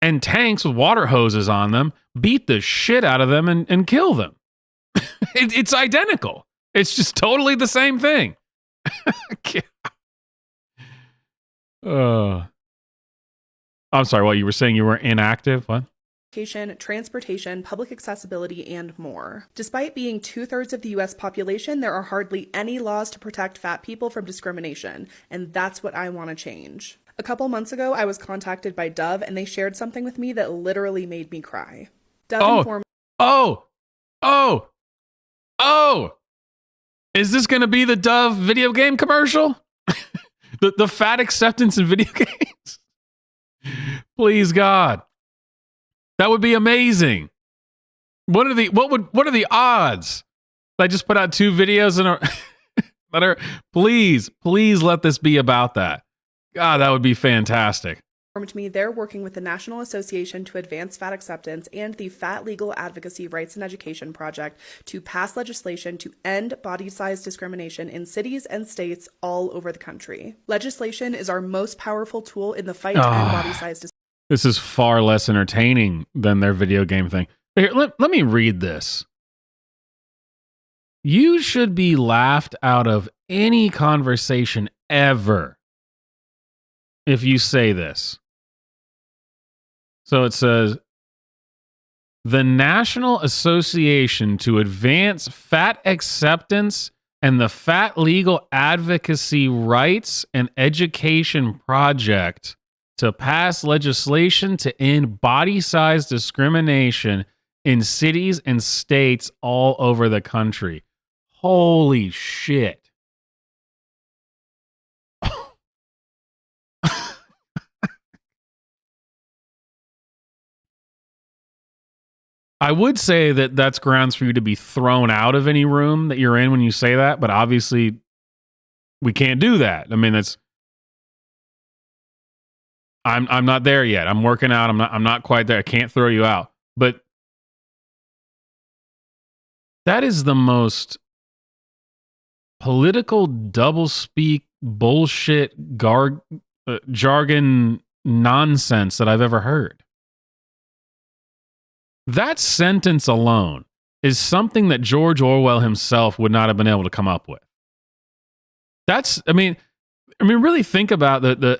Speaker 1: and tanks with water hoses on them, beat the shit out of them and kill them. It's identical. It's just totally the same thing. I'm sorry, what you were saying, you were inactive? What?
Speaker 4: Education, transportation, public accessibility, and more. Despite being 2/3 of the US population, there are hardly any laws to protect fat people from discrimination, and that's what I want to change. A couple months ago, I was contacted by Dove, and they shared something with me that literally made me cry. Dove informed
Speaker 1: Is this going to be the Dove video game commercial? the fat acceptance in video games? Please, God. That would be amazing. What are the odds? I just put out 2 videos that are please let this be about that. God, that would be fantastic.
Speaker 4: Informed me they're working with the National Association to Advance Fat Acceptance and the Fat Legal Advocacy Rights and Education Project to pass legislation to end body size discrimination in cities and states all over the country. Legislation is our most powerful tool in the fight to end body size discrimination.
Speaker 1: This is far less entertaining than their video game thing. Here, let me read this. You should be laughed out of any conversation ever if you say this. So it says, the National Association to Advance Fat Acceptance and the Fat Legal Advocacy Rights and Education Project to pass legislation to end body size discrimination in cities and states all over the country. Holy shit. I would say that that's grounds for you to be thrown out of any room that you're in when you say that, but obviously we can't do that. I mean, I'm not there yet. I'm working out. I'm not quite there. I can't throw you out. But that is the most political doublespeak bullshit jargon nonsense that I've ever heard. That sentence alone is something that George Orwell himself would not have been able to come up with. I mean, really think about the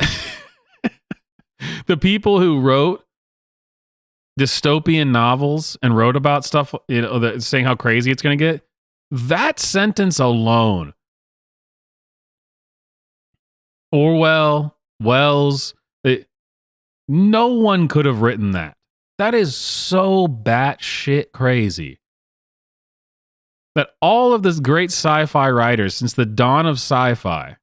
Speaker 1: the people who wrote dystopian novels and wrote about stuff, saying how crazy it's going to get. That sentence alone, Orwell, Wells, no one could have written that. That is so batshit crazy that all of this great sci-fi writers since the dawn of sci-fi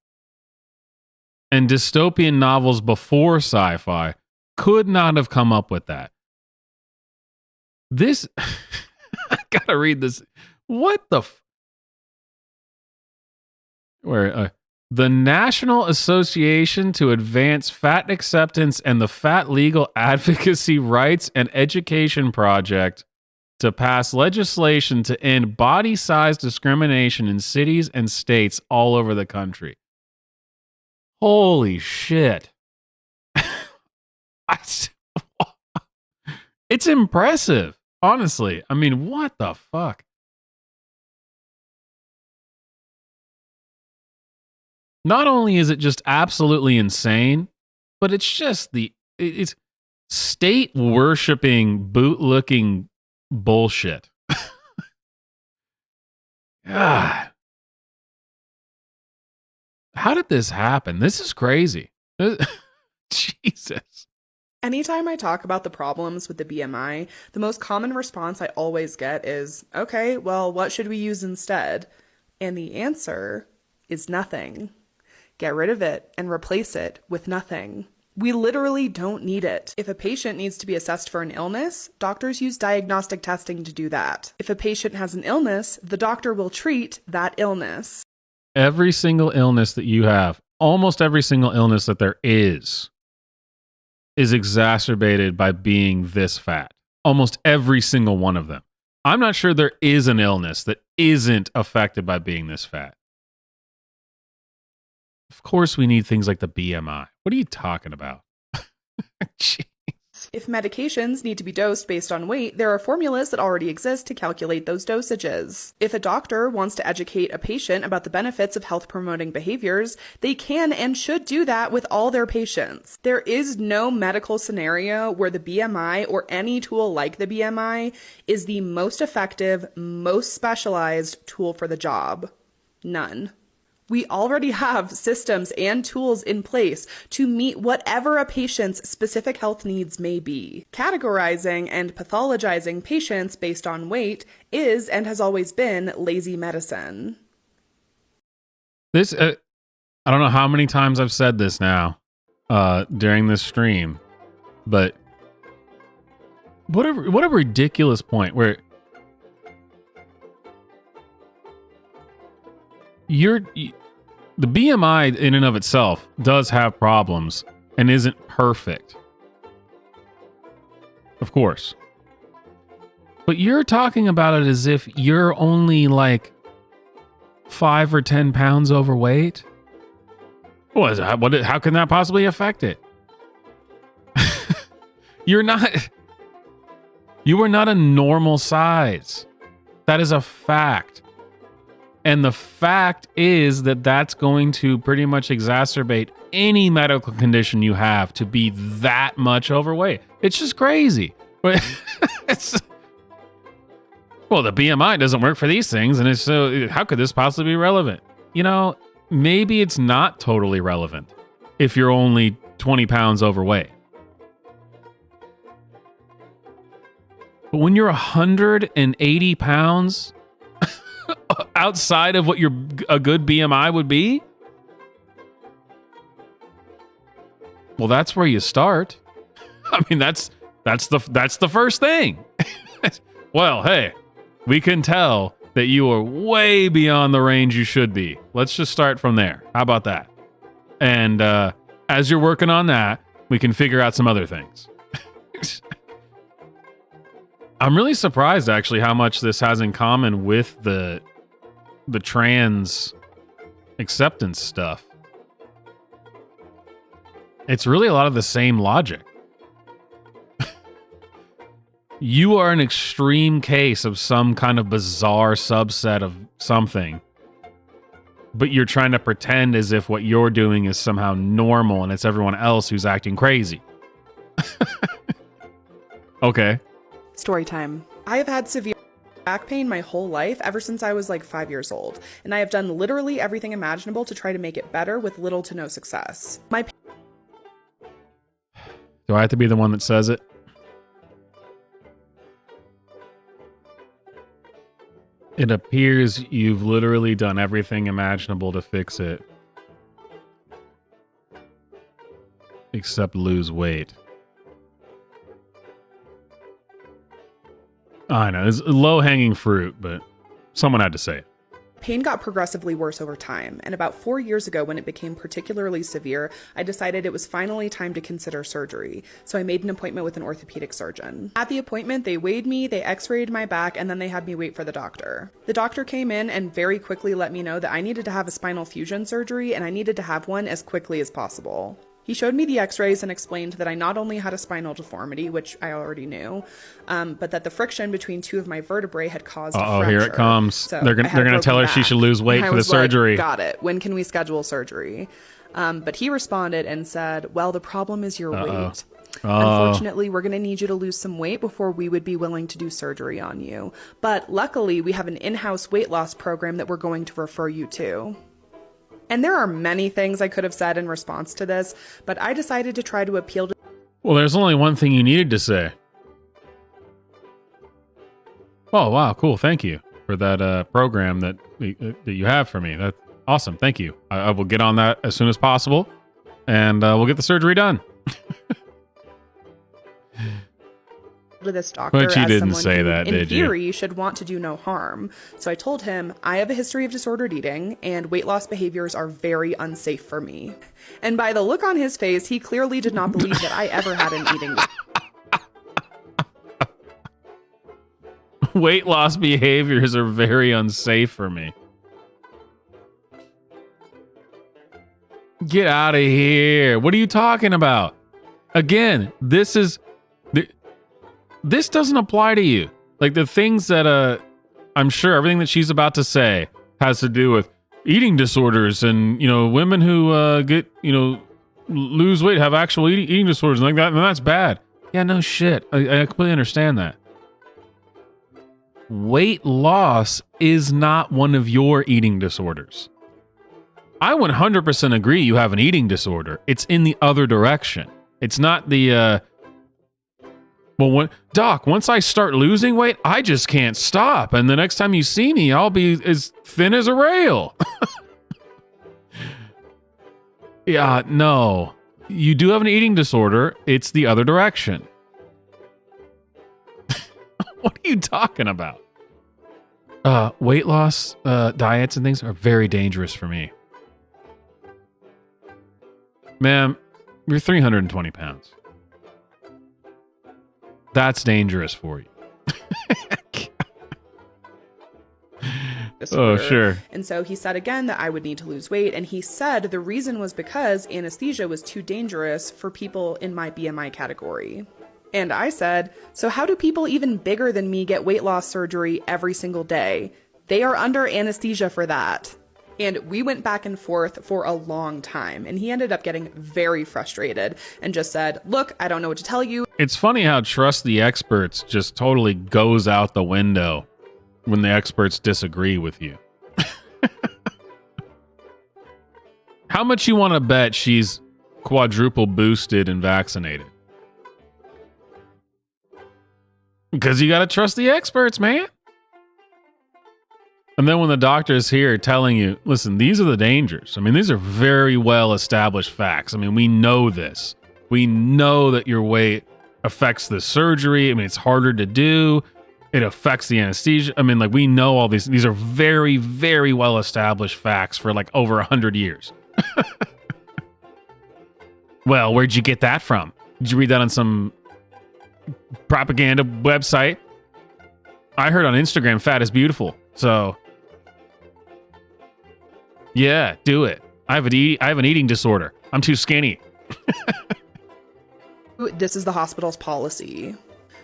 Speaker 1: and dystopian novels before sci-fi could not have come up with that. This, I gotta read this. What the? The National Association to Advance Fat Acceptance and the Fat Legal Advocacy Rights and Education Project to pass legislation to end body size discrimination in cities and states all over the country. Holy shit. It's impressive, honestly. I mean, what the fuck? Not only is it just absolutely insane, but it's just it's state worshiping, boot looking bullshit. God. How did this happen? This is crazy. Jesus.
Speaker 4: Anytime I talk about the problems with the BMI, the most common response I always get is, okay, well, what should we use instead? And the answer is nothing. Get rid of it and replace it with nothing. We literally don't need it. If a patient needs to be assessed for an illness, doctors use diagnostic testing to do that. If a patient has an illness, the doctor will treat that illness.
Speaker 1: Every single illness that you have, almost every single illness that there is exacerbated by being this fat. Almost every single one of them. I'm not sure there is an illness that isn't affected by being this fat. Of course, we need things like the BMI. What are you talking about? Jeez.
Speaker 4: If medications need to be dosed based on weight, there are formulas that already exist to calculate those dosages. If a doctor wants to educate a patient about the benefits of health-promoting behaviors, they can and should do that with all their patients. There is no medical scenario where the BMI or any tool like the BMI is the most effective, most specialized tool for the job. None. We already have systems and tools in place to meet whatever a patient's specific health needs may be. Categorizing and pathologizing patients based on weight is and has always been lazy medicine.
Speaker 1: This, I don't know how many times I've said this now during this stream, but what a ridiculous point where the BMI in and of itself does have problems and isn't perfect. Of course. But you're talking about it as if you're only like 5 or 10 pounds overweight. How can that possibly affect it? You are not a normal size. That is a fact. And the fact is that that's going to pretty much exacerbate any medical condition you have to be that much overweight. It's just crazy. Well, the BMI doesn't work for these things, and it's so how could this possibly be relevant? You know, maybe it's not totally relevant if you're only 20 pounds overweight. But when you're 180 pounds outside of what a good BMI would be, well, that's where you start. I mean, that's the first thing. Well, hey, we can tell that you are way beyond the range you should be. Let's just start from there. How about that? And as you're working on that, we can figure out some other things. I'm really surprised actually how much this has in common with the trans acceptance stuff. It's really a lot of the same logic. You are an extreme case of some kind of bizarre subset of something, but you're trying to pretend as if what you're doing is somehow normal and it's everyone else who's acting crazy. Okay.
Speaker 4: Story time. I have had severe back pain my whole life, ever since I was like 5 years old, and I have done literally everything imaginable to try to make it better with little to no success.
Speaker 1: Do I have to be the one that says it? It appears you've literally done everything imaginable to fix it. Except lose weight. I know, it's low-hanging fruit, but someone had to say it.
Speaker 4: Pain got progressively worse over time, and about 4 years ago when it became particularly severe, I decided it was finally time to consider surgery, so I made an appointment with an orthopedic surgeon. At the appointment, they weighed me, they x-rayed my back, and then they had me wait for the doctor. The doctor came in and very quickly let me know that I needed to have a spinal fusion surgery, and I needed to have one as quickly as possible. He showed me the x-rays and explained that I not only had a spinal deformity, which I already knew, but that the friction between two of my vertebrae had caused a fracture.
Speaker 1: Here it comes.
Speaker 4: So
Speaker 1: they're gonna tell her she should lose weight for the surgery.
Speaker 4: Got it. When can we schedule surgery? But he responded and said, well, the problem is your weight. Unfortunately, we're going to need you to lose some weight before we would be willing to do surgery on you. But luckily, we have an in-house weight loss program that we're going to refer you to. And there are many things I could have said in response to this, but I decided to try to appeal to...
Speaker 1: Well, there's only one thing you needed to say. Oh, wow, cool. Thank you for that program that you have for me. That's awesome. Thank you. I will get on that as soon as possible, and we'll get the surgery done.
Speaker 4: to this doctor
Speaker 1: but you
Speaker 4: as
Speaker 1: didn't
Speaker 4: someone
Speaker 1: say
Speaker 4: who,
Speaker 1: that,
Speaker 4: in
Speaker 1: did
Speaker 4: theory,
Speaker 1: you?
Speaker 4: should want to do no harm. So I told him, I have a history of disordered eating, and weight loss behaviors are very unsafe for me. And by the look on his face, he clearly did not believe that I ever had an eating disorder.
Speaker 1: Weight loss behaviors are very unsafe for me. Get out of here. What are you talking about? Again, this doesn't apply to you. Like the things that I'm sure everything that she's about to say has to do with eating disorders and, women who get, lose weight, have actual eating disorders and like that, and that's bad. Yeah, no shit. I completely understand that. Weight loss is not one of your eating disorders. I 100% agree you have an eating disorder. It's in the other direction. It's not the, Doc, once I start losing weight, I just can't stop. And the next time you see me, I'll be as thin as a rail. Yeah, no. You do have an eating disorder. It's the other direction. What are you talking about? Weight loss, diets and things are very dangerous for me. Ma'am, you're 320 pounds. That's dangerous for you. Oh, sure.
Speaker 4: And so he said again that I would need to lose weight. And he said the reason was because anesthesia was too dangerous for people in my BMI category. And I said, so how do people even bigger than me get weight loss surgery every single day? They are under anesthesia for that. And we went back and forth for a long time. And he ended up getting very frustrated and just said, look, I don't know what to tell you.
Speaker 1: It's funny how trust the experts just totally goes out the window when the experts disagree with you. How much you want to bet she's quadruple boosted and vaccinated? Because you got to trust the experts, man. And then when the doctor's here telling you, listen, these are the dangers. I mean, these are very well established facts. I mean, we know this. We know that your weight affects the surgery. I mean, it's harder to do. It affects the anesthesia. I mean, like, we know all these. These are very, very well established facts for like over 100 years. Well, where'd you get that from? Did you read that on some propaganda website? I heard on Instagram fat is beautiful. So, yeah, do it. I have an eating disorder. I'm too skinny.
Speaker 4: This is the hospital's policy.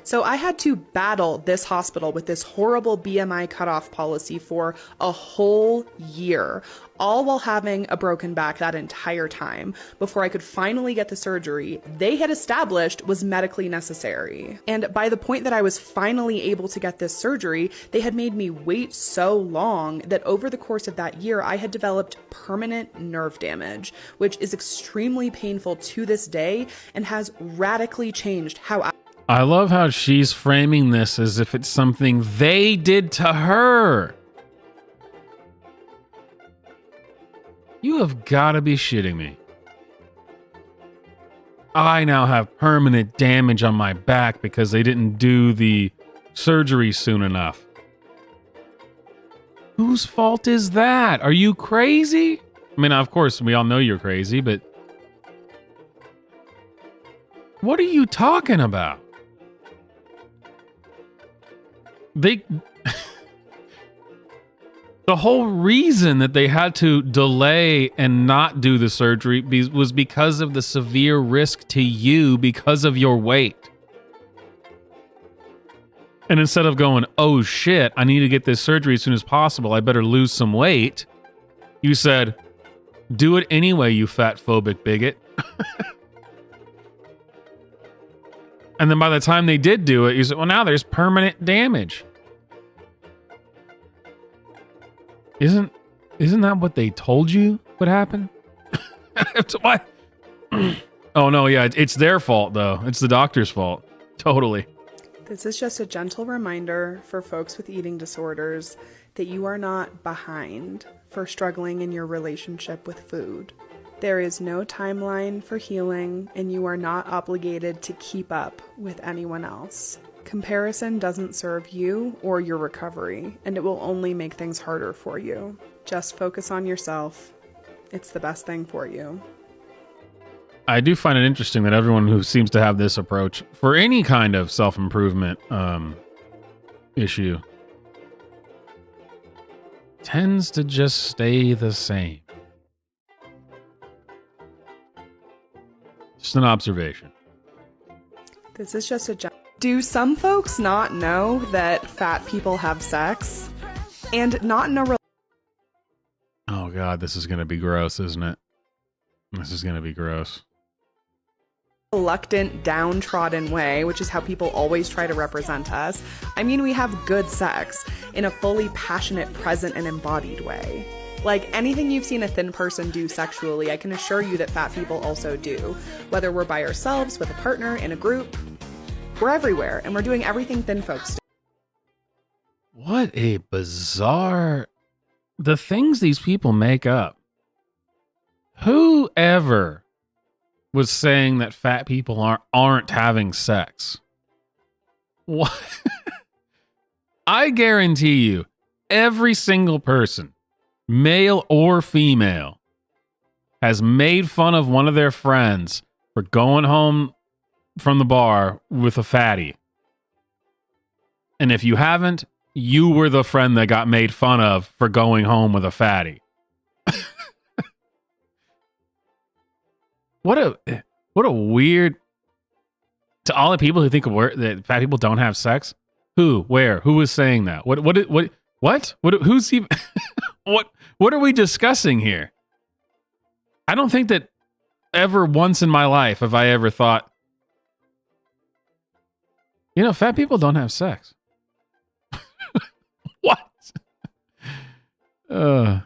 Speaker 4: So I had to battle this hospital with this horrible BMI cutoff policy for a whole year, all while having a broken back that entire time before I could finally get the surgery they had established was medically necessary. And by the point that I was finally able to get this surgery, they had made me wait so long that over the course of that year, I had developed permanent nerve damage, which is extremely painful to this day and has radically changed how
Speaker 1: I love how she's framing this as if it's something they did to her. You have got to be shitting me. I now have permanent damage on my back because they didn't do the surgery soon enough. Whose fault is that? Are you crazy? I mean, of course, we all know you're crazy, but what are you talking about? The whole reason that they had to delay and not do the surgery was because of the severe risk to you because of your weight. And instead of going, oh shit, I need to get this surgery as soon as possible, I better lose some weight, you said, do it anyway, you fat phobic bigot. And then by the time they did do it, you said, well, now there's permanent damage. Isn't that what they told you would happen? What? Oh, no, yeah, it's their fault, though. It's the doctor's fault. Totally.
Speaker 4: This is just a gentle reminder for folks with eating disorders that you are not behind for struggling in your relationship with food. There is no timeline for healing, and you are not obligated to keep up with anyone else. Comparison doesn't serve you or your recovery, and it will only make things harder for you. Just focus on yourself. It's the best thing for you.
Speaker 1: I do find it interesting that everyone who seems to have this approach for any kind of self-improvement issue tends to just stay the same. Just an observation.
Speaker 4: This is just a... Do some folks not know that fat people have sex? And not in a...
Speaker 1: Oh god, this is going to be gross, isn't it? This is going to be gross.
Speaker 4: Reluctant, downtrodden way, which is how people always try to represent us. I mean, we have good sex in a fully passionate, present, and embodied way. Like anything you've seen a thin person do sexually, I can assure you that fat people also do. Whether we're by ourselves, with a partner, in a group, we're everywhere, and we're doing everything thin folks do.
Speaker 1: What a bizarre... The things these people make up. Whoever was saying that fat people aren't having sex? What? I guarantee you, every single person, male or female, has made fun of one of their friends for going home from the bar with a fatty. And if you haven't, you were the friend that got made fun of for going home with a fatty. What a weird... To all the people who think that fat people don't have sex, who, where, who was saying that? What? Who's even... What are we discussing here? I don't think that ever once in my life have I ever thought, fat people don't have sex. What? And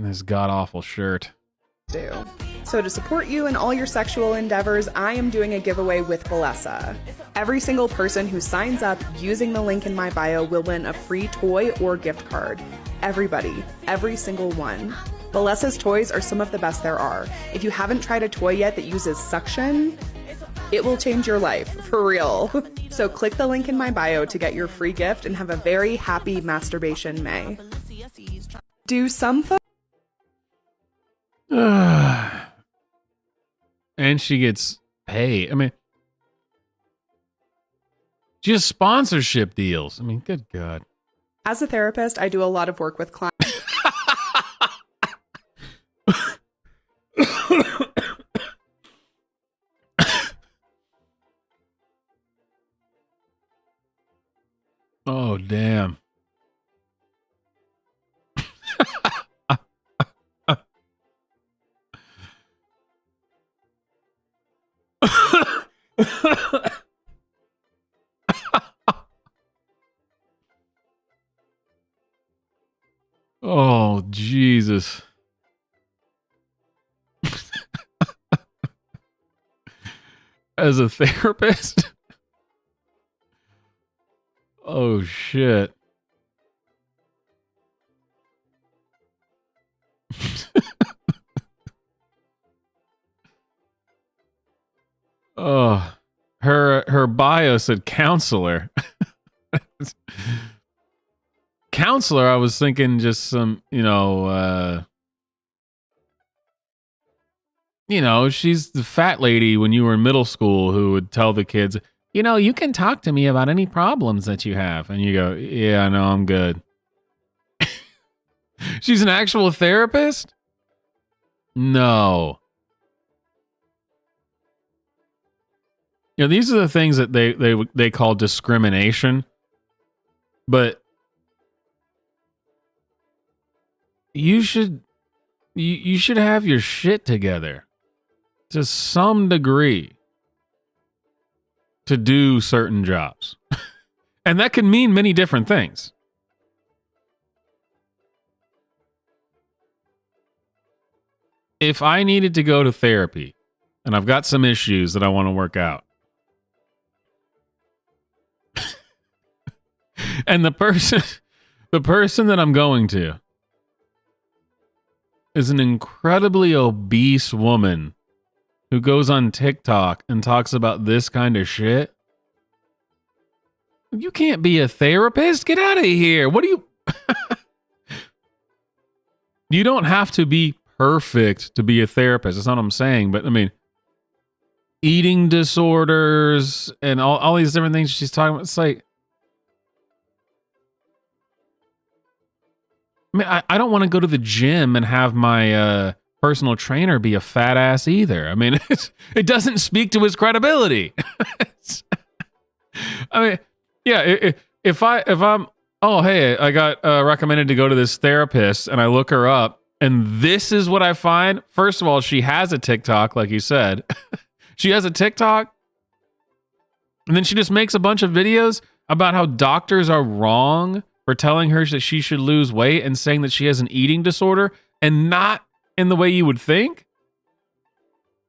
Speaker 1: this god-awful shirt.
Speaker 4: So to support you in all your sexual endeavors, I am doing a giveaway with Bellesa. Every single person who signs up using the link in my bio will win a free toy or gift card. Everybody, every single one. Bellesa's toys are some of the best there are. If you haven't tried a toy yet that uses suction, it will change your life, for real. So click the link in my bio to get your free gift and have a very happy masturbation May. Do some folks...
Speaker 1: and she gets paid. I mean, she has sponsorship deals. I mean, good God.
Speaker 4: As a therapist, I do a lot of work with clients.
Speaker 1: Oh, damn. Oh, Jesus. As a therapist? Oh, shit. Oh, her bio said counselor. Counselor, I was thinking just some, she's the fat lady when you were in middle school who would tell the kids, you can talk to me about any problems that you have. And you go, yeah, no, I'm good. She's an actual therapist? No. These are the things that they call discrimination. But you should have your shit together to some degree to do certain jobs. And that can mean many different things. If I needed to go to therapy and I've got some issues that I want to work out, and the person that I'm going to is an incredibly obese woman who goes on TikTok and talks about this kind of shit. You can't be a therapist. Get out of here. What do you... You don't have to be perfect to be a therapist. That's not what I'm saying. But I mean, eating disorders and all these different things she's talking about. It's like, I mean, I don't want to go to the gym and have my personal trainer be a fat ass either. I mean, it doesn't speak to his credibility. I mean, yeah, if I'm, oh, hey, I got recommended to go to this therapist and I look her up and this is what I find. First of all, she has a TikTok, like you said. She has a TikTok and then she just makes a bunch of videos about how doctors are wrong for telling her that she should lose weight and saying that she has an eating disorder and not in the way you would think.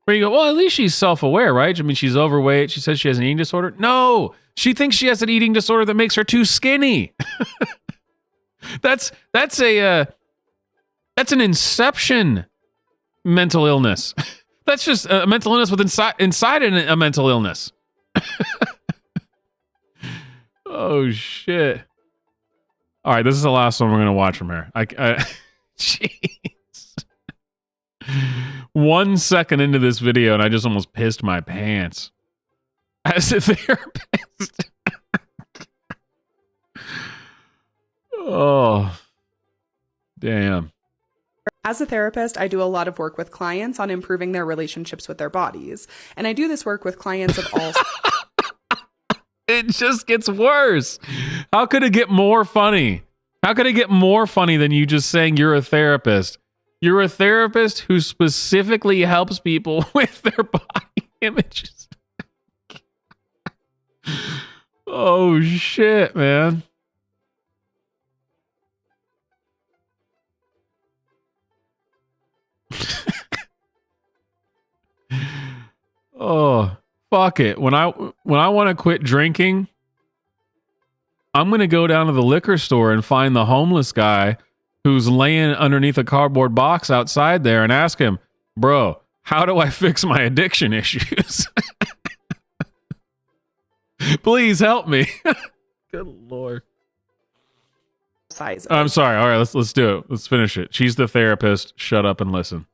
Speaker 1: Where you go, well, at least she's self-aware, right? I mean, she's overweight. She says she has an eating disorder. No, she thinks she has an eating disorder that makes her too skinny. That's an inception mental illness. That's just a mental illness with inside a mental illness. Oh, shit. All right, this is the last one we're going to watch from her. Jeez. 1 second into this video, and I just almost pissed my pants. As a therapist. Oh, damn.
Speaker 4: As a therapist, I do a lot of work with clients on improving their relationships with their bodies. And I do this work with clients of all...
Speaker 1: It just gets worse. How could it get more funny? How could it get more funny than you just saying you're a therapist? You're a therapist who specifically helps people with their body images. Oh, shit, man. Oh, fuck it. When I want to quit drinking, I'm going to go down to the liquor store and find the homeless guy who's laying underneath a cardboard box outside there and ask him, bro, how do I fix my addiction issues? Please help me. Good Lord.
Speaker 4: Size.
Speaker 1: I'm sorry. All right, let's do it. Let's finish it. She's the therapist. Shut up and listen.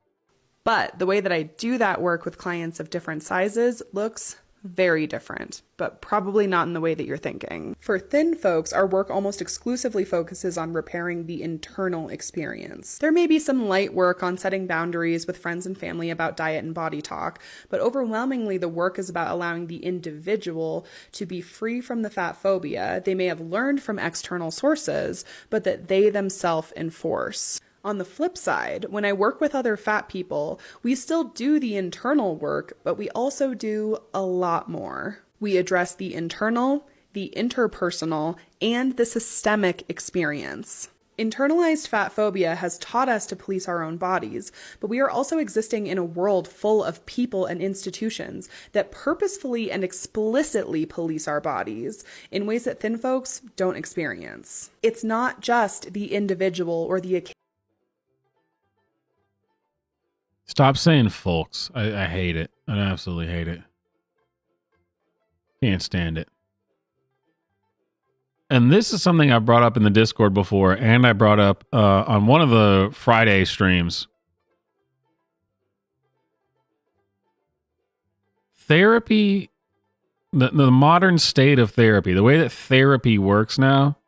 Speaker 4: But the way that I do that work with clients of different sizes looks very different, but probably not in the way that you're thinking. For thin folks, our work almost exclusively focuses on repairing the internal experience. There may be some light work on setting boundaries with friends and family about diet and body talk, but overwhelmingly the work is about allowing the individual to be free from the fat phobia they may have learned from external sources, but that they themselves enforce. On the flip side, when I work with other fat people, we still do the internal work, but we also do a lot more. We address the internal, the interpersonal, and the systemic experience. Internalized fat phobia has taught us to police our own bodies, but we are also existing in a world full of people and institutions that purposefully and explicitly police our bodies in ways that thin folks don't experience. It's not just the individual or the occasion.
Speaker 1: Stop saying folks. I hate it. I absolutely hate it. Can't stand it. And this is something I brought up in the Discord before, and I brought up on one of the Friday streams. Therapy, the modern state of therapy, the way that therapy works now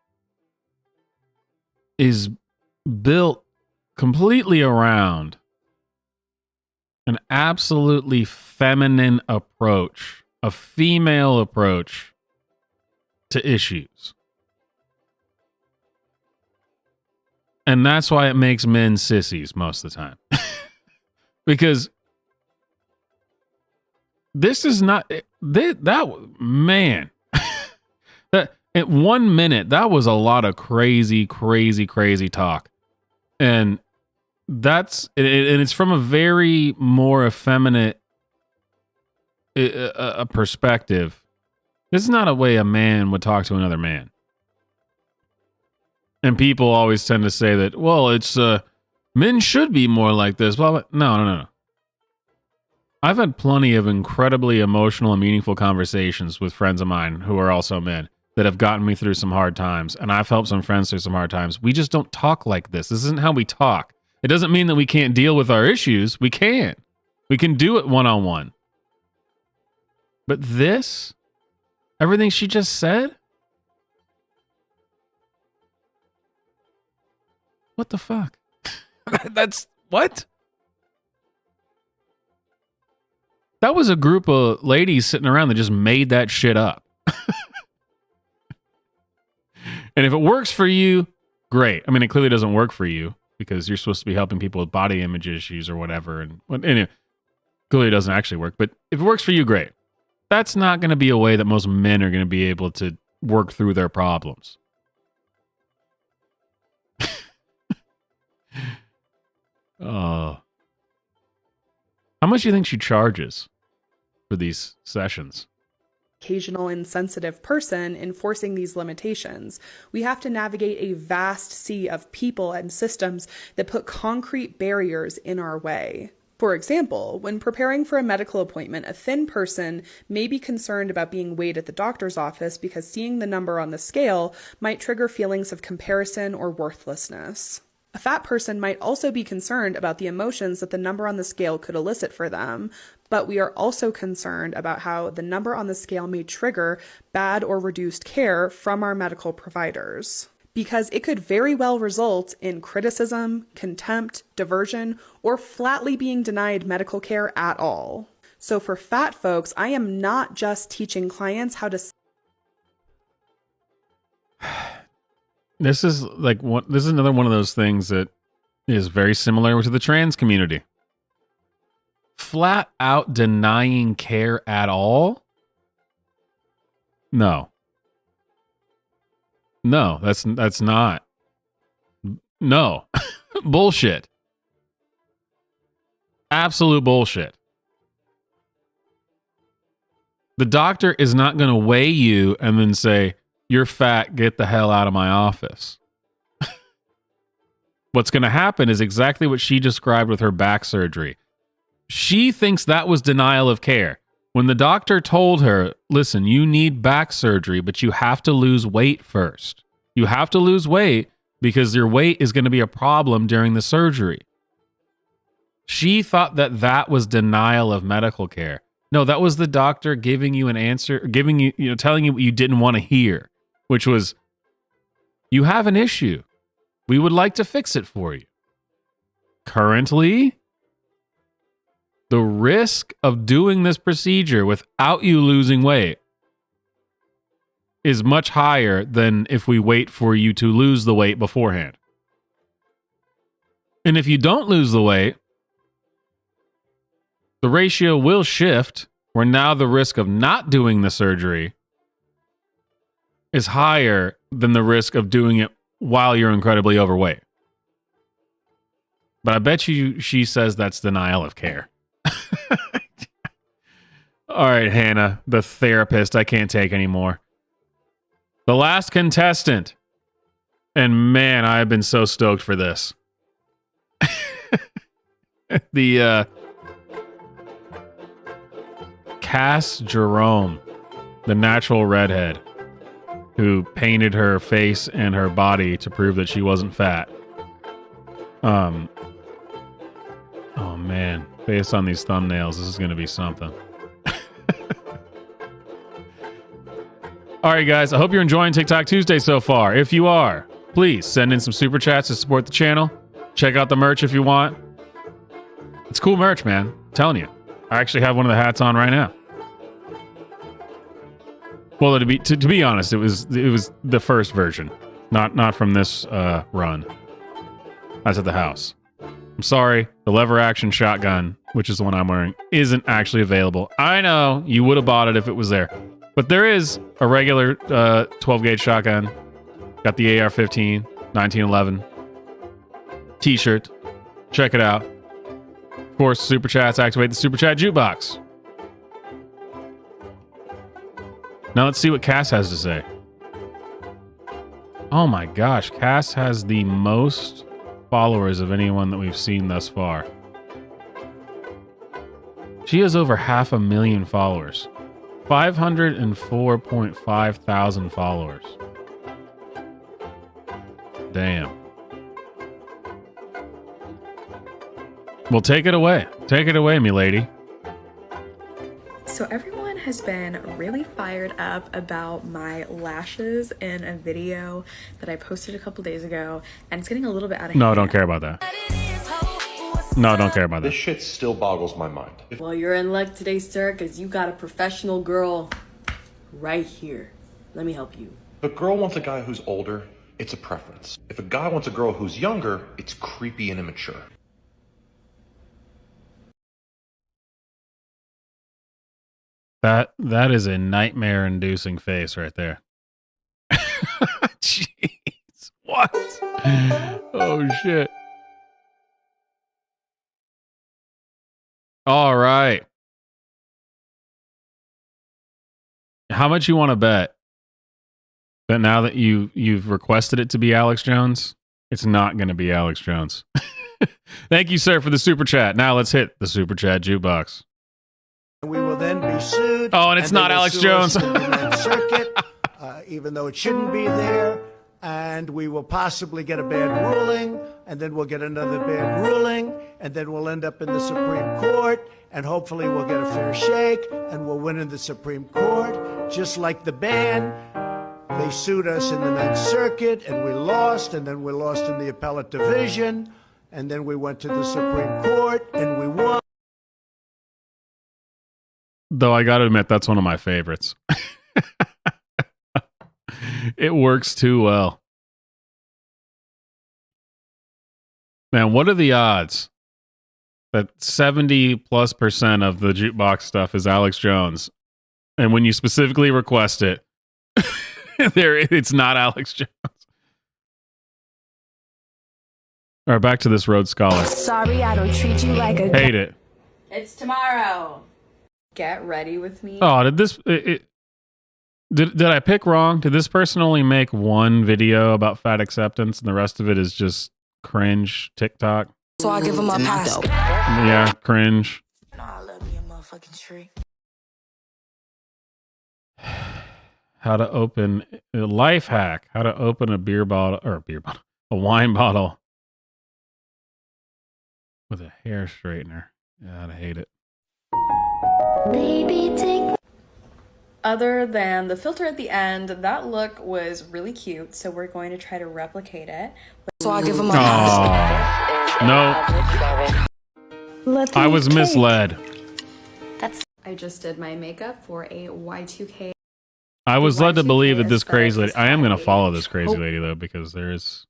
Speaker 1: is built completely around an absolutely feminine approach, a female approach to issues. And that's why it makes men sissies most of the time. Because this is not man. That at 1 minute, that was a lot of crazy talk. And it's from a very more effeminate a perspective. This is not a way a man would talk to another man. And people always tend to say that, well, it's men should be more like this. Blah, blah. No. I've had plenty of incredibly emotional and meaningful conversations with friends of mine who are also men that have gotten me through some hard times. And I've helped some friends through some hard times. We just don't talk like this. This isn't how we talk. It doesn't mean that we can't deal with our issues. We can. We can do it one-on-one. But this, everything she just said, what the fuck? That's what? That was a group of ladies sitting around that just made that shit up. And if it works for you, great. I mean, it clearly doesn't work for you because you're supposed to be helping people with body image issues or whatever. And anyway, clearly it doesn't actually work. But if it works for you, great. That's not going to be a way that most men are going to be able to work through their problems. Oh. How much do you think she charges for these sessions?
Speaker 4: Occasional insensitive person enforcing these limitations. We have to navigate a vast sea of people and systems that put concrete barriers in our way. For example, when preparing for a medical appointment, a thin person may be concerned about being weighed at the doctor's office because seeing the number on the scale might trigger feelings of comparison or worthlessness. A fat person might also be concerned about the emotions that the number on the scale could elicit for them, but we are also concerned about how the number on the scale may trigger bad or reduced care from our medical providers, because it could very well result in criticism, contempt, diversion, or flatly being denied medical care at all. So for fat folks, I am not just teaching clients how to...
Speaker 1: This is this is another one of those things that is very similar to the trans community. Flat out denying care at all? No, that's not. No. Bullshit. Absolute bullshit. The doctor is not going to weigh you and then say, "You're fat, get the hell out of my office." What's going to happen is exactly what she described with her back surgery. She thinks that was denial of care. When the doctor told her, listen, you need back surgery, but you have to lose weight first. You have to lose weight because your weight is going to be a problem during the surgery. She thought that that was denial of medical care. No, that was the doctor giving you an answer, giving you, telling you what you didn't want to hear, which was, you have an issue. We would like to fix it for you. Currently, the risk of doing this procedure without you losing weight is much higher than if we wait for you to lose the weight beforehand. And if you don't lose the weight, the ratio will shift where now the risk of not doing the surgery is higher than the risk of doing it while you're incredibly overweight. But I bet you she says that's denial of care. All right, Hannah, the therapist, I can't take anymore. The last contestant. And man, I've been so stoked for this. The Cass Jerome, the natural redhead, who painted her face and her body to prove that she wasn't fat. Oh man, based on these thumbnails, this is going to be something. All right, guys, I hope you're enjoying TikTok Tuesday so far. If you are, please send in some super chats to support the channel. Check out the merch if you want. It's cool merch, man. I'm telling you. I actually have one of the hats on right now. Well, to be honest, it was the first version, not from this run. That's at the house. I'm sorry, the lever action shotgun, which is the one I'm wearing, isn't actually available. I know you would have bought it if it was there, but there is a regular 12 gauge shotgun. Got the AR-15, 1911 T-shirt. Check it out. Of course, super chats activate the super chat jukebox. Now let's see what Cass has to say. Oh my gosh, Cass has the most followers of anyone that we've seen thus far. She has over 500,000 followers. 504.5 thousand followers. Damn. Well, take it away. Take it away, me lady.
Speaker 12: So everyone has been really fired up about my lashes in a video that I posted a couple days ago, and it's getting a little bit out of hand.
Speaker 1: No, don't care about that. No, don't care about that.
Speaker 16: This shit still boggles my mind.
Speaker 22: Well, you're in luck today, sir, because you got a professional girl right here. Let me help you.
Speaker 16: If a girl wants a guy who's older, it's a preference. If a guy wants a girl who's younger, it's creepy and immature.
Speaker 1: That is a nightmare-inducing face right there. Jeez, what? Oh shit! All right, how much you want to bet that now that you've requested it to be Alex Jones, it's not going to be Alex Jones? Thank you, sir, for the super chat. Now let's hit the super chat jukebox.
Speaker 23: We will then be sued.
Speaker 1: Oh, and it's not Alex Jones.
Speaker 23: In the Ninth Circuit, even though it shouldn't be there, and we will possibly get a bad ruling, and then we'll get another bad ruling, and then we'll end up in the Supreme Court, and hopefully we'll get a fair shake, and we'll win in the Supreme Court, just like the band. They sued us in the Ninth Circuit, and we lost, and then we lost in the appellate division, and then we went to the Supreme Court, and we won.
Speaker 1: Though I gotta admit, that's one of my favorites. It works too well. Man, what are the odds that 70+% of the jukebox stuff is Alex Jones? And when you specifically request it, it's not Alex Jones. All right, back to this Rhodes Scholar.
Speaker 12: Sorry, I don't treat you like a...
Speaker 1: Hate it.
Speaker 12: It's tomorrow. Get ready with me.
Speaker 1: Oh, did I pick wrong? Did this person only make one video about fat acceptance and the rest of it is just cringe TikTok?
Speaker 12: So I give him a pass.
Speaker 1: Yeah, cringe.
Speaker 12: Nah, I love me a motherfucking tree.
Speaker 1: How to open a life hack. How to open a wine bottle with a hair straightener. God, I hate it.
Speaker 12: Other than the filter at the end, that look was really cute, so we're going to try to replicate it. So I'll give him a
Speaker 1: No. I was misled.
Speaker 12: I just did my makeup for a Y2K.
Speaker 1: I was led to believe that this crazy lady... I am going to follow this crazy lady, though, because there's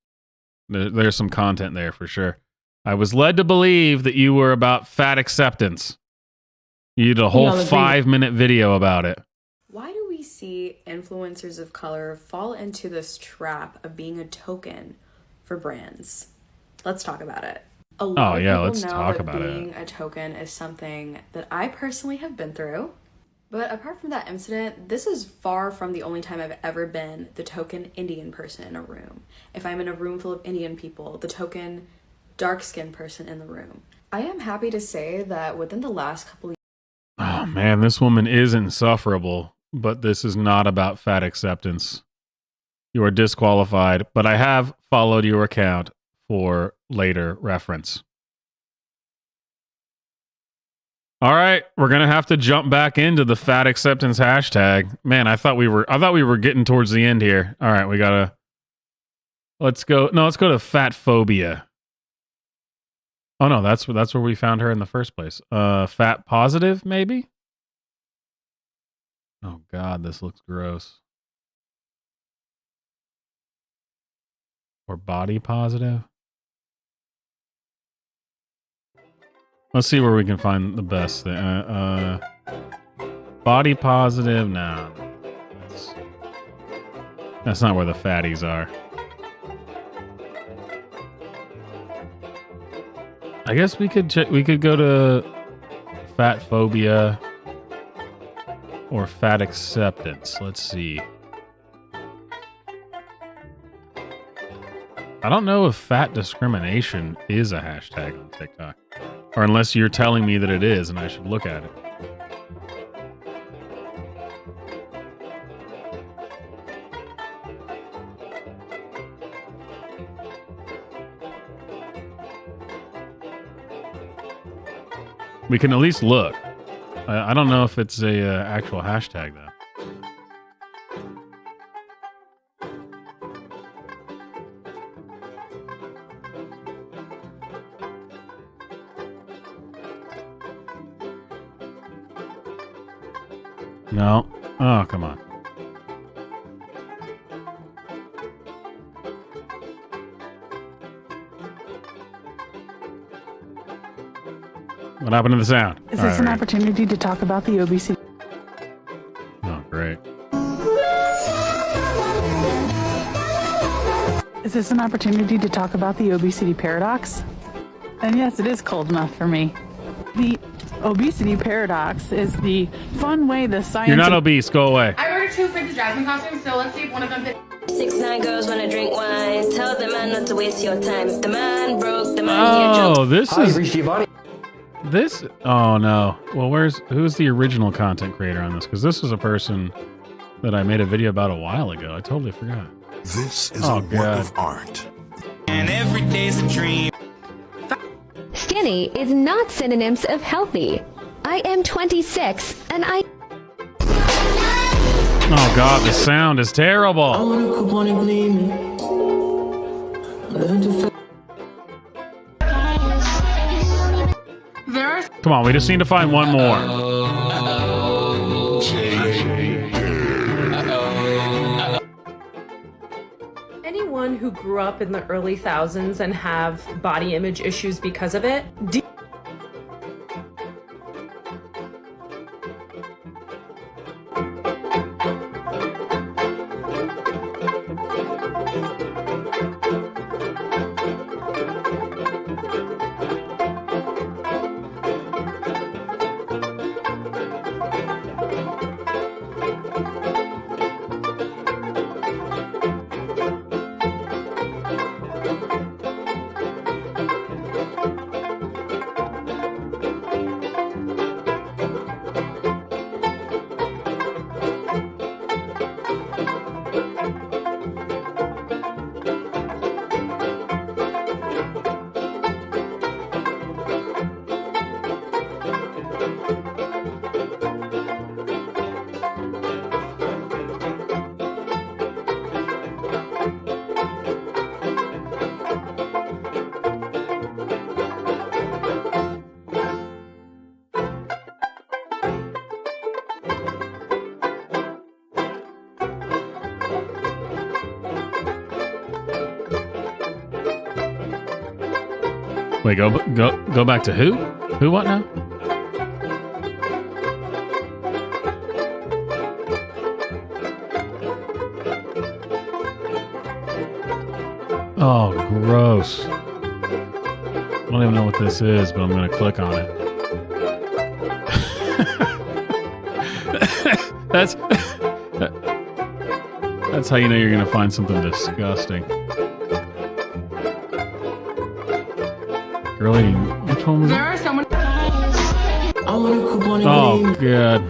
Speaker 1: some content there for sure. I was led to believe that you were about fat acceptance. You did a whole 5-minute video about it.
Speaker 12: Why do we see influencers of color fall into this trap of being a token for brands? Let's talk about it. A lot of people
Speaker 1: let's
Speaker 12: know
Speaker 1: talk
Speaker 12: that
Speaker 1: about
Speaker 12: being
Speaker 1: it.
Speaker 12: a token is something that I personally have been through. But apart from that incident, this is far from the only time I've ever been the token Indian person in a room. If I'm in a room full of Indian people, the token dark-skinned person in the room. I am happy to say that within the last couple of
Speaker 1: Oh, man, this woman is insufferable, but this is not about fat acceptance. You are disqualified, but I have followed your account for later reference. All right, we're going to have to jump back into the fat acceptance hashtag. Man, I thought we were getting towards the end here. All right, let's go to fat phobia. Oh no, that's where we found her in the first place. Fat positive, maybe? Oh God, this looks gross. Or body positive? Let's see where we can find the best thing. Body positive? No. That's not where the fatties are. I guess we could go to fat phobia or fat acceptance. Let's see. I don't know if fat discrimination is a hashtag on TikTok. Or unless you're telling me that it is and I should look at it. We can at least look. I don't know if it's a actual hashtag, though. No. Oh, come on. What happened to the sound?
Speaker 9: Is this an opportunity to talk about the obesity?
Speaker 1: Oh, great.
Speaker 9: Is this an opportunity to talk about the obesity paradox? And yes, it is cold enough for me. The obesity paradox is the fun way the science...
Speaker 1: You're not obese. Go away.
Speaker 13: I ordered 2 Princess Jasmine costumes, so let's see if one of them fits.
Speaker 15: 6'9" girls wanna drink wine. Tell the man not to waste your time. If the man broke, the man here
Speaker 1: Oh, this is... This... Oh, no. Well, who's the original content creator on this? Because this is a person that I made a video about a while ago. I totally forgot.
Speaker 24: This is a work of art.
Speaker 25: And every day's a dream.
Speaker 7: Skinny is not synonyms of healthy. I am 26 and I...
Speaker 1: Oh God, the sound is terrible. Come on, we just need to find one more.
Speaker 19: Anyone who grew up in the early thousands and have body image issues because of it,
Speaker 1: Wait, go back to who? Who what now? Oh, gross. I don't even know what this is, but I'm going to click on it. That's how you know you're going to find something disgusting. Girlie, which one was it?
Speaker 13: There are someone.
Speaker 1: Oh, God.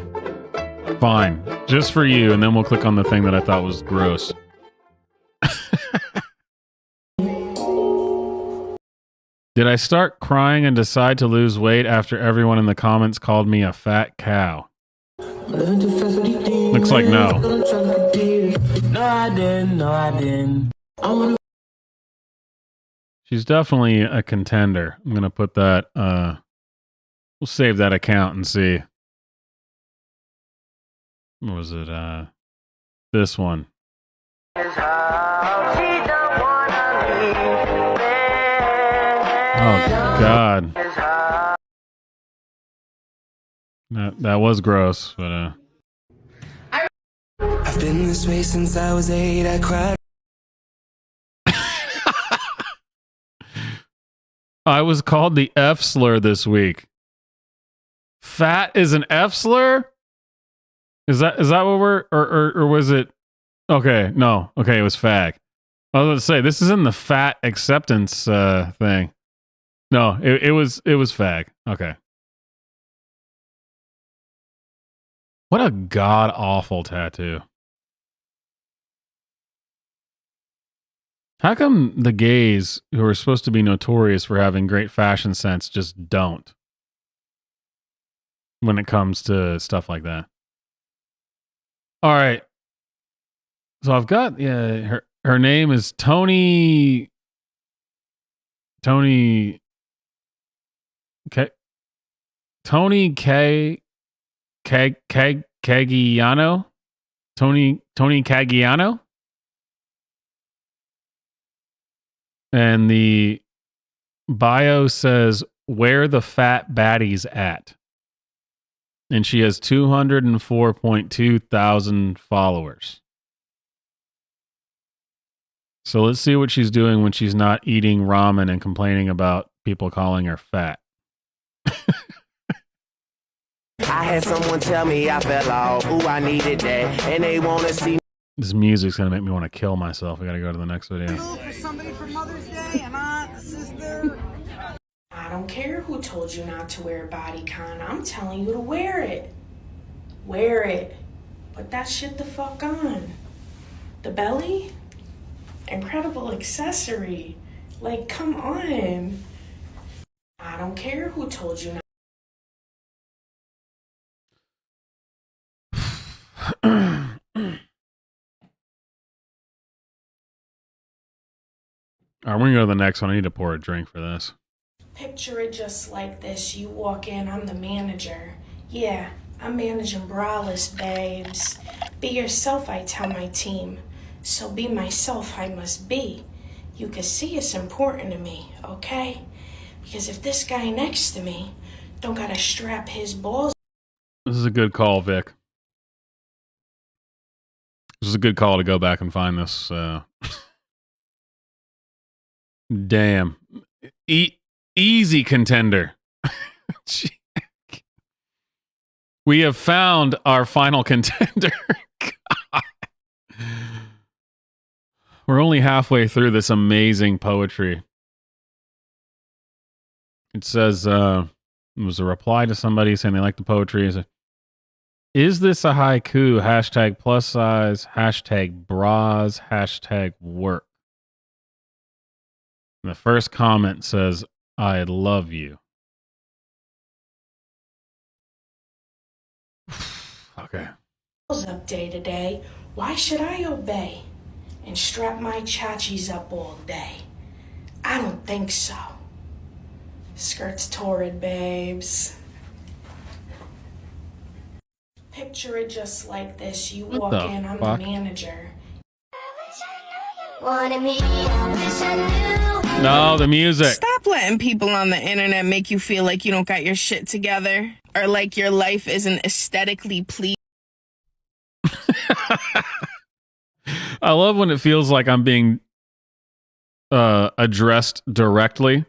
Speaker 1: Fine. Just for you, and then we'll click on the thing that I thought was gross. Did I start crying and decide to lose weight after everyone in the comments called me a fat cow? Looks like no.
Speaker 2: No, I didn't.
Speaker 1: She's definitely a contender. I'm going to put that, we'll save that account and see. What was it? This one. Oh, God. That was gross, but
Speaker 2: I've been this way since I was 8. I cried.
Speaker 1: I was called the F slur this week. Fat is an F slur? Is that what we're or was it? Okay, no. Okay, it was fag. I was going to say this is in the fat acceptance thing. No, it was fag. Okay. What a god awful tattoo. How come the gays who are supposed to be notorious for having great fashion sense just don't when it comes to stuff like that? All right. So I've got her name is Tony K. Cagiano. Tony Cagiano. And the bio says, "Where the fat baddies at?" And she has 204.2 thousand followers. So let's see what she's doing when she's not eating ramen and complaining about people calling her fat.
Speaker 2: I had someone tell me I fell off. Ooh, I needed that. And they want to see.
Speaker 1: This music's going to make me want to kill myself. We got to go to the next video.
Speaker 2: For somebody for Mother's Day, and Aunt, sister.
Speaker 5: I don't care who told you not to wear a bodycon. I'm telling you to wear it. Wear it. Put that shit the fuck on. The belly? Incredible accessory. Like, come on. I don't care who told you not.
Speaker 1: All right, we're going to go to the next one. I need to pour a drink for this.
Speaker 5: Picture it just like this. You walk in, I'm the manager. Yeah, I'm managing braless, babes. Be yourself, I tell my team. So be myself, I must be. You can see it's important to me, okay? Because if this guy next to me don't gotta strap his balls.
Speaker 1: This is a good call, Vic. This is a good call to go back and find this. Damn. Easy contender. We have found our final contender. God. We're only halfway through this amazing poetry. It says, it was a reply to somebody saying they like the poetry. Is this a haiku? Hashtag plus size, hashtag bras, hashtag work. And the first comment says, I love you. Okay.
Speaker 5: Up day to day. Why should I obey and strap my chachis up all day? I don't think so. Skirts torrid, babes. Picture it just like this. You walk in, I'm the manager.
Speaker 15: Wanted me, I wish I knew.
Speaker 1: No, the music.
Speaker 5: Stop letting people on the internet make you feel like you don't got your shit together or like your life isn't aesthetically pleasing.
Speaker 1: I love when it feels like I'm being addressed directly.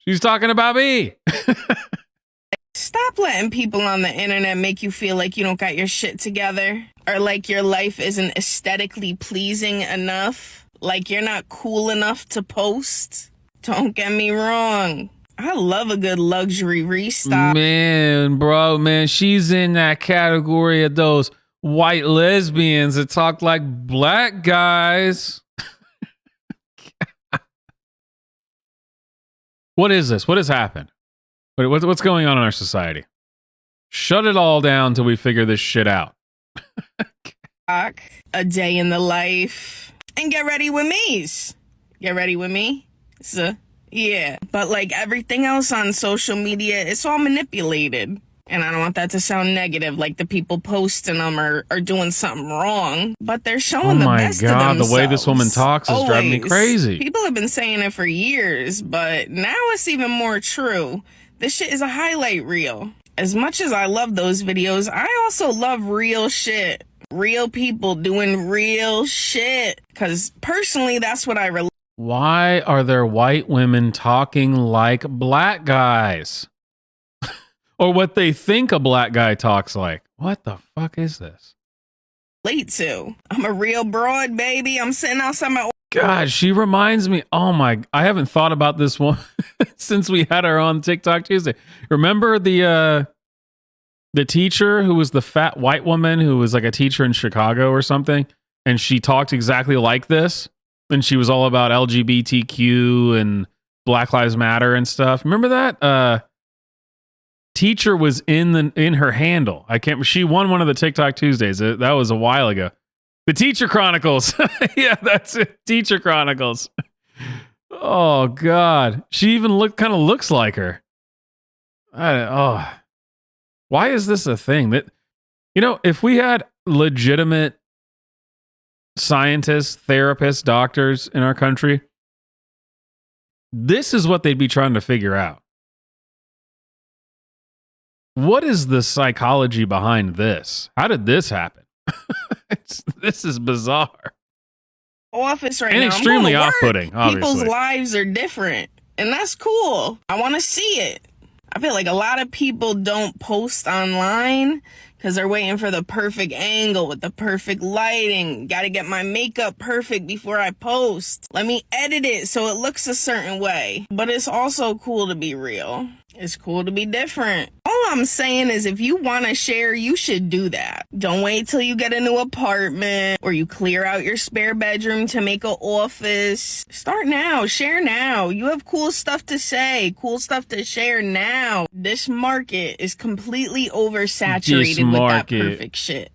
Speaker 1: She's talking about me.
Speaker 5: Stop letting people on the internet make you feel like you don't got your shit together or like your life isn't aesthetically pleasing enough, like you're not cool enough to post. Don't get me wrong. I love a good luxury restock.
Speaker 1: Man, she's in that category of those white lesbians that talk like black guys. What is this? What has happened? What's going on in our society? Shut it all down till we figure this shit out.
Speaker 5: A day in the life. And get ready with me's. Get ready with me? So, yeah. But like everything else on social media, it's all manipulated. And I don't want that to sound negative, like the people posting them are doing something wrong. But they're showing the best of themselves.
Speaker 1: The way this woman talks is driving me crazy.
Speaker 5: People have been saying it for years, but now it's even more true. This shit is a highlight reel. As much as I love those videos, I also love real shit. Real people doing real shit. Because personally, that's what I relate.
Speaker 1: Why are there white women talking like black guys? Or what they think a black guy talks like? What the fuck is this?
Speaker 5: Late to. I'm a real broad, baby. I'm sitting outside my...
Speaker 1: God, she reminds me. Oh my! I haven't thought about this one since we had her on TikTok Tuesday. Remember the teacher who was the fat white woman who was like a teacher in Chicago or something, and she talked exactly like this, and she was all about LGBTQ and Black Lives Matter and stuff. Remember that? Teacher was in her handle. She won one of the TikTok Tuesdays. That was a while ago. The Teacher Chronicles. Yeah, that's it. Teacher Chronicles. Oh God, she even looks like her. Why is this a thing? That, if we had legitimate scientists, therapists, doctors in our country, this is what they'd be trying to figure out. What is the psychology behind this? How did this happen? This is bizarre.
Speaker 5: Office right
Speaker 1: and
Speaker 5: now.
Speaker 1: Extremely off-putting, obviously.
Speaker 5: People's lives are different, and that's cool. I want to see it. I feel like a lot of people don't post online because they're waiting for the perfect angle with the perfect lighting. Got to get my makeup perfect before I post. Let me edit it so it looks a certain way. But it's also cool to be real. It's cool to be different. All I'm saying is if you want to share, you should do that. Don't wait till you get a new apartment or you clear out your spare bedroom to make an office. Start now. Share now. You have cool stuff to say, cool stuff to share now. This market is completely oversaturated with that perfect shit.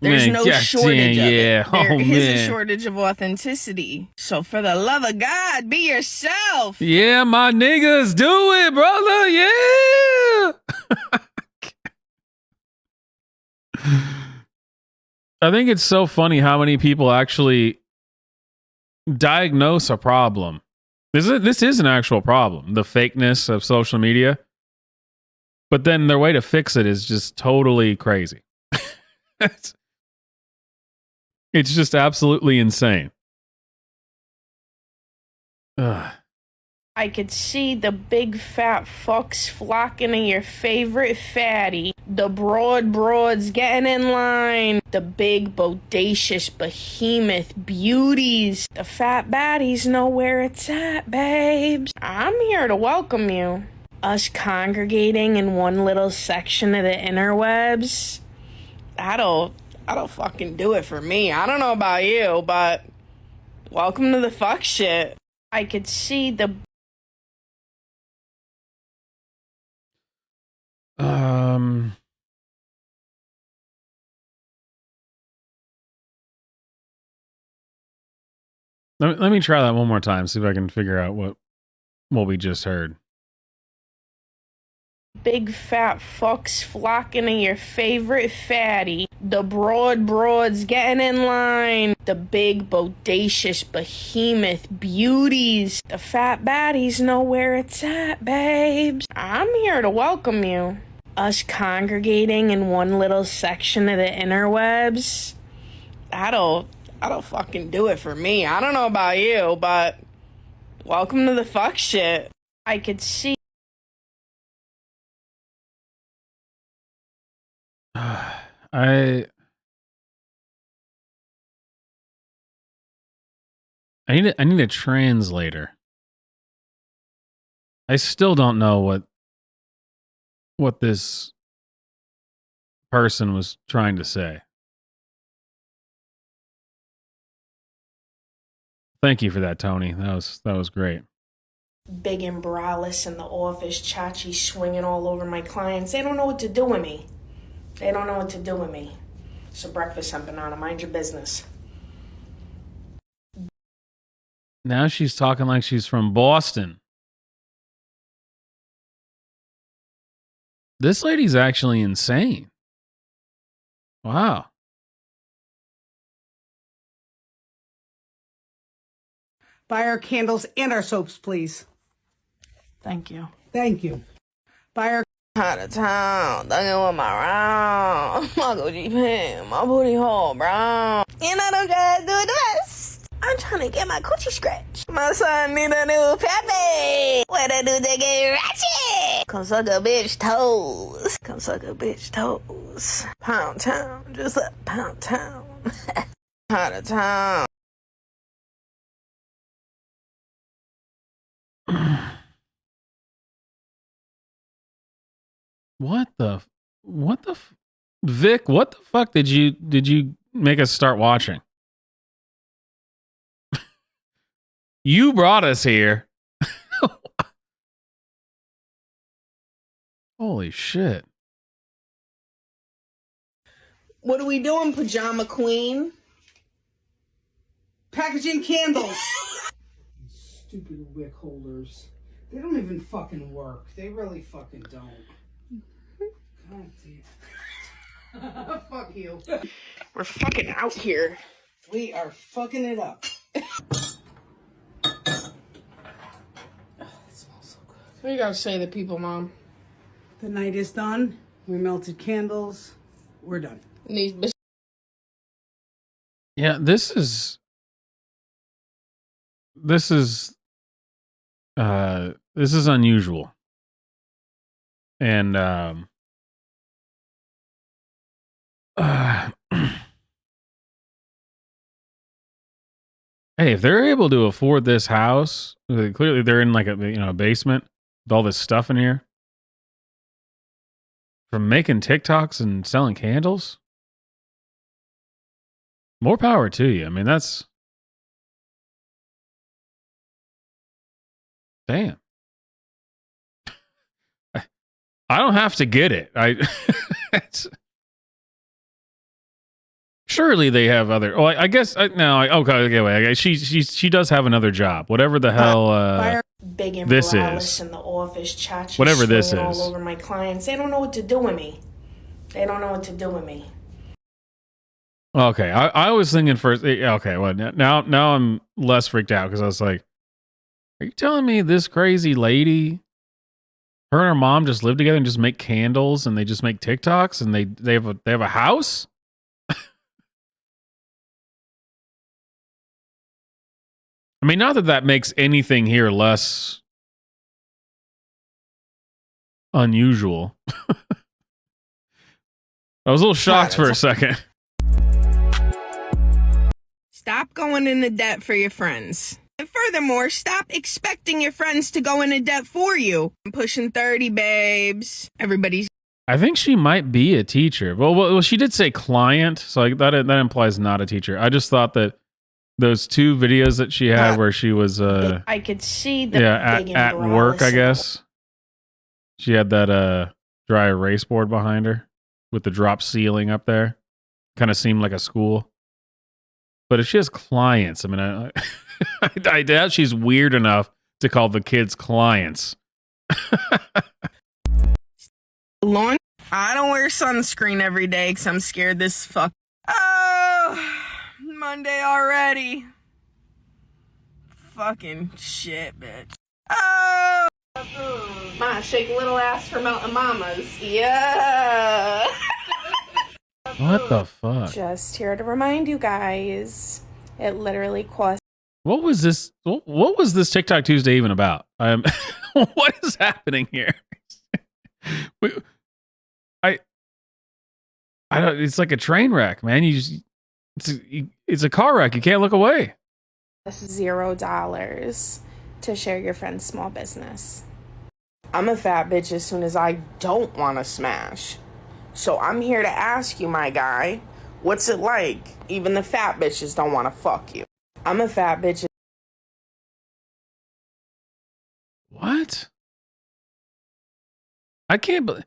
Speaker 5: There's no shortage of it. There is a shortage of authenticity. So for the love of God, be yourself.
Speaker 1: Yeah, my niggas, do it, brother. Yeah. I think it's so funny how many people actually diagnose a problem. This is an actual problem, the fakeness of social media. But then their way to fix it is just totally crazy. It's just absolutely insane. Ugh.
Speaker 5: I could see the big fat fucks flocking to your favorite fatty. The broads getting in line. The big bodacious behemoth beauties. The fat baddies know where it's at, babes. I'm here to welcome you. Us congregating in one little section of the interwebs. That'll fucking do it for me. I don't know about you, but welcome to the fuck shit. I could see the...
Speaker 1: Let me try that one more time, see if I can figure out what we just heard.
Speaker 5: Big fat fucks flocking to your favorite fatty. The broads getting in line. The big bodacious behemoth beauties. The fat baddies know where it's at, babes. I'm here to welcome you. Us congregating in one little section of the interwebs. That'll fucking do it for me. I don't know about you, but welcome to the fuck shit. I could see.
Speaker 1: I need a translator. I still don't know what this person was trying to say. Thank you for that, Tony. That was great.
Speaker 5: Big and braless in the office, Chachi swinging all over my clients. They don't know what to do with me. They don't know what to do with me. It's a breakfast empanada. Mind your business.
Speaker 1: Now she's talking like she's from Boston. This lady's actually insane. Wow.
Speaker 10: Buy our candles and our soaps, please.
Speaker 5: Thank you.
Speaker 10: Thank you. Buy our...
Speaker 5: Out of town, thugging with my round. My Gucci pin, my booty hole, bro. You know them guys do the best. I'm trying to get my coochie scratch. My son need a new peppy. What I do to get ratchet? Come suck a bitch toes. Come suck a bitch toes. Pound town, just like pound town. Out of town.
Speaker 1: Vic, what the fuck did you make us start watching? You brought us here. Holy shit.
Speaker 10: What are we doing, Pajama Queen? Packaging candles. Stupid wick holders. They don't even fucking work. They really fucking don't. God damn. Fuck you.
Speaker 5: We're fucking out here.
Speaker 10: We are fucking it up.
Speaker 5: What do you gotta say to people, Mom?
Speaker 10: The night is done. We melted candles. We're done.
Speaker 1: Yeah, this is unusual. And hey, if they're able to afford this house, clearly they're in like a basement with all this stuff in here. From making TikToks and selling candles, more power to you. I mean, that's damn. I don't have to get it. Surely they have other. Oh, I guess no. Okay, wait. She does have another job. Whatever the hell
Speaker 5: Big and
Speaker 1: this
Speaker 5: braless
Speaker 1: is.
Speaker 5: in the office, Chachi
Speaker 1: Whatever this
Speaker 5: swinging
Speaker 1: is.
Speaker 5: all over my clients. They don't know what to do with me. They don't know what to do with me.
Speaker 1: Okay, I was thinking first. Okay, well now I'm less freaked out because I was like, are you telling me this crazy lady, her and her mom just live together and just make candles and they just make TikToks and they have a house? I mean, not that makes anything here less unusual. I was a little shocked for a second.
Speaker 5: Stop going into debt for your friends. And furthermore, stop expecting your friends to go into debt for you. I'm pushing 30, babes. Everybody's...
Speaker 1: I think she might be a teacher. Well, she did say client, so that implies not a teacher. I just thought that those two videos that she had where she was
Speaker 5: I could see the
Speaker 1: at work, I guess. She had that dry erase board behind her with the drop ceiling up there. Kind of seemed like a school. But if she has clients, I mean, I doubt she's weird enough to call the kids clients.
Speaker 5: Lawn. I don't wear sunscreen every day because I'm scared this fuck. Oh, Monday already. Fucking shit, bitch. Oh.
Speaker 10: Ma, shake little ass for melting mamas.
Speaker 5: Yeah.
Speaker 1: What the fuck?
Speaker 5: Just here to remind you guys, it literally costs.
Speaker 1: What was this? What was this TikTok Tuesday even about? What is happening here? I don't. It's like a train wreck, man. It's a car wreck. You can't look away.
Speaker 5: $0 to share your friend's small business. I'm a fat bitch as soon as I don't want to smash. So I'm here to ask you, my guy, what's it like? Even the fat bitches don't want to fuck you. I'm a fat bitch.
Speaker 1: What? I can't believe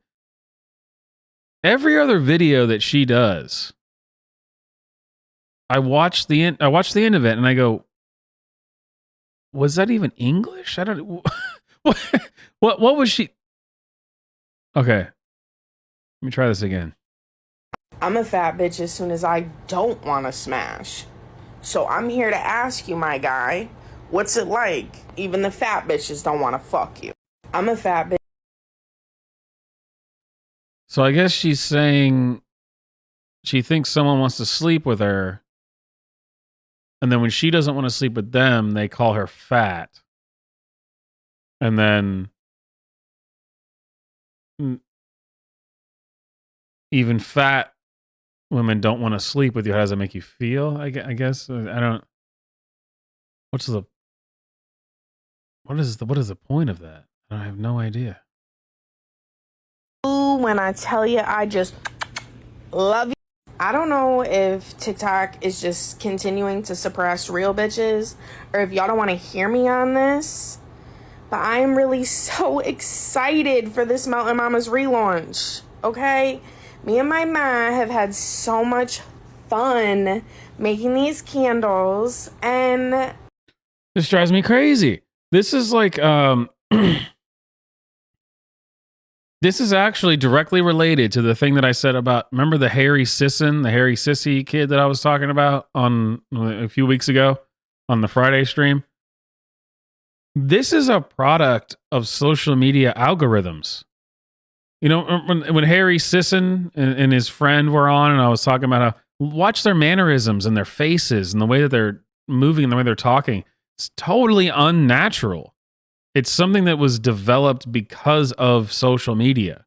Speaker 1: every other video that she does. I watched the end of it and I go, was that even English? I don't. What was she? Okay, let me try this again.
Speaker 5: I'm a fat bitch as soon as I don't want to smash. So I'm here to ask you, my guy, what's it like? Even the fat bitches don't want to fuck you. I'm a fat bitch.
Speaker 1: So I guess she's saying she thinks someone wants to sleep with her. And then when she doesn't want to sleep with them, they call her fat. And then even fat women don't want to sleep with you. How does that make you feel? I guess. I don't. What is the point of that? I have no idea.
Speaker 5: Ooh, when I tell you, I just love you. I don't know if TikTok is just continuing to suppress real bitches or if y'all don't want to hear me on this, but I am really so excited for this Mountain Mama's relaunch, okay? Me and my ma have had so much fun making these candles, and
Speaker 1: this drives me crazy. This is like, this is actually directly related to the thing that I said about, remember the Harry Sissy kid that I was talking about on a few weeks ago on the Friday stream? This is a product of social media algorithms. You know, when Harry Sisson and his friend were on, and I was talking about how watch their mannerisms and their faces and the way that they're moving and the way they're talking. It's totally unnatural. It's something that was developed because of social media.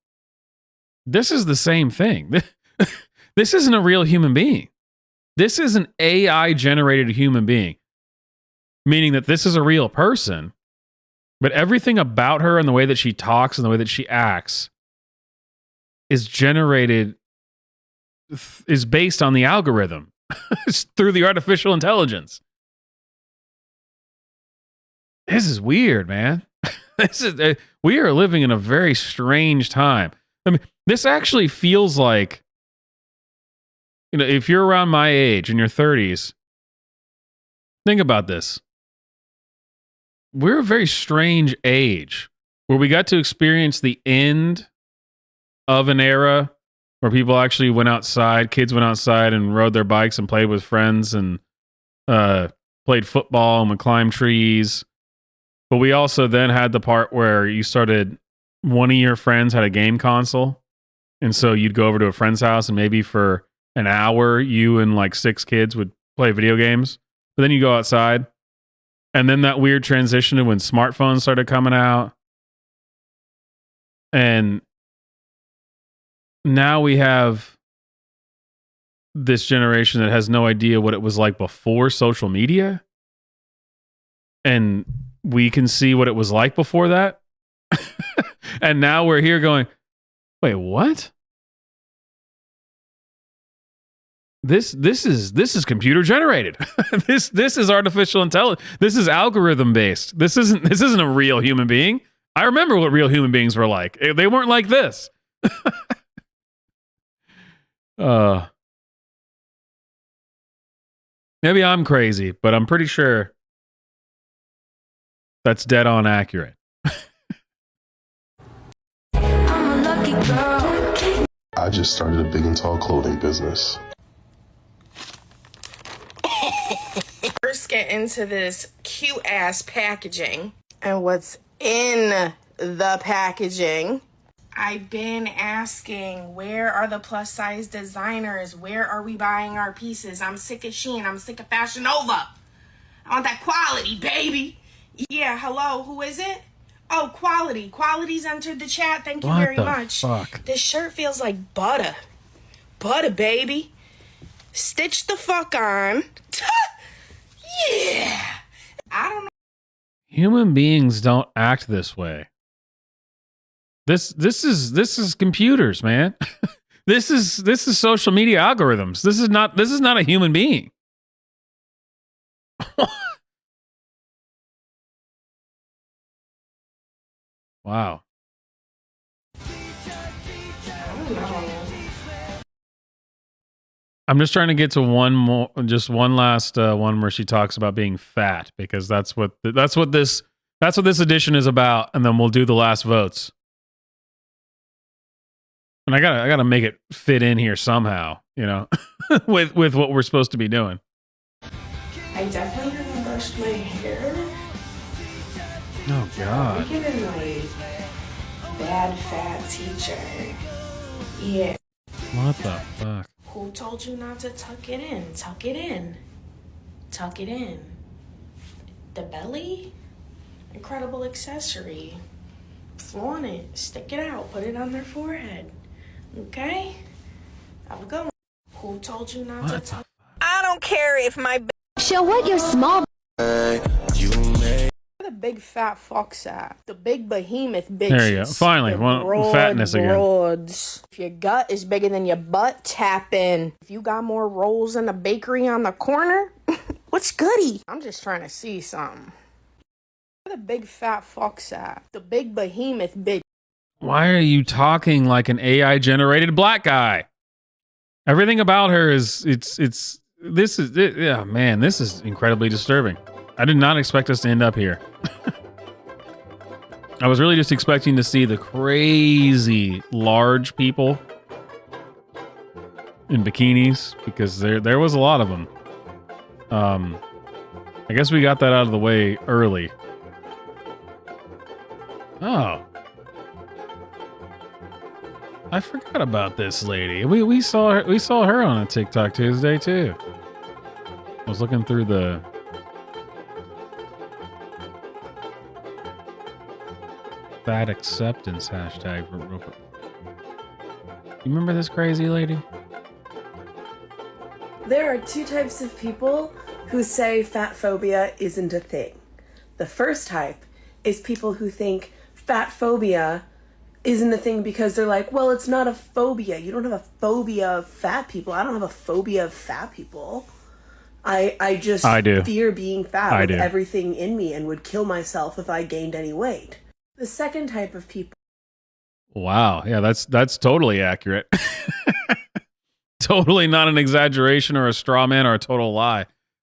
Speaker 1: This is the same thing. This isn't a real human being. This is an AI-generated human being, meaning that this is a real person, but everything about her and the way that she talks and the way that she acts is based on the algorithm. It's through the artificial intelligence. This is weird, man. We are living in a very strange time. I mean, this actually feels like, you know, if you're around my age in your 30s, think about this. We're a very strange age where we got to experience the end of an era where people actually went outside, kids went outside and rode their bikes and played with friends and played football and would climb trees. But we also then had the part where you started, one of your friends had a game console. And so you'd go over to a friend's house and maybe for an hour, you and like 6 kids would play video games. But then you go outside. And then that weird transition to when smartphones started coming out. And now we have this generation that has no idea what it was like before social media. And we can see what it was like before that. And now we're here going, wait, what? This is computer generated. This is artificial intelligence. This is algorithm based. This isn't a real human being. I remember what real human beings were like. They weren't like this. Maybe I'm crazy, but I'm pretty sure that's dead on accurate.
Speaker 15: I'm a lucky
Speaker 24: I just started a big and tall clothing business.
Speaker 5: First get into this cute ass packaging and what's in the packaging. I've been asking, where are the plus size designers? Where are we buying our pieces? I'm sick of Shein. I'm sick of Fashion Nova. I want that quality, baby. Yeah, hello, who is it? Oh, Quality. Quality's entered the chat. Thank you very much.
Speaker 1: Fuck?
Speaker 5: This shirt feels like butter. Butter, baby. Stitch the fuck on. Yeah. I don't know.
Speaker 1: Human beings don't act this way. This is computers, man. This is social media algorithms. This is not a human being. Wow. I'm just trying to get to one last one where she talks about being fat, because that's what this edition is about, and then we'll do the last votes. And I gotta make it fit in here somehow, with what we're supposed to be doing.
Speaker 5: I definitely haven't brushed my hair.
Speaker 1: Oh God.
Speaker 5: I'm giving like bad fat teacher. Yeah.
Speaker 1: What the fuck?
Speaker 5: Who told you not to tuck it in? Tuck it in. Tuck it in. The belly? Incredible accessory. Flaunt it. Stick it out. Put it on their forehead. Okay? Have a good one. Who told you not to tuck? I don't care if my
Speaker 7: Show what your small
Speaker 5: Where the big fat fucks at? The big behemoth bitches.
Speaker 1: There you go. Finally,
Speaker 5: The
Speaker 1: fatness again.
Speaker 5: broads. If your gut is bigger than your butt, tap in. If you got more rolls in the bakery on the corner, what's goody? I'm just trying to see something. Where the big fat fucks at? The big behemoth bitch.
Speaker 1: Why are you talking like an AI generated black guy? Everything about her is this is incredibly disturbing. I did not expect us to end up here. I was really just expecting to see the crazy large people in bikinis, because there was a lot of them. I guess we got that out of the way early. Oh. I forgot about this lady. We saw her on a TikTok Tuesday too. I was looking through the fat acceptance hashtag real quick. You remember this crazy lady?
Speaker 3: There are two types of people who say fat phobia isn't a thing. The first type is people who think fat phobia isn't a thing because they're like, well, it's not a phobia. You don't have a phobia of fat people. I don't have a phobia of fat people. I just
Speaker 1: do.
Speaker 3: fear being fat
Speaker 1: I
Speaker 3: with
Speaker 1: do.
Speaker 3: everything in me and would kill myself if I gained any weight. The second type of people.
Speaker 1: Wow. Yeah, that's totally accurate. Totally not an exaggeration or a straw man or a total lie.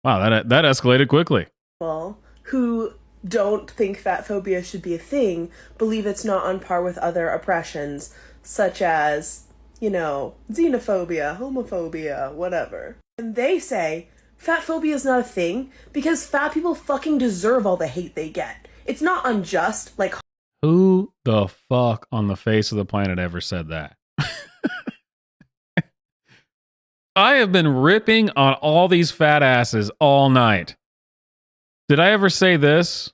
Speaker 1: Wow, that escalated quickly.
Speaker 3: Who don't think fat phobia should be a thing, believe it's not on par with other oppressions, such as, xenophobia, homophobia, whatever. And they say fat phobia is not a thing because fat people fucking deserve all the hate they get. It's not unjust, like...
Speaker 1: Who the fuck on the face of the planet ever said that? I have been ripping on all these fat asses all night. Did I ever say this?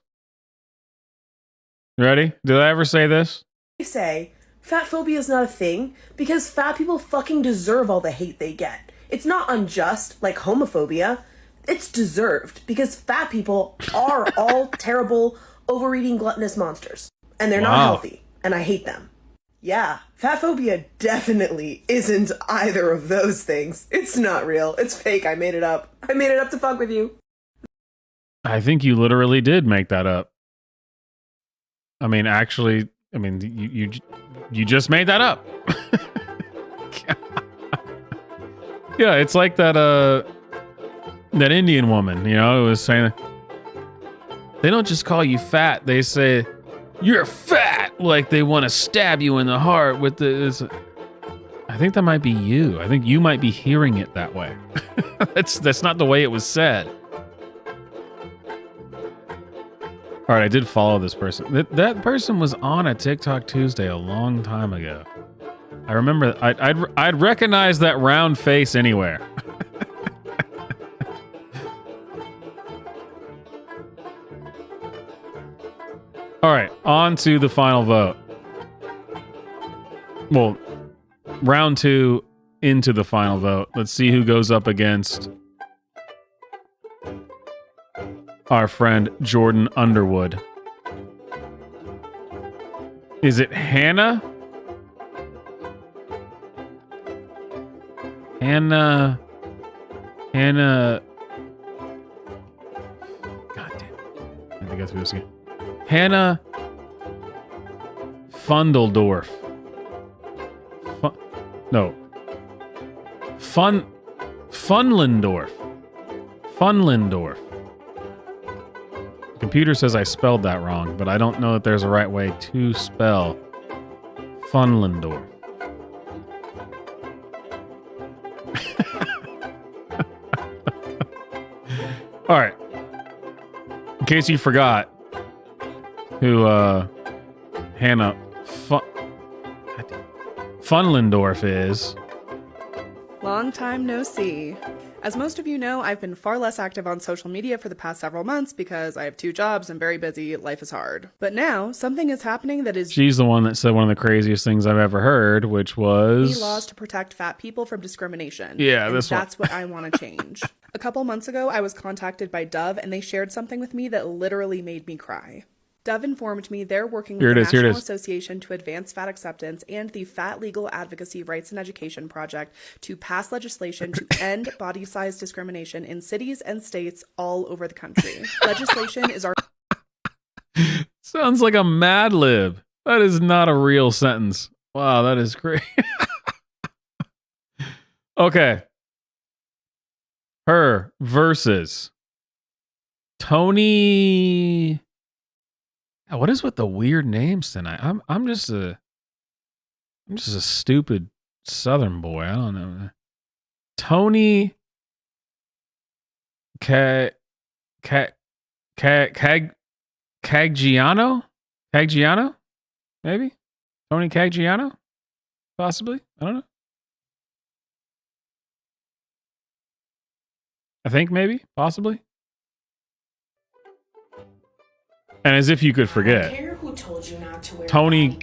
Speaker 1: You ready? Did I ever say this?
Speaker 3: They say fat phobia is not a thing because fat people fucking deserve all the hate they get. It's not unjust, like homophobia. It's deserved because fat people are all terrible, overeating, gluttonous monsters. And they're not healthy. And I hate them. Yeah, fat phobia definitely isn't either of those things. It's not real. It's fake. I made it up. I made it up to fuck with you.
Speaker 1: I think you literally did make that up. I mean, actually, you just made that up. Yeah, it's like that Indian woman, who was saying they don't just call you fat, they say you're fat. like they want to stab you in the heart with the. I think that might be you. I think you might be hearing it that way. That's not the way it was said. All right, I did follow this person. That person was on a TikTok Tuesday a long time ago. I remember I'd recognize that round face anywhere. All right, on to the final vote. Well, round 2 into the final vote. Let's see who goes up against our friend Jordan Underwood. Is it Hannah? Hannah. God damn it. I have to go through this again. Hannah Fundeldorf. Funlendorf. The computer says I spelled that wrong, but I don't know that there's a right way to spell Funlendorf. All right. In case you forgot who Hannah Funlendorf is.
Speaker 4: Long time no see. As most of you know, I've been far less active on social media for the past several months because I have 2 jobs and very busy, life is hard. But now, something is happening that is...
Speaker 1: She's the one that said one of the craziest things I've ever heard, which was...
Speaker 4: laws to protect fat people from discrimination.
Speaker 1: Yeah,
Speaker 4: and
Speaker 1: this one.
Speaker 4: That's what I want to change. A couple months ago, I was contacted by Dove and they shared something with me that literally made me cry. Dove informed me they're working with the National Association to Advance Fat Acceptance and the Fat Legal Advocacy Rights and Education Project to pass legislation to end body size discrimination in cities and states all over the country. Legislation is our...
Speaker 1: Sounds like a Mad Lib. That is not a real sentence. Wow, that is great. Okay. Her versus Tony... What is with the weird names tonight? I'm just a stupid Southern boy. I don't know. Tony Caggiano? Maybe? Tony Caggiano? Possibly? I don't know. I think maybe, possibly. And as if you could forget.
Speaker 11: I don't care who told you not to wear
Speaker 1: Tony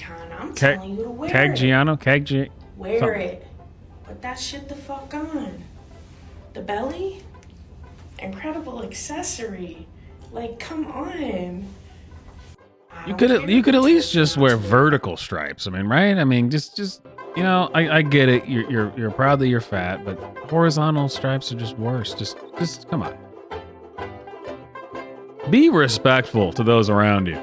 Speaker 11: telling you to wear
Speaker 1: Caggiano?
Speaker 11: Wear
Speaker 1: something.
Speaker 11: it. Put that shit the fuck on. The belly? Incredible accessory. Like, come on.
Speaker 1: You could at least just wear vertical stripes. I mean, right? I mean, just you know, I get it. You're proud that you're fat, but horizontal stripes are just worse. Just come on. Be respectful to those around you.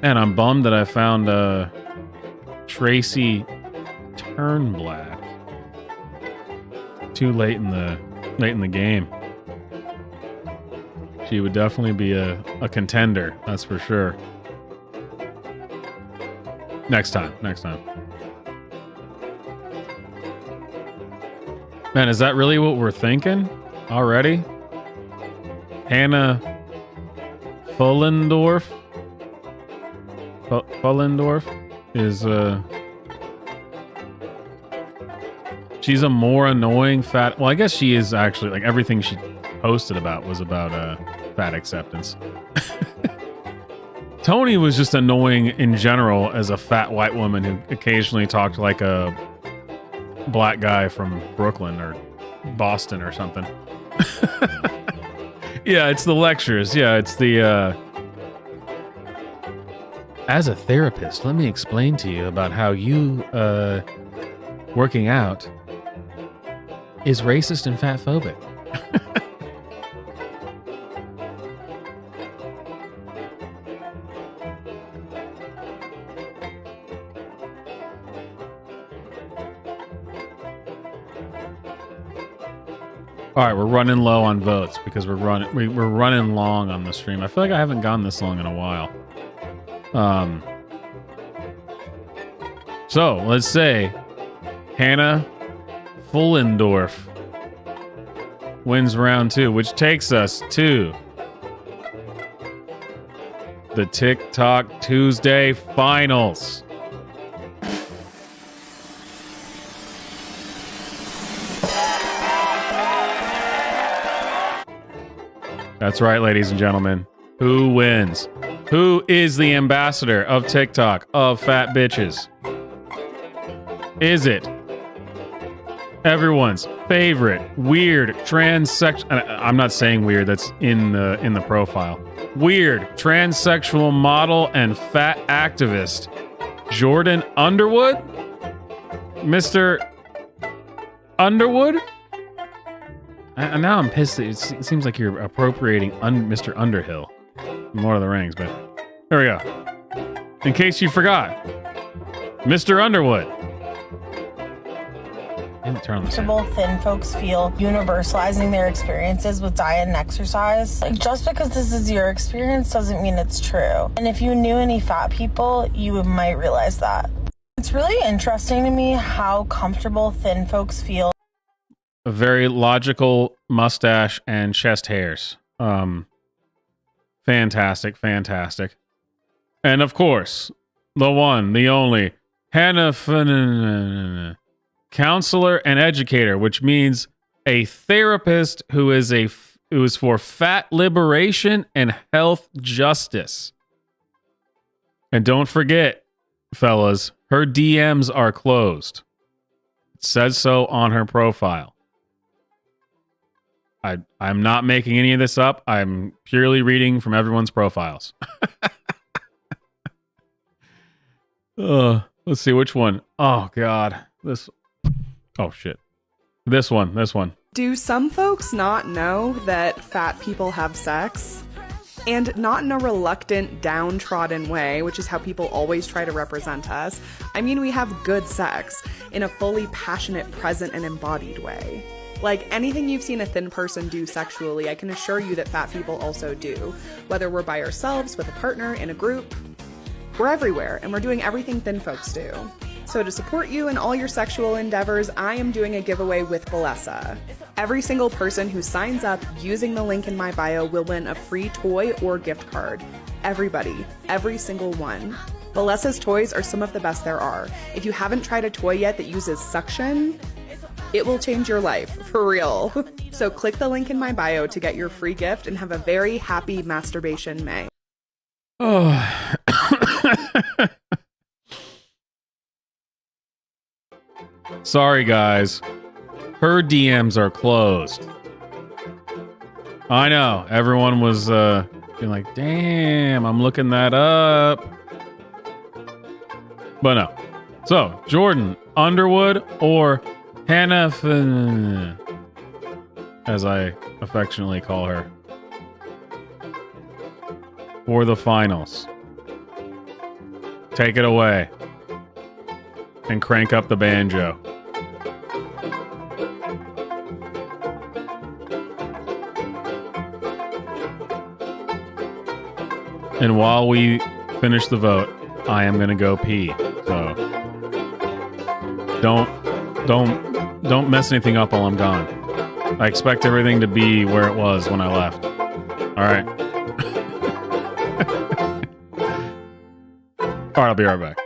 Speaker 1: And I'm bummed that I found Tracy Turnblad too late in the game. She would definitely be a contender, that's for sure. Next time. Man, is that really what we're thinking already? Hannah Fullendorf is she's a more annoying fat. Well, I guess she is actually, like, everything she posted about was about fat acceptance. Tony was just annoying in general as a fat white woman who occasionally talked like a black guy from Brooklyn or Boston or something. Yeah, it's the lectures. Yeah, it's the as a therapist, let me explain to you about how you working out is racist and fatphobic. All right, we're running low on votes because we're running long on the stream. I feel like I haven't gone this long in a while. So let's say Hannah Fullendorf wins round 2, which takes us to the TikTok Tuesday finals. That's right, ladies and gentlemen. Who wins? Who is the ambassador of TikTok of fat bitches? Is it everyone's favorite weird transsexual? I'm not saying weird. That's in the profile. Weird transsexual model and fat activist Jordan Underwood, Mr. Underwood. And now I'm pissed. It seems like you're appropriating Mr. Underhill from Lord of the Rings, but there we go. In case you forgot, Mr. Underwood. Turn on the sound.
Speaker 5: Comfortable thin folks feel universalizing their experiences with diet and exercise. Like, just because this is your experience doesn't mean it's true. And if you knew any fat people, you might realize that. It's really interesting to me how comfortable thin folks feel.
Speaker 1: A very logical mustache and chest hairs. Fantastic. And of course, the one, the only, Hannah counselor and educator, which means a therapist who is for fat liberation and health justice. And don't forget, fellas, her DMs are closed. It says so on her profile. I'm not making any of this up. I'm purely reading from everyone's profiles. Let's see which one. Oh God, this. Oh shit, this one.
Speaker 4: Do some folks not know that fat people have sex? And not in a reluctant, downtrodden way, which is how people always try to represent us. I mean, we have good sex in a fully passionate, present, and embodied way. Like anything you've seen a thin person do sexually, I can assure you that fat people also do. Whether we're by ourselves, with a partner, in a group, we're everywhere, and we're doing everything thin folks do. So to support you in all your sexual endeavors, I am doing a giveaway with Balesa. Every single person who signs up using the link in my bio will win a free toy or gift card. Everybody, every single one. Balesa's toys are some of the best there are. If you haven't tried a toy yet that uses suction, it will change your life, for real. So click the link in my bio to get your free gift and have a very happy masturbation May.
Speaker 1: Oh. Sorry, guys. Her DMs are closed. I know. Everyone was being like, damn, I'm looking that up. But no. So, Jordan Underwood or Hannah, as I affectionately call her, for the finals. Take it away. And crank up the banjo. And while we finish the vote, I am gonna go pee. So don't mess anything up while I'm gone. I expect everything to be where it was when I left. All right. All right, I'll be right back.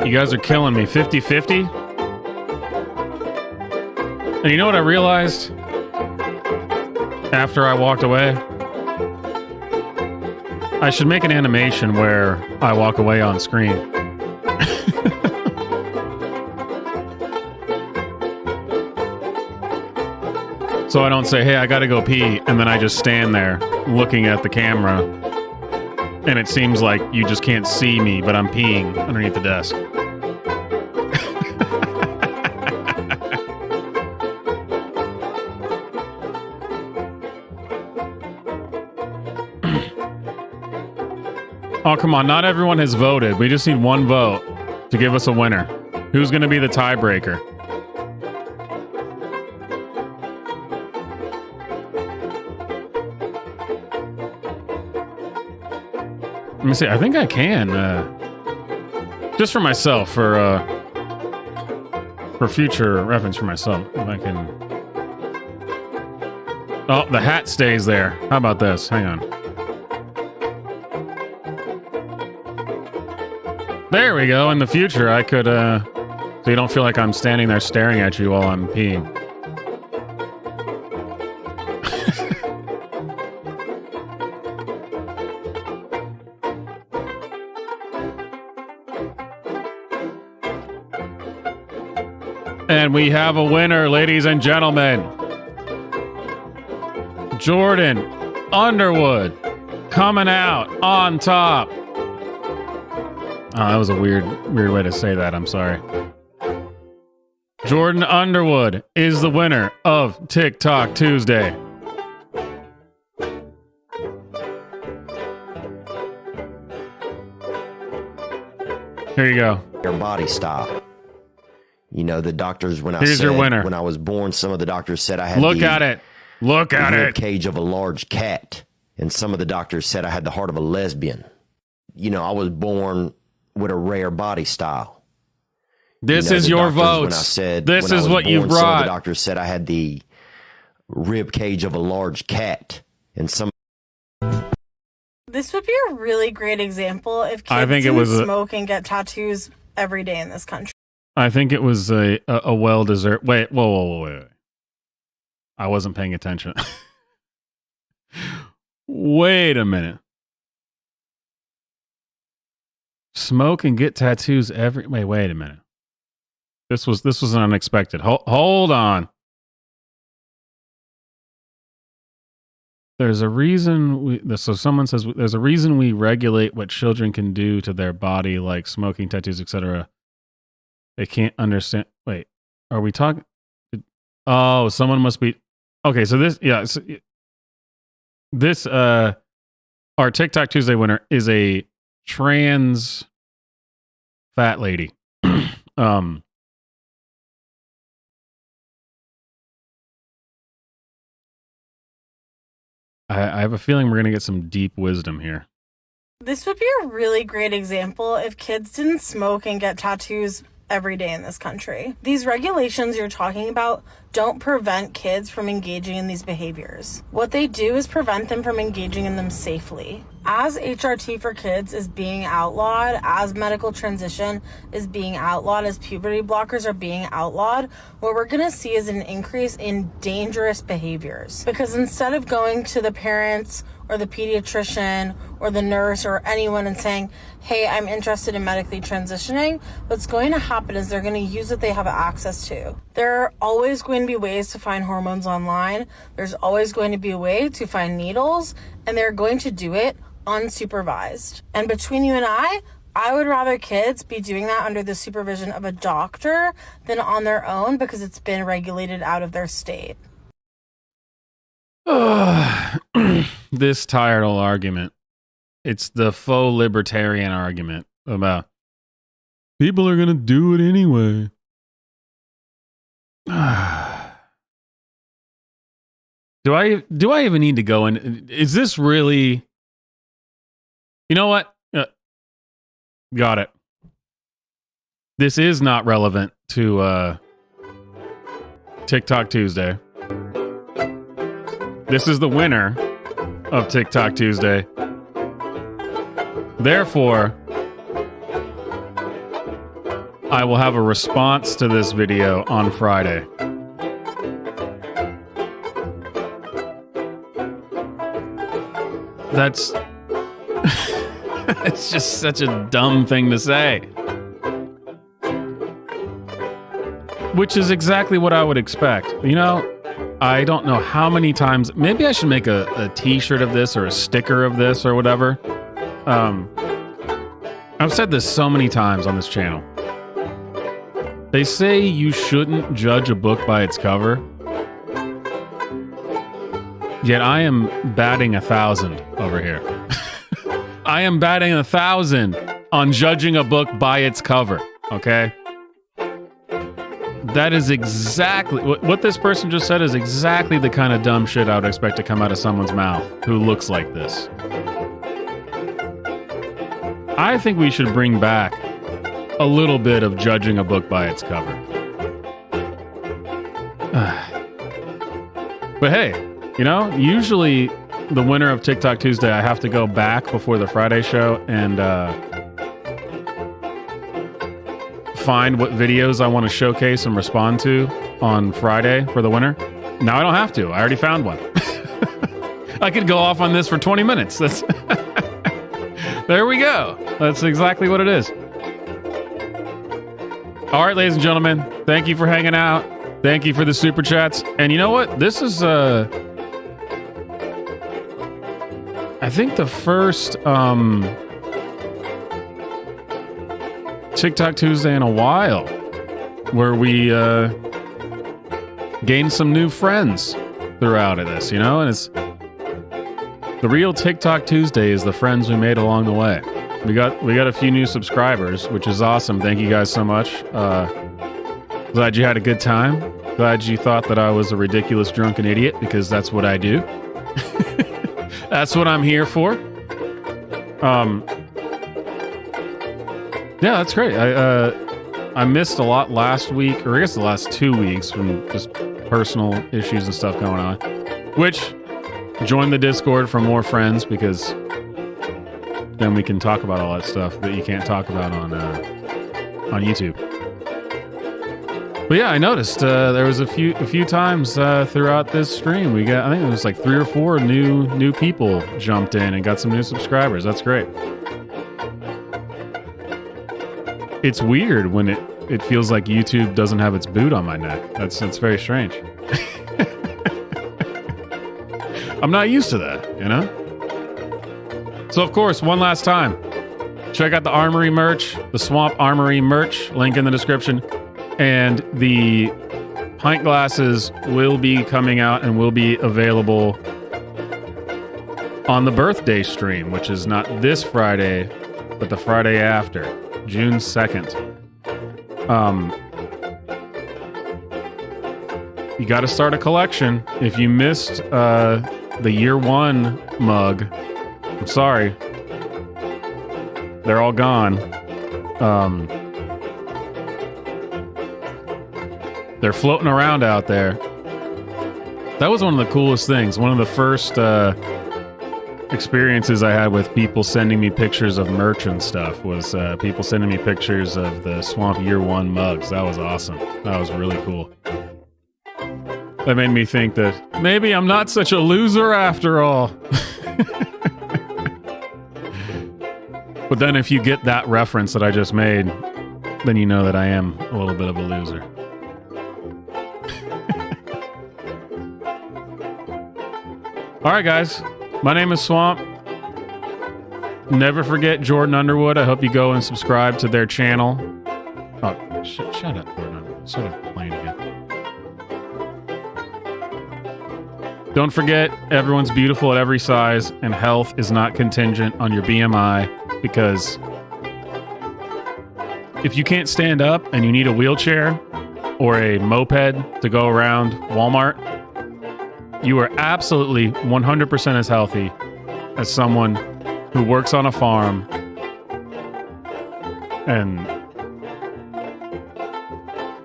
Speaker 1: You guys are killing me. 50-50? And you know what I realized after I walked away? I should make an animation where I walk away on screen. So I don't say, hey, I gotta go pee, and then I just stand there looking at the camera, and it seems like you just can't see me, but I'm peeing underneath the desk. Oh, come on. Not everyone has voted. We just need one vote to give us a winner. Who's going to be the tiebreaker? Let me see. I think I can. Just for myself, for future reference for myself. If I can. Oh, the hat stays there. How about this? Hang on. There we go. In the future, I could, so you don't feel like I'm standing there staring at you while I'm peeing. And we have a winner, ladies and gentlemen. Jordan Underwood coming out on top. Oh, that was a weird way to say that. I'm sorry. Jordan Underwood is the winner of TikTok Tuesday. Here you go.
Speaker 8: Your body style. You know, the doctors, when
Speaker 1: Here's your winner.
Speaker 8: When I was born, some of the doctors said I had
Speaker 1: Look at it. Look at
Speaker 8: rib
Speaker 1: it.
Speaker 8: cage of a large cat. And some of the doctors said I had the heart of a lesbian. You know, I was born with a rare body style.
Speaker 1: This is your vote. This is what you've
Speaker 8: Some of the
Speaker 1: brought.
Speaker 8: doctors said I had the rib cage of a large cat. And some.
Speaker 5: This would be a really great example if
Speaker 1: I
Speaker 5: kids
Speaker 1: think it
Speaker 5: didn't
Speaker 1: was
Speaker 5: smoke and get tattoos every day in this country.
Speaker 1: I think it was a well-deserved... Wait, wait. I wasn't paying attention. Wait a minute. Smoke and get tattoos every... Wait a minute. This was unexpected. Hold on. There's a reason so someone says there's a reason we regulate what children can do to their body, like smoking, tattoos, etc. They can't understand. Wait, are we talking? Oh, someone must be. Okay, so this, yeah, this, our TikTok Tuesday winner is a trans fat lady. I have a feeling we're going to get some deep wisdom here.
Speaker 5: This would be a really great example if kids didn't smoke and get tattoos every day in this country. These regulations you're talking about don't prevent kids from engaging in these behaviors. What they do is prevent them from engaging in them safely. As HRT for kids is being outlawed, as medical transition is being outlawed, as puberty blockers are being outlawed, what we're going to see is an increase in dangerous behaviors. Because instead of going to the parents or the pediatrician or the nurse or anyone and saying, hey, I'm interested in medically transitioning, what's going to happen is they're going to use what they have access to. There are always going to be ways to find hormones online. There's always going to be a way to find needles, and they're going to do it unsupervised. And between you and I would rather kids be doing that under the supervision of a doctor than on their own because it's been regulated out of their state.
Speaker 1: This tired old argument. It's the faux libertarian argument about people are going to do it anyway. Do I even need to go in? Is this really... You know what? Got it. This is not relevant to TikTok Tuesday. This is the winner of TikTok Tuesday. Therefore, I will have a response to this video on Friday. That's... It's just such a dumb thing to say. Which is exactly what I would expect. You know, I don't know how many times... Maybe I should make a t-shirt of this or a sticker of this or whatever. I've said this so many times on this channel. They say you shouldn't judge a book by its cover. Yet I am batting 1,000 over here. I am batting 1,000 on judging a book by its cover, okay? That is exactly... What this person just said is exactly the kind of dumb shit I would expect to come out of someone's mouth who looks like this. I think we should bring back a little bit of judging a book by its cover. But hey, you know, usually the winner of TikTok Tuesday, I have to go back before the Friday show and find what videos I want to showcase and respond to on Friday for the winner. Now I don't have to. I already found one. I could go off on this for 20 minutes. That's there we go. That's exactly what it is. All right, ladies and gentlemen, thank you for hanging out. Thank you for the super chats. And you know what? This is, I think the first TikTok Tuesday in a while where we gained some new friends throughout of this, you know? And it's the real TikTok Tuesday is the friends we made along the way. We got a few new subscribers, which is awesome. Thank you guys so much. Glad you had a good time. Glad you thought that I was a ridiculous drunken idiot, because that's what I do. That's what I'm here for. Yeah, that's great. I missed a lot last week, or I guess the last 2 weeks, from just personal issues and stuff going on. Which, join the Discord for more friends, because then we can talk about all that stuff that you can't talk about on YouTube. But yeah, I noticed there was a few times throughout this stream I think it was like 3 or 4 new people jumped in and got some new subscribers. That's great. It's weird when it feels like YouTube doesn't have its boot on my neck. That's very strange. I'm not used to that, you know? So of course, one last time, check out the Armory merch, the Swamp Armory merch, link in the description. And the pint glasses will be coming out and will be available on the birthday stream, which is not this Friday, but the Friday after, June 2nd. You got to start a collection. If you missed the year one mug. I'm sorry. They're all gone. They're floating around out there. That was one of the coolest things. One of the first experiences I had with people sending me pictures of merch and stuff was people sending me pictures of the Swamp Year One mugs. That was awesome. That was really cool. That made me think that maybe I'm not such a loser after all. But then if you get that reference that I just made, then you know that I am a little bit of a loser. All right, guys. My name is Swamp. Never forget Jordan Underwood. I hope you go and subscribe to their channel. Oh, shut up, Jordan Underwood. Sort of playing again. Don't forget, everyone's beautiful at every size, and health is not contingent on your BMI, because if you can't stand up and you need a wheelchair or a moped to go around Walmart, you are absolutely 100% as healthy as someone who works on a farm and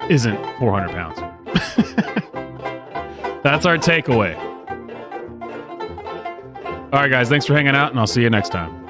Speaker 1: isn't 400 pounds. That's our takeaway. All right, guys, thanks for hanging out, and I'll see you next time.